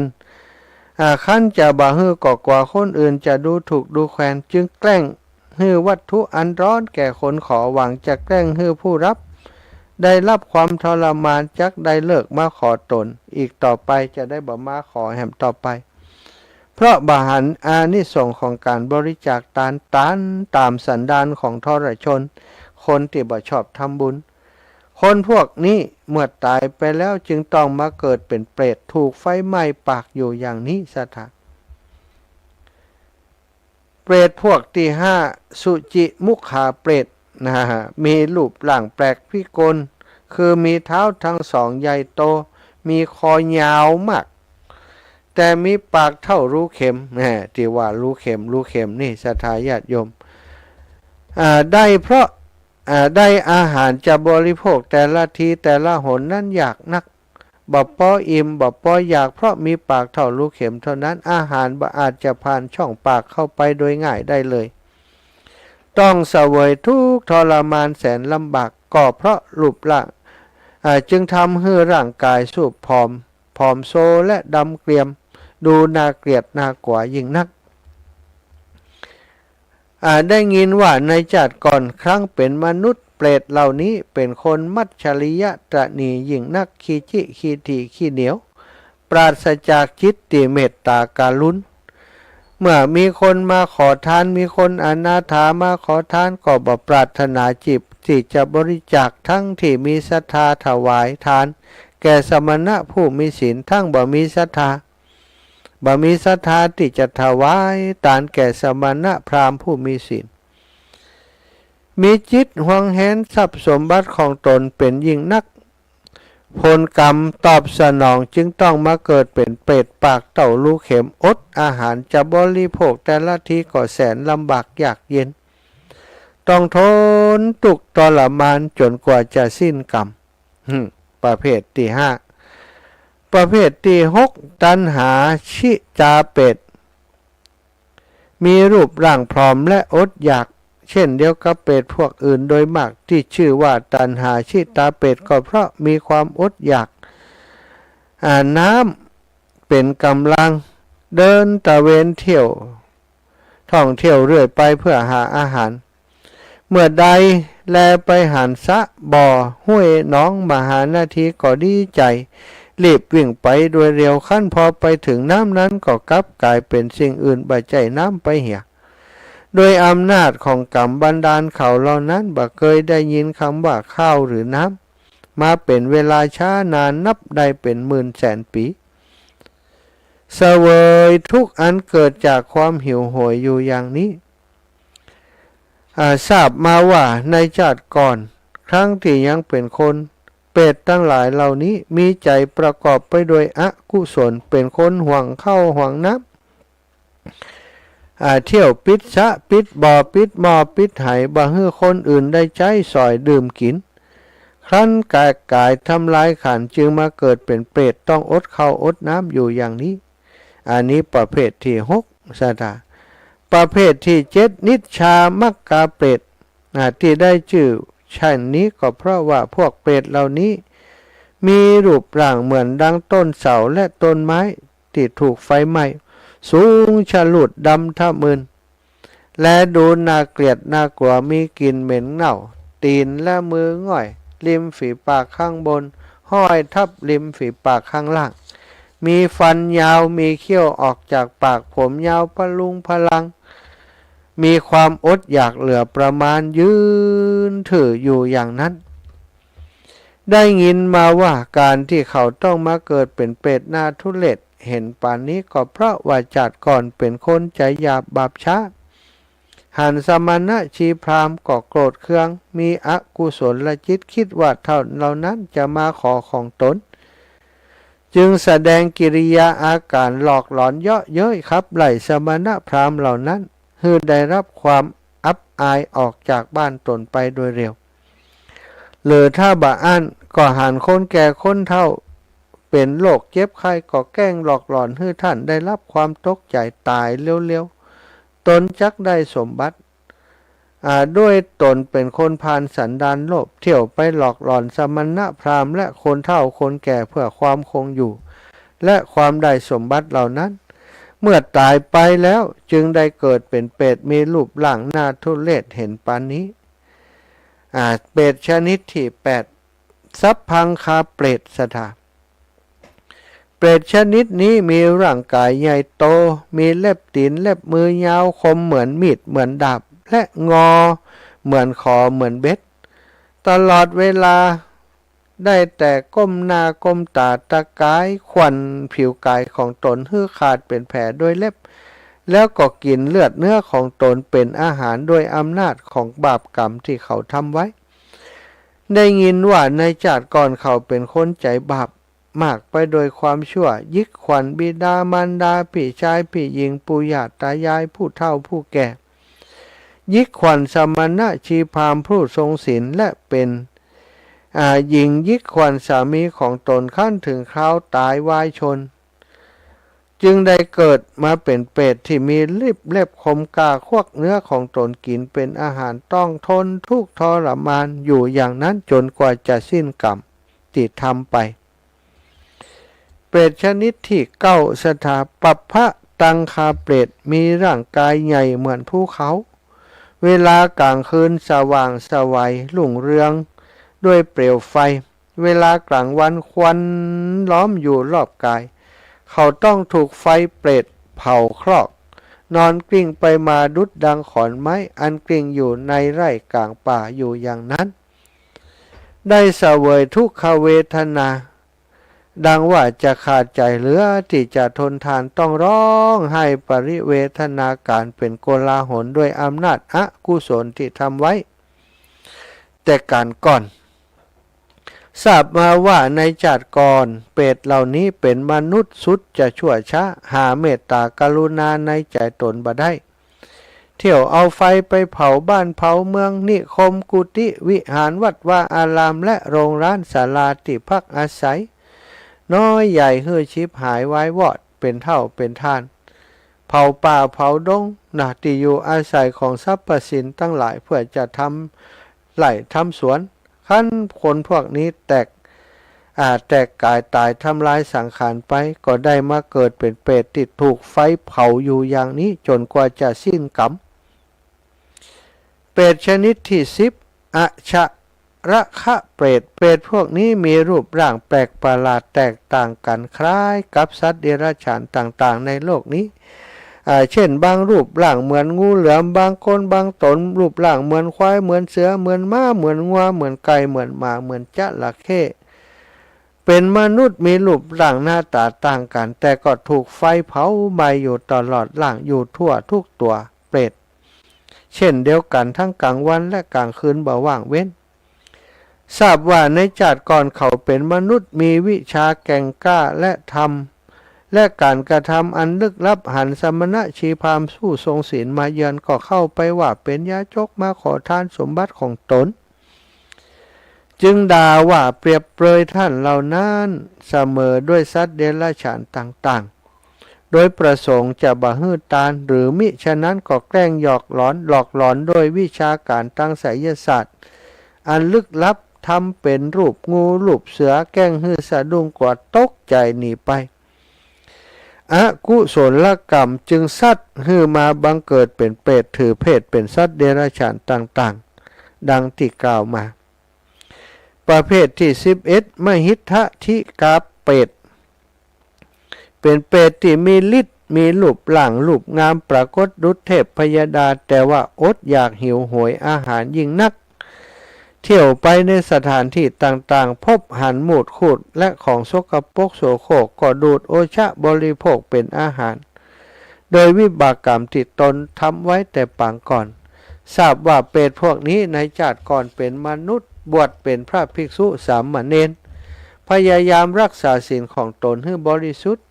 [SPEAKER 1] ขั้นจะบ่ฮื้อก็กว่าคนอื่นจะดูถูกดูแคลนจึงแกล้งฮื้อวัตถุอันร้อนแก่คนขอหวังจะแกล้งฮื้อผู้รับได้รับความทรมานจักได้เลิกมาขอตนอีกต่อไปจะได้บ่มาขอแหมต่อไปเพราะบาหันอานิสงส์ของการบริจาคทานตามสันดานของทรชนคนที่บ่ชอบทำบุญคนพวกนี้เมื่อตายไปแล้วจึงต้องมาเกิดเป็นเปรตถูกไฟไหม้ปากอยู่อย่างนี้สถานเปรตพวกที่5สุจิมุขาเปรตมีรูปร่างแปลกพิกลคือมีเท้าทั้งสองใหญ่โตมีคอยาวมากแต่มีปากเท่ารูเข็มที่ว่ารูเข็มนี่ศรัทธาญาติโยมได้เพราะได้อาหารจะบริโภคแต่ละทีแต่ละหนนั้นอยากนักบ่พออิ่มบ่พออยากเพราะมีปากเท่ารูเข็มเท่านั้นอาหารบ่อาจจะผ่านช่องปากเข้าไปโดยง่ายได้เลยต้องเสวยทุกข์ทรมานแสนลำบากก็เพราะรูปร่างจึงทำให้ร่างกายสูบผอมโซและดำเกรียมดูน่าเกลียดน่ากลัวยิ่งนักได้ยินว่าในชาติก่อนครั้งเป็นมนุษย์เปรตเหล่านี้เป็นคนมัจฉริยะตระหนี่ยิ่งนักขี้จิขี้ถี่ขี้เหนียวปราศจากจิตติเมตตาการุณเมื่อมีคนมาขอทานมีคนอนาถามาขอทานก็บ่ปรารถนาจิตที่จะบริจาคทั้งที่มีศรัทธาถวายทานแก่สมณะผู้มีศีลทั้งบ่มีศรัทธาที่จะถวายทานแก่สมณะพราหมณ์ผู้มีศีล มีจิตหวงแหนทรัพย์สมบัติของตนเป็นยิ่งนักผลกรรมตอบสนองจึงต้องมาเกิดเป็นเปรตปากเต่าลูกเข็มอดอาหารจะบริโภคแต่ละทีก็แสนลำบากยากเย็นต้องทนทุกข์ทรมานจนกว่าจะสิ้นกรรมประเภทที่ห้าประเภทที่หกตัณหาชิจาเป็ดมีรูปร่างพร้อมและอดอยากเช่นเดียวกับเป็ดพวกอื่นโดยมากที่ชื่อว่าตัณหาชิตาเป็ดก็เพราะมีความอดอยากน้ำเป็นกำลังเดินตะเวนเที่ยวท่องเที่ยวเรื่อยไปเพื่อหาอาหารเมื่อใดแลไปหันสะบ่อห้วยน้องมหานาทีก็ดีใจรีบวิ่งไปโดยเร็วขั้นพอไปถึงน้ำนั้นก็กลับกลายเป็นสิ่งอื่นบ่ใจน้ำไปเหี่ยโดยอำนาจของกรรมบันดาลเขาเหล่านั้นบ่เคยได้ยินคำว่าข้าวหรือน้ำมาเป็นเวลาช้านานนับได้เป็นหมื่นแสนปีเสวยทุกอันเกิดจากความหิวโหยอยู่อย่างนี้ทราบมาว่าในชาติก่อนครั้งที่ยังเป็นคนเปรตทั้งหลายเหล่านี้มีใจประกอบไปด้วยอกุศลเป็นคนห่วงข้าวห่วงน้ำเที่ยวปิดสะปิดบ่อปิดหม้อปิดไหบ่ให้คนอื่นได้ใช้สอยดื่มกินครั้นกายทำลายขันจึงมาเกิดเป็นเปรตต้องอดข้าวอดน้ำอยู่อย่างนี้อันนี้ประเภทที่หกสตาประเภทที่เจ็ดนิชชามักกาเปรตที่ได้ชื่อเช่นนี้ก็เพราะว่าพวกเปรตเหล่านี้มีรูปร่างเหมือนดังต้นเสาและต้นไม้ที่ถูกไฟไหม้สูงฉลุดดำทะมึนและดูน่าเกลียดน่ากลัวมีกลิ่นเหม็นเน่าตีนและมือง่อยริมฝีปากข้างบนห้อยทับริมฝีปากข้างล่างมีฟันยาวมีเขี้ยวออกจากปากผมยาวพลุงพลังมีความอดอยากเหลือประมาณยืนถืออยู่อย่างนั้นได้ยินมาว่าการที่เขาต้องมาเกิดเป็นเปรตหน้าทุเรศเห็นป่านนี้ก็เพราะว่าจัดก่อนเป็นคนใจหยาบบาปช้าหันสมณะชีพราหมณ์ก็โกรธเคืองมีอกุศลจิตคิดว่าเท่าเหล่านั้นจะมาขอของตนจึงแสดงกิริยาอาการหลอกหลอนเยาะเย้ยครับไล่สมณะพราหมณ์เหล่านั้นให้ได้รับความอับอายออกจากบ้านตนไปโดยเร็วหรือถ้าบ่อั้นก็หันคนแก่คนเฒ่าเป็นโรคเจ็บไข้ก็แกล้งหลอกหลอนให้ท่านได้รับความตกใจตายเร็วๆตนจักได้สมบัติด้วยตนเป็นคนพาลสันดานโลภเที่ยวไปหลอกหลอนสมณะพราหมณ์และคนเฒ่าคนแก่เพื่อความคงอยู่และความได้สมบัติเหล่านั้นเมื่อตายไปแล้วจึงได้เกิดเป็นเปรตมีรูปร่างหน้าทุเรศเห็นปานนี้เปรตชนิดที่8สัพพังคาเปรตสถาเปรตชนิดนี้มีร่างกายใหญ่โตมีเล็บตีนเล็บมือยาวคมเหมือนมีดเหมือนดาบและงอเหมือนคอเหมือนเบ็ดตลอดเวลาได้แต่ก้มหน้าก้มตาตะกายควันผิวกายของตนให้ขาดเป็นแผลด้วยเล็บแล้วก็กินเลือดเนื้อของตนเป็นอาหารด้วยอำนาจของบาปกรรมที่เขาทำไว้ได้ยินว่าในชาติก่อนเขาเป็นคนใจบาปมากไปโดยความชั่วยิกขวัญบิดามารดาพี่ชายพี่หญิงปู่ย่าตายายผู้เฒ่าผู้แก่ยิกขวัญสมณะชีพราหมณ์ผู้ทรงศีลและเป็นหญิงยิกขวัญสามีของตนขั้นถึงคราวตายวายชนจึงได้เกิดมาเป็นเปรตที่มีลิบเล็บคมกล้าควักเนื้อของตนกินเป็นอาหารต้องทนทุกข์ทรมานอยู่อย่างนั้นจนกว่าจะสิ้นกรรมที่ทำไปเปรตชนิดที่9สถาปัปพะตังคาเปรตมีร่างกายใหญ่เหมือนภูเขาเวลากลางคืนสว่างสวัยรุ่งเรืองด้วยเปลวไฟเวลากลางวันควันล้อมอยู่รอบกายเขาต้องถูกไฟเปรตเผาคลอกนอนกลิ้งไปมาดุจดังขอนไม้อันกลิ้งอยู่ในไร่กลางป่าอยู่อย่างนั้นได้เสวยทุกขเวทนาดังว่าจะขาดใจเหลือที่จะทนทานต้องร้องไห้ปริเวทนาการเป็นโกลาหลด้วยอำนาจอกุศลที่ทำไว้ แต่การก่อนทราบมาว่าในชาติก่อนเปรตเหล่านี้เป็นมนุษย์สุดจะชั่วช้าหาเมตตากรุณาในใจตนบ่ได้เที่ยวเอาไฟไปเผาบ้านเผาเมืองนิคมกุฏิวิหารวัดว่าอารามและโรงร้านศาลาที่พักอาศัยน้อยใหญ่เฮือชิบหายไว้วอดเป็นเท่าเป็นทานเผาป่าเผาดงนะที่อยู่อาศัยของทรัพย์สินตั้งหลายเพื่อจะทำไร่ทำสวนขั้นคนพวกนี้แตกกายตายทำลายสังขารไปก็ได้มาเกิดเป็นเปรตติดถูกไฟเผาอยู่อย่างนี้จนกว่าจะสิ้นกรรมเปรตชนิดที่10อชระคะเปรตพวกนี้มีรูปร่างแปลกประหลาดแตกต่างกันคล้ายกับสัตว์เดรัจฉานต่างๆในโลกนี้เช่นบางรูปร่างเหมือนงูเหลือมบางคนบางตนรูปร่างเหมือนควายเหมือนเสือเหมือนม้าเหมือนงัวเหมือนไก่เหมือนหมาเหมือนจระเข้เป็นมนุษย์มีรูปร่างหน้าตาต่างกันแต่ก็ถูกไฟเผาไหม้อยู่ตลอดร่างอยู่ทั่วทุกตัวเปรตเช่นเดียวกันทั้งกลางวันและกลางคืนบ่ว่างเว้นทราบว่าในชาติก่อนเขาเป็นมนุษย์มีวิชาแก่งกล้าและธรรมและการกระทำอันลึกลับหันสมณะชีพราหมณ์ผู้ทรงศีลมาเยือนก็เข้าไปว่าเป็นยาจกมาขอทานสมบัติของตนจึงด่าว่าเปรียบเปรยท่านเหล่านั้นเสมอด้วยสัตว์เดรัจฉานต่างๆโดยประสงค์จะบ่ฮื้อตานหรือมิฉะนั้นก็แกล้งหลอกหลอนโดยวิชาการทางไสยศาสตร์อันลึกลับทำเป็นรูปงูรูปเสือแกล้งฮื้อสะดุ้งกว่าตกใจหนีไปอกุศลกรรมจึงซัดฮื้อมาบังเกิดเป็นเปรตถือเพศเป็นสัตว์เดรัจฉานต่างๆดังที่กล่าวมาประเภทที่11มหิทธธิกาเปรตเป็นเปรตที่มีฤทธิ์มีรูปร่างรูปงามปรากฏดุจเทพพยดาแต่ว่าอดอยากหิวโหยอาหารยิ่งนักเที่ยวไปในสถานที่ต่างๆพบหันหมูดขูดและของสกปรกโสโครกก็ดูดโอชะบริโภคเป็นอาหารโดยวิบากกรรมที่ตนทำไว้แต่ปางก่อนทราบว่าเปรตพวกนี้ในชาติก่อนเป็นมนุษย์บวชเป็นพระภิกษุสามเณรพยายามรักษาศีลของตนให้บริสุทธิ์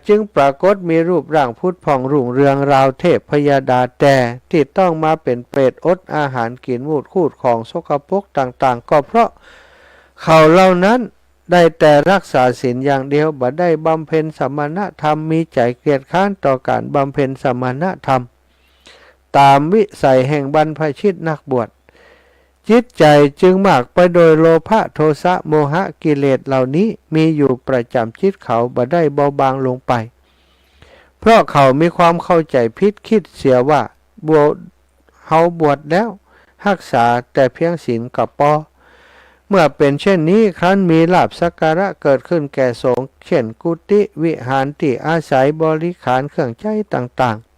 [SPEAKER 1] จึงปรากฏมีรูปร่างพุทธผ่องรุ่งเรืองราวเทพพยดาแต่ที่ต้องมาเป็นเปรตอดอาหารกินมูดคูดของสกปรกต่างๆก็เพราะเขาเหล่านั้นได้แต่รักษาศีลอย่างเดียวบ่ได้บำเพ็ญสมณธรรมมีใจเกียจค้านต่อการบำเพ็ญสมณธรรมตามวิสัยแห่งบรรพชิตนักบวชจิตใจจึงมากไปโดยโลภะโทสะโมหะกิเลสเหล่านี้มีอยู่ประจำจิตเขาบ่ได้เบาบางลงไปเพราะเขามีความเข้าใจผิดคิดเสียว่าเฮาบวชแล้วรักษาแต่เพียงศีลกับปอเมื่อเป็นเช่นนี้ครั้นมีลาภสักการะเกิดขึ้นแก่สงฆ์เช่นกุฏิวิหารที่อาศัยบริขารเครื่องใช้ต่างๆ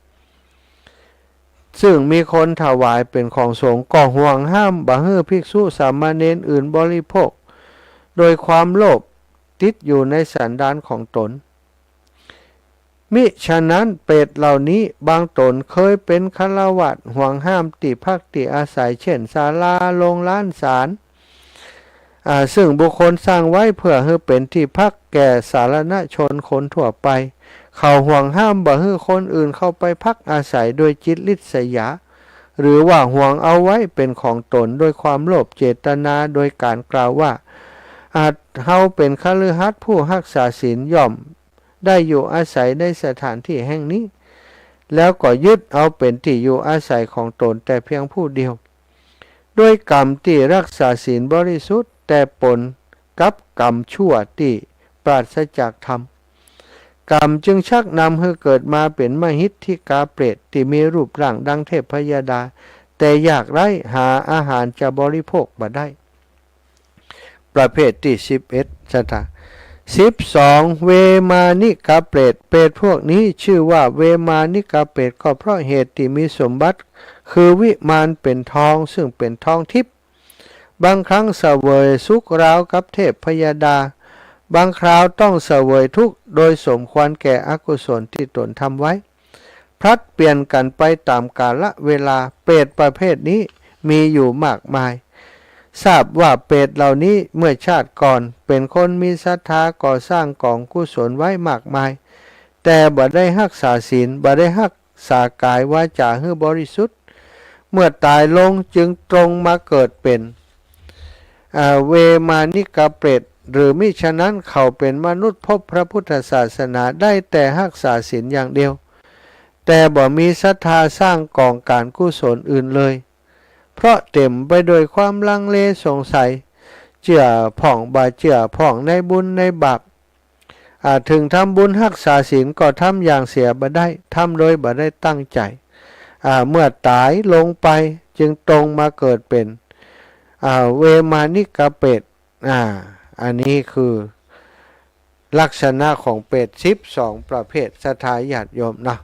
[SPEAKER 1] ซึ่งมีคนถวายเป็นของสงฆ์ก็ห่วงห้ามบ่ให้ภิกษุสามเณรอื่นบริโภคโดยความโลภติดอยู่ในสันดานของตนมิฉะนั้นเปรตเหล่านี้บางตนเคยเป็นฆราวาสห่วงห้ามที่พักที่อาศัยเช่นศาลาโรงร้านศาลซึ่งบุคคลสร้างไว้เพื่อให้เป็นที่พักแก่สาธารณชนคนทั่วไปเขาห่วงห้ามบ่ให้คนอื่นเข้าไปพักอาศัยโดยจิตลิษยาหรือว่าห่วงเอาไว้เป็นของตนโดยความโลภเจตนาโดยการกล่าวว่าเฮาเป็นคฤหัสถ์ผู้รักษาศีลย่อมได้อยู่อาศัยในสถานที่แห่งนี้แล้วก็ยึดเอาเป็นที่อยู่อาศัยของตนแต่เพียงผู้เดียวด้วยกรรมที่รักษาศีลบริสุทธิ์แต่ปนกับกรรมชั่วที่ปราศจากธรรมกรรมจึงชักนำให้เกิดมาเป็นมหิทธิกาเปรตที่มีรูปร่างดังเทพพยดาแต่อยากไร้หาอาหารจะบริโภคบ่ได้ประเภทที่11สถา12เวมานิกาเปรตเปรตพวกนี้ชื่อว่าเวมานิกาเปรตก็เพราะเหตุที่มีสมบัติคือวิมานเป็นทองซึ่งเป็นทองทิพย์บางครั้งเสวยสุขราวกับเทพพยดาบางคราวต้องเสวยทุกข์โดยสมควรแก่อกุศลที่ตนทำไว้พลัดเปลี่ยนกันไปตามกาลเวลาเปรตประเภทนี้ มีอยู่มากมายทราบว่าเปรตเหล่านี้เมื่อชาติก่อนเป็นคนมีศรัทธาก่อสร้างกองกุศลไว้มากมายแต่บ่ได้รักษาศีลบ่ได้รักษากายวาจาให้บริสุทธิ์เมื่อตายลงจึงตรงมาเกิดเป็นเวมานิกาเปรตหรือมิฉะนั้นเขาเป็นมนุษย์พบพระพุทธศาสนาได้แต่รักษาศีลอย่างเดียวแต่บ่มีศรัทธาสร้างกองการกุศลอื่นเลยเพราะเต็มไปด้วยความลังเลสงสัยเจื่อผ่องบ่เจื่อผ่องในบุญในบาปถึงทำบุญรักษาศีลก็ทำอย่างเสียบ่ได้ทำโดยบ่ได้ตั้งใจเมื่อตายลงไปจึงตรงมาเกิดเป็นเวมานิกาเปรตอันนี้คือลักษณะของเปรต12ประเภทศรัทธาญาติโยมเนาะ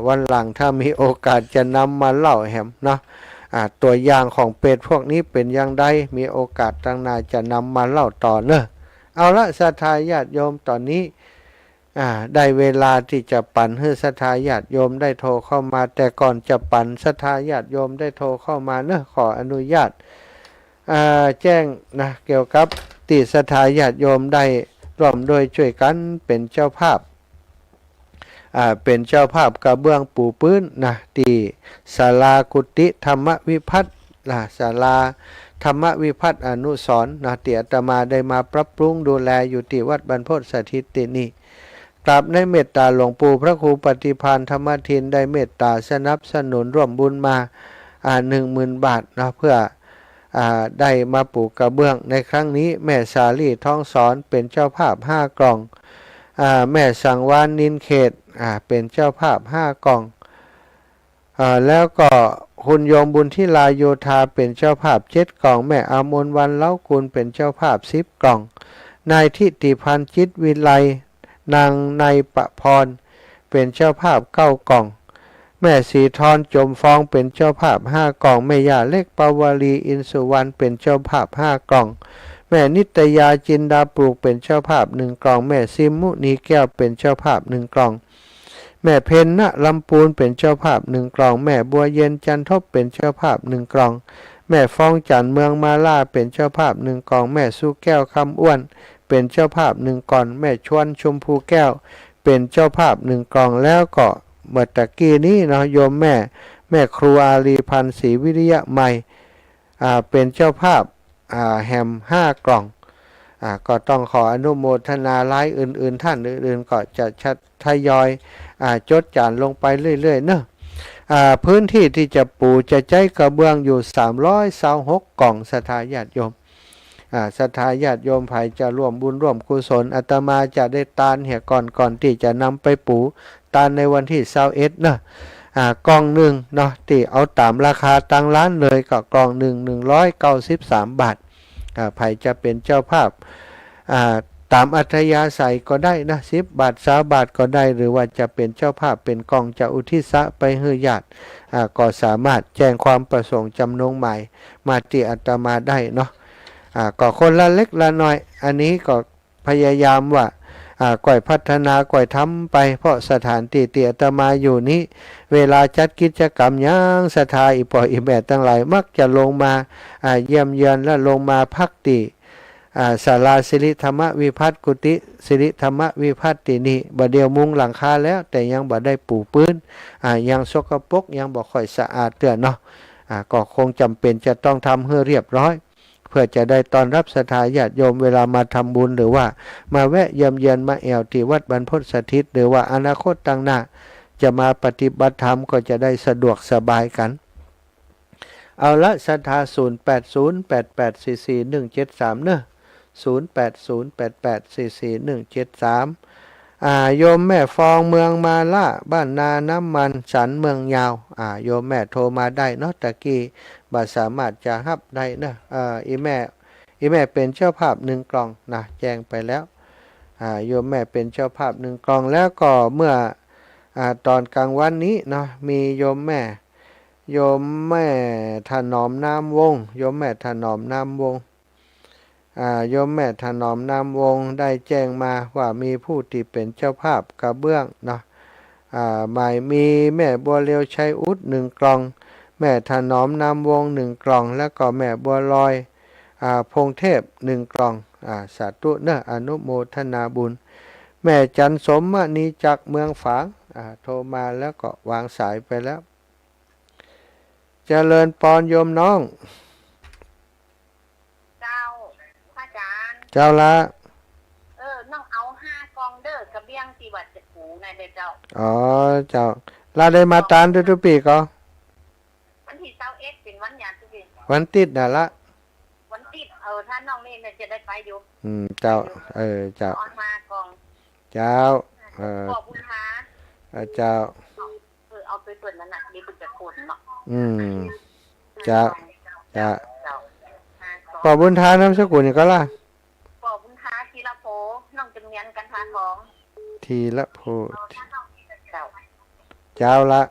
[SPEAKER 1] วันหลังถ้ามีโอกาสจะนำมาเล่าแหมเนาะตัวอย่างของเปรตพวกนี้เป็นอย่างไรมีโอกาสตั้งหน้าจะนำมาเล่าต่อเนอะเอาละศรัทธาญาติโยมตอนนี้ได้เวลาที่จะปั่นให้ศรัทธาญาติโยมได้โทรเข้ามาแต่ก่อนจะปั่นศรัทธาญาติโยมได้โทรเข้ามาเนอะขออนุญาตแจ้งนะเกี่ยวกับติศรัทธาญาติโยมได้ร่วมโดยช่วยกันเป็นเจ้าภาพเป็นเจ้าภาพกระเบื้องปูพื้นนะที่ศาลากุฏิธรรมวิพัฒน์ศาลาธรรมวิพัฒน์อนุสรณ์นะที่อาตมาได้มาปรับปรุงดูแลอยู่ที่วัดบรรพตสถิตที่นี่กราบในเมตตาหลวงปู่พระครูปฏิภาณธรรมทินได้เมตตาสนับสนุนร่วมบุญมา10,000 บาทนะเพื่อได้มาปลูกกระเบื้องในครั้งนี้แม่สาลีท้องสอนเป็นเจ้าภาพ5 กล่องแม่สังวานนินเขตเป็นเจ้าภาพ5 กล่องแล้วก็คุณโยมบุญที่ลายโยธาเป็นเจ้าภาพ7 กล่องแม่อามนวันเล้ากุลเป็นเจ้าภาพ10 กล่องนายทิติพันธ์จิตวิไลนางในประพรเป็นเจ้าภาพ9 กล่องแม่สีทรจมฟองเป็นเจ้าภาพ5 กล่องแม่ย่าเล็กปาวลีอินสุวรรณเป็นเจ้าภาพ5 กล่องแม่นิตยาจินดาปลูกเป็นเจ้าภาพ1 กล่องแม่ซิมมุนีแก้วเป็นเจ้าภาพ1 กล่องแม่เพนณลำปูนเป็นเจ้าภาพ1 กล่องแม่บัวเย็นจันทบเป็นเจ้าภาพ1 กล่องแม่ฟองจันเมืองมาล่าเป็นเจ้าภาพ1 กล่องแม่สุแก้วคำอ้วนเป็นเจ้าภาพ1 กล่องแม่ชวนชมพูแก้วเป็นเจ้าภาพ1 กล่องแล้วก็เมื่อตะกี้นี้เนาะโยมแม่ครูอาลีพันธ์ศรีวิริยะใหม่เป็นเจ้าภาพแฮม5 กล่องก็ต้องขออนุโมทนารายอื่นๆท่านอื่นๆก็จะทยอยจดจานลงไปเรื่อยๆเนอะพื้นที่ที่จะปูจะใจกระเบื้องอยู่326 กล่องศรัทธาญาติโยมศรัทธาญาติโยมไผจะร่วมบุญร่วมกุศลอาตมาจะได้ตานเหี่ยก่อนที่จะนำไปปูตานในวันที่21เนอะกล่องหนึ่งเนาะที่เอาตามราคาตังร้านเลยก็กล่องหนึ่ง193 บาทไผจะเป็นเจ้าภาพตามอัธยาศัยก็ได้นะ10 บาท20 บาทก็ได้หรือว่าจะเป็นเจ้าภาพเป็นกล่องจะอุทิศไปให้ญาติก็สามารถแจ้งความประสงค์จำนงหมายมาที่อาตมาได้เนาะก็คนละเล็กละน้อยอันนี้ก็พยายามว่าก่อยพัฒนาก่อยทำไปเพราะสถานที่ที่อาตมาอยู่นี้เวลาจัดกิจกรรมยังศรัทธาอีปออีแม่ทั้งหลายมักจะลงมาเยี่ยมเยือนและลงมาพักที่ศาลาสิริธรรมวิพัฒน์กุฏิสิริธรรมวิพัฒน์ที่นี่บ่เดียวมุงหลังคาแล้วแต่ยังบ่ได้ปูพื้นยังสกปรกยังบ่ค่อยสะอาดเตือนเนาะก็คงจำเป็นจะต้องทำให้เรียบร้อยเพื่อจะได้ต้อนรับศรัทธาญาติโยมเวลามาทำบุญหรือว่ามาแวะเยี่ยมเยือนมาแอวที่วัดบรรพตสถิตหรือว่าอนาคตตั้งหน้าจะมาปฏิบัติธรรมก็จะได้สะดวกสบายกันเอาละศรัทธา0808844173เนอะ0808844173โยมแม่ฟองเมืองมาล่าบ้านนาน้ำมันสันเมืองยาวโยมแม่โทรมาได้เนาะตะกี้บ่สามารถจะรับได้นะอีแม่เป็นเจ้าภาพ1 กล่องนะแจ้งไปแล้วโยมแม่เป็นเจ้าภาพ1 กล่องแล้วก็เมื่อตอนกลางวันนี้เนาะมีโยมแม่ถนอมน้ำวงโยมแม่ถนอมน้ำวงโยมแม่ถนอมน้ำวงได้แจ้งมาว่ามีผู้ที่เป็นเจ้าภาพกระเบื้องเนาะหมายมีแม่บัวเลียวชัยอุด1 กล่อง แม่ถนอมนามวง1 กล่องแล้วก็แม่บัวลอยพงเทพ1 กล่องสาธุเนอะอนุโมทนาบุญแม่จันสมมณีจากเมืองฝางโทรมาแล้วก็วางสายไปแล้วเจริญปอนโยมน้อง
[SPEAKER 3] เจ้าพระอาจารย์
[SPEAKER 1] เจ้าละ
[SPEAKER 3] น้องเอา5 กองเด้อกระเบี้ยงที่วัดจะปูนายเจ้า
[SPEAKER 1] อ๋อเจ้าลาได้มาตานทุกปีก็
[SPEAKER 3] วันที่21เป็นวันหยังทุกปี
[SPEAKER 1] วันติดน่ะละ
[SPEAKER 3] วันติดถ้าน้องนี่จะได้ไปอยู่
[SPEAKER 1] เจ้าเจ้า
[SPEAKER 3] ออนมากอง
[SPEAKER 1] เจ้า
[SPEAKER 3] ขอบุญหา
[SPEAKER 1] เจ้า
[SPEAKER 3] เอาไปเปิดนั่นน่ะดีบุญจะโคนเนาะ
[SPEAKER 1] เจ้าขอบุญทานน้ำสกุลนี่ก็ล่ะ
[SPEAKER 3] ขอบุญทาทีละโพน้องจำเนียนกันทาของ
[SPEAKER 1] ทีละโพเจ้าละ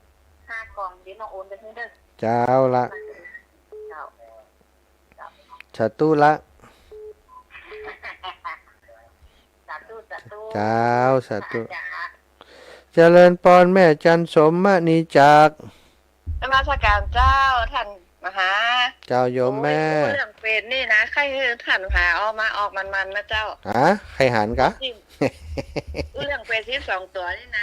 [SPEAKER 3] 5 กองเดี๋ยวน้องโอนไปให้เด้อ
[SPEAKER 1] เจ้าละชาตุละเจ้าสาธุเจริญปอนแม่จันสมมณีจาก
[SPEAKER 3] นมัสการเจ้าท่านมหา
[SPEAKER 1] เจ้าโยมแม่
[SPEAKER 3] เรื่องเป็นนี่นะใครท่านหาออกมันนะเจ้า
[SPEAKER 1] ใครหันกะ
[SPEAKER 3] เรื่องเป็น12 ตัวนี่นะ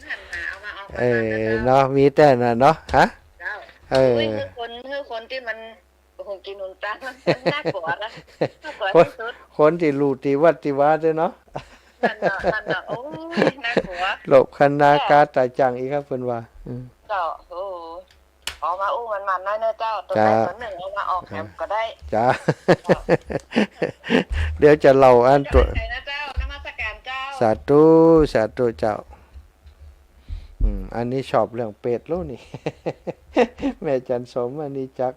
[SPEAKER 3] ท่านหาเอามาออกมัน
[SPEAKER 1] เนาะมีแต่น่ะเนาะฮะ
[SPEAKER 3] คนที่มันคงกินหุ่นตาน่ากลัวนะน่ากลัวที่สุด
[SPEAKER 1] คนที่รู้ที่วัดที่วาด้วยเนาะ
[SPEAKER 3] นั่นเนาะโอ้ยน่ากลัว
[SPEAKER 1] หลบคณากาตาจังอีกครับเพิ่นว่า
[SPEAKER 3] เจ้าโอ้ออกมามันน้อยเนอะเจ้าตัวใดตัวหนึ่งเอามาออกแถมก็ได้
[SPEAKER 1] จ้าเดี๋ยวจะเล่าอันตัว
[SPEAKER 3] นะเจ้านมัสการเจ้า
[SPEAKER 1] สาธุเจ้าอันนี้ชอบเรื่องเป็ดแล้วนี่แม่จันสมอันนี้จัก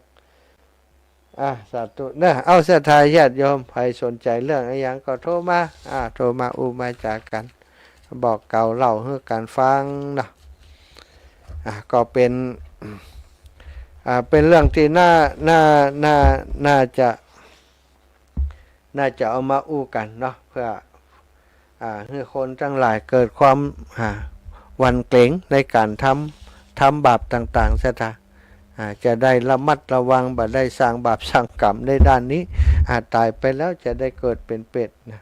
[SPEAKER 1] สาธุนะเอาศรัทธาญาติโยมใครสนใจเรื่องอะไรอย่างก็โทรมาโทรมามาจากกันบอกเก่าเล่าให้การฟังนะก็เป็นเรื่องที่น่าจะเอามาอู้กันเนาะเพื่อให้คนทั้งหลายเกิดความหวั่นเกรงในการทำบาปต่างๆซะท่าจะได้ระมัดระวังบ่ได้สร้างบาปสร้างกรรมในด้านนี้ตายไปแล้วจะได้เกิดเป็นเป็ดนะ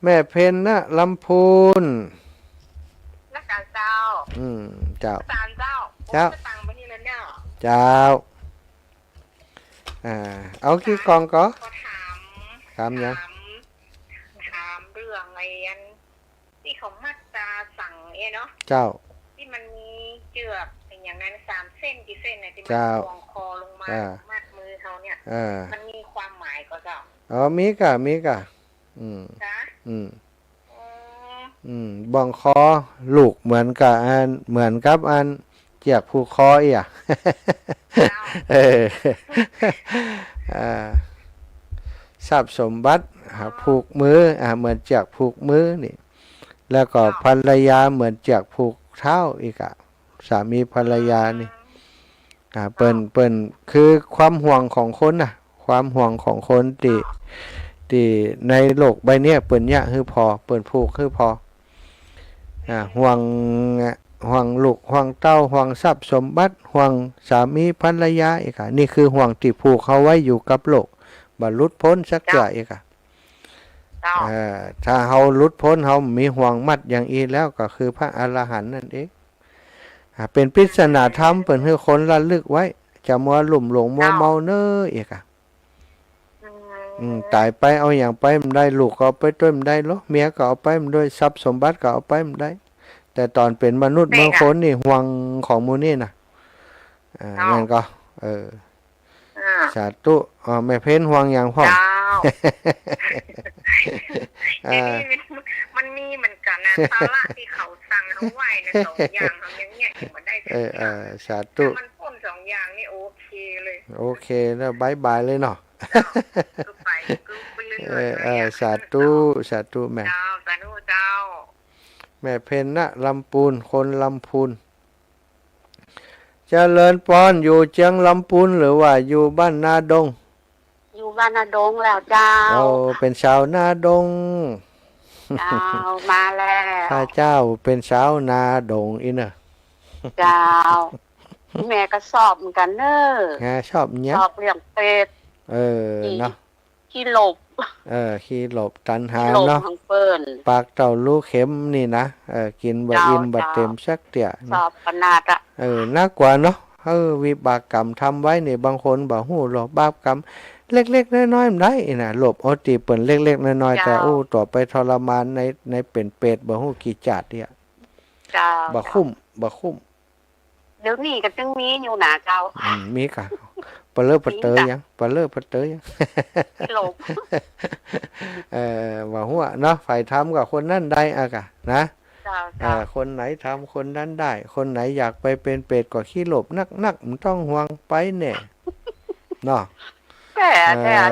[SPEAKER 1] แม่เพ็ญนะลำพูน
[SPEAKER 3] นักการเจ้า
[SPEAKER 1] เจ้า
[SPEAKER 3] เจ้าตังไปนี่แล้วเนี่ย
[SPEAKER 1] เจ้าเอากี่กองก็ถามยัง
[SPEAKER 3] ถามเรื่องไอ้อันที่เขามัดตาสั่งเนาะ
[SPEAKER 1] เจ้า
[SPEAKER 3] ที่มันมีเจือกอย่างนั้น3 เส้นกี่เส้นเนี่ยที่มันวงคอลงมามัดมือเขาเนี่ยมันมีความหมายก็เจ้า
[SPEAKER 1] มีกะบ้องคอลูกเหมือนกับอันเจียกผูกคอทรัพย์สมบัติผูกมือเหมือนเจียกผูกมือนี่แล้วก็ภรรยาเหมือนเจียกผูกเท้าอีกสามีภรรยานี่เปิ้นคือความห่วงของคนความห่วงของคนที่ในโลกใบนี้เปิ้นยะคือพอเปิ้นผูกคือพอห่วงลูกห่วงเต้าห่วงทรัพย์สมบัติห่วงสามีภรรยาอีกนี่คือห่วงที่ผูกเขาไว้อยู่กับโลกบ่หลุดพ้นสักเทื่ออีกถ้าเฮาหลุดพ้นเฮามีห่วงมัดอย่างอีแล้วก็คือพระอรหันต์นั่นเองเป็นปริศนาธรรมเปิ้นให้คนระลึกไว้จะมัวหลุ่มหลงมัวเมาเน้ออีกตายไปเอาอย่างไปมันได้ลูกก็เอาไปด้วยมันได้หรอเมียก็เอาไปมันด้วยทรัพย์สมบัติก็เอาไปมันได้แต่ตอนเป็นมนุษย์เมืองคนนี่ห่วงของมูนี่นะนั่นก็สาธุแม่เพ้นห่วงอย่างพ่อ
[SPEAKER 3] มันมีเหมือนกันนะภาระที่เขาสั่งเขาไว้ใน2 อย่างทำอย่างเงี้ยมันได้
[SPEAKER 1] สาธุ
[SPEAKER 3] มันพ้น2 อย่างนี่โอเคเลย
[SPEAKER 1] โอเคแล้วบายบายเลยเนาะสาธุแม่แม่เพ็ญนะลำพูนคนลำพูนเจริญปอนอยู่เจียงลำพูนหรือว่าอยู่บ้านนาดง
[SPEAKER 3] อยู่บ้านนาดงแล้วเจ้า
[SPEAKER 1] เป็นชาวนาดง
[SPEAKER 3] เจ้ามาแล้ว
[SPEAKER 1] ข้าเจ้าเป็นชาวนาดงอีน่ะ
[SPEAKER 3] เจ้า
[SPEAKER 2] แม่ก็สอบเหมือนกันเนอะ
[SPEAKER 1] ชอบเนี้ย
[SPEAKER 2] สอบเลี้ยงเป็ด
[SPEAKER 1] เนาะ
[SPEAKER 2] ขี้หลบ
[SPEAKER 1] ขี้หลบตันหา
[SPEAKER 2] หลบ
[SPEAKER 1] เนาะ
[SPEAKER 2] ทางเปิ้น
[SPEAKER 1] ปากเต่าลูกเข็มนี่นะกินบ่อิ่มบ่เต็มสักเตี่ย
[SPEAKER 2] สอบขนาดอะ
[SPEAKER 1] น่ากว่าเนาะวิบากกรรมทำไว้นี่บางคนบ่ฮู้หรอกบาปกรรมเล็กๆน้อยๆมันได้น่ะหลบเอาติเปิ้นเล็กๆน้อยๆแต่ต่อไปทรมานในเป็นเปรตบ่ฮู้กี่จาดเนี่ย
[SPEAKER 2] เจ้า
[SPEAKER 1] บ่คุ้ม
[SPEAKER 2] เดี๋ยวนี้ก็จึงมีอยู่นะเจ้า
[SPEAKER 1] มีกะปะเลอปะเตยยังปะเลอปะเตยยัง
[SPEAKER 2] ขี้หลบ
[SPEAKER 1] ว่าหัวเนาะฝ่ายทำกับคนนั้นได้อะกะนะ
[SPEAKER 2] เจ้า
[SPEAKER 1] คนไหนทำคนนั้นได้ คนไหนอยากไปเป็นเปรตก็ขี้หลบนักมันต้องห่วงไปแน่เนาะ
[SPEAKER 2] แต่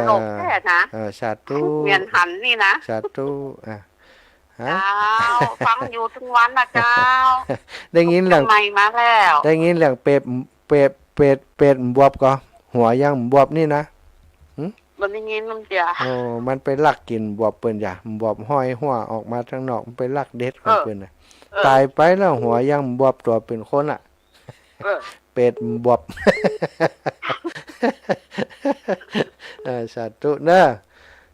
[SPEAKER 2] หลบแค่นะ
[SPEAKER 1] ชาตู
[SPEAKER 2] เมียนหันนี่นะ
[SPEAKER 1] ชาตูฮะ
[SPEAKER 2] เจ้าฟังอยู่ทุกวันนะเจ้า
[SPEAKER 1] ได้ยินเรื่อง
[SPEAKER 2] ใหม่มาแล้ว
[SPEAKER 1] ได้ยินเรื่องเป็ดบวบก็หัวยังบวบนี่นะ
[SPEAKER 2] มันได้ยินมันเดียว
[SPEAKER 1] มันไปลักกินบวบเปิ้นจ้ะบวบห้อยหัวออกมาทางนอกมันไปลักเด็ดของเปิ้นน่ะตายไปแล้วหัวยังบวบตัวเป็นคนอ่ะเป็ดบวบ สาธุเนอะ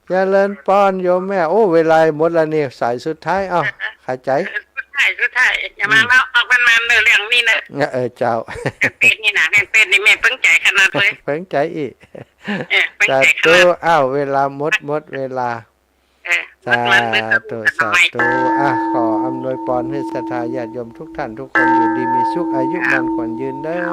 [SPEAKER 1] เจริญพรโยมแม่โอ้เวลาหมดแล้วนี่สายสุดท้ายเข้าใจ
[SPEAKER 3] สุดท้ายอย่ามาเล่าออกมันเรื่องนี้เนอะ
[SPEAKER 1] เจ้า
[SPEAKER 3] เป็นนี่นะเป็นนี่แม่เพิ่งใจขนาดเลย
[SPEAKER 1] เพิ่งใจอีก
[SPEAKER 3] เพิ่ง
[SPEAKER 1] สา
[SPEAKER 3] ใจข
[SPEAKER 1] ธุ
[SPEAKER 3] นาด
[SPEAKER 1] เวลาหมดเวลาสาธุขออำนวยพรให้ศรัทธาญาติโยมทุกท่านทุกคนอยู่ดีมีสุขอายุมันขวัญยืนเด้อ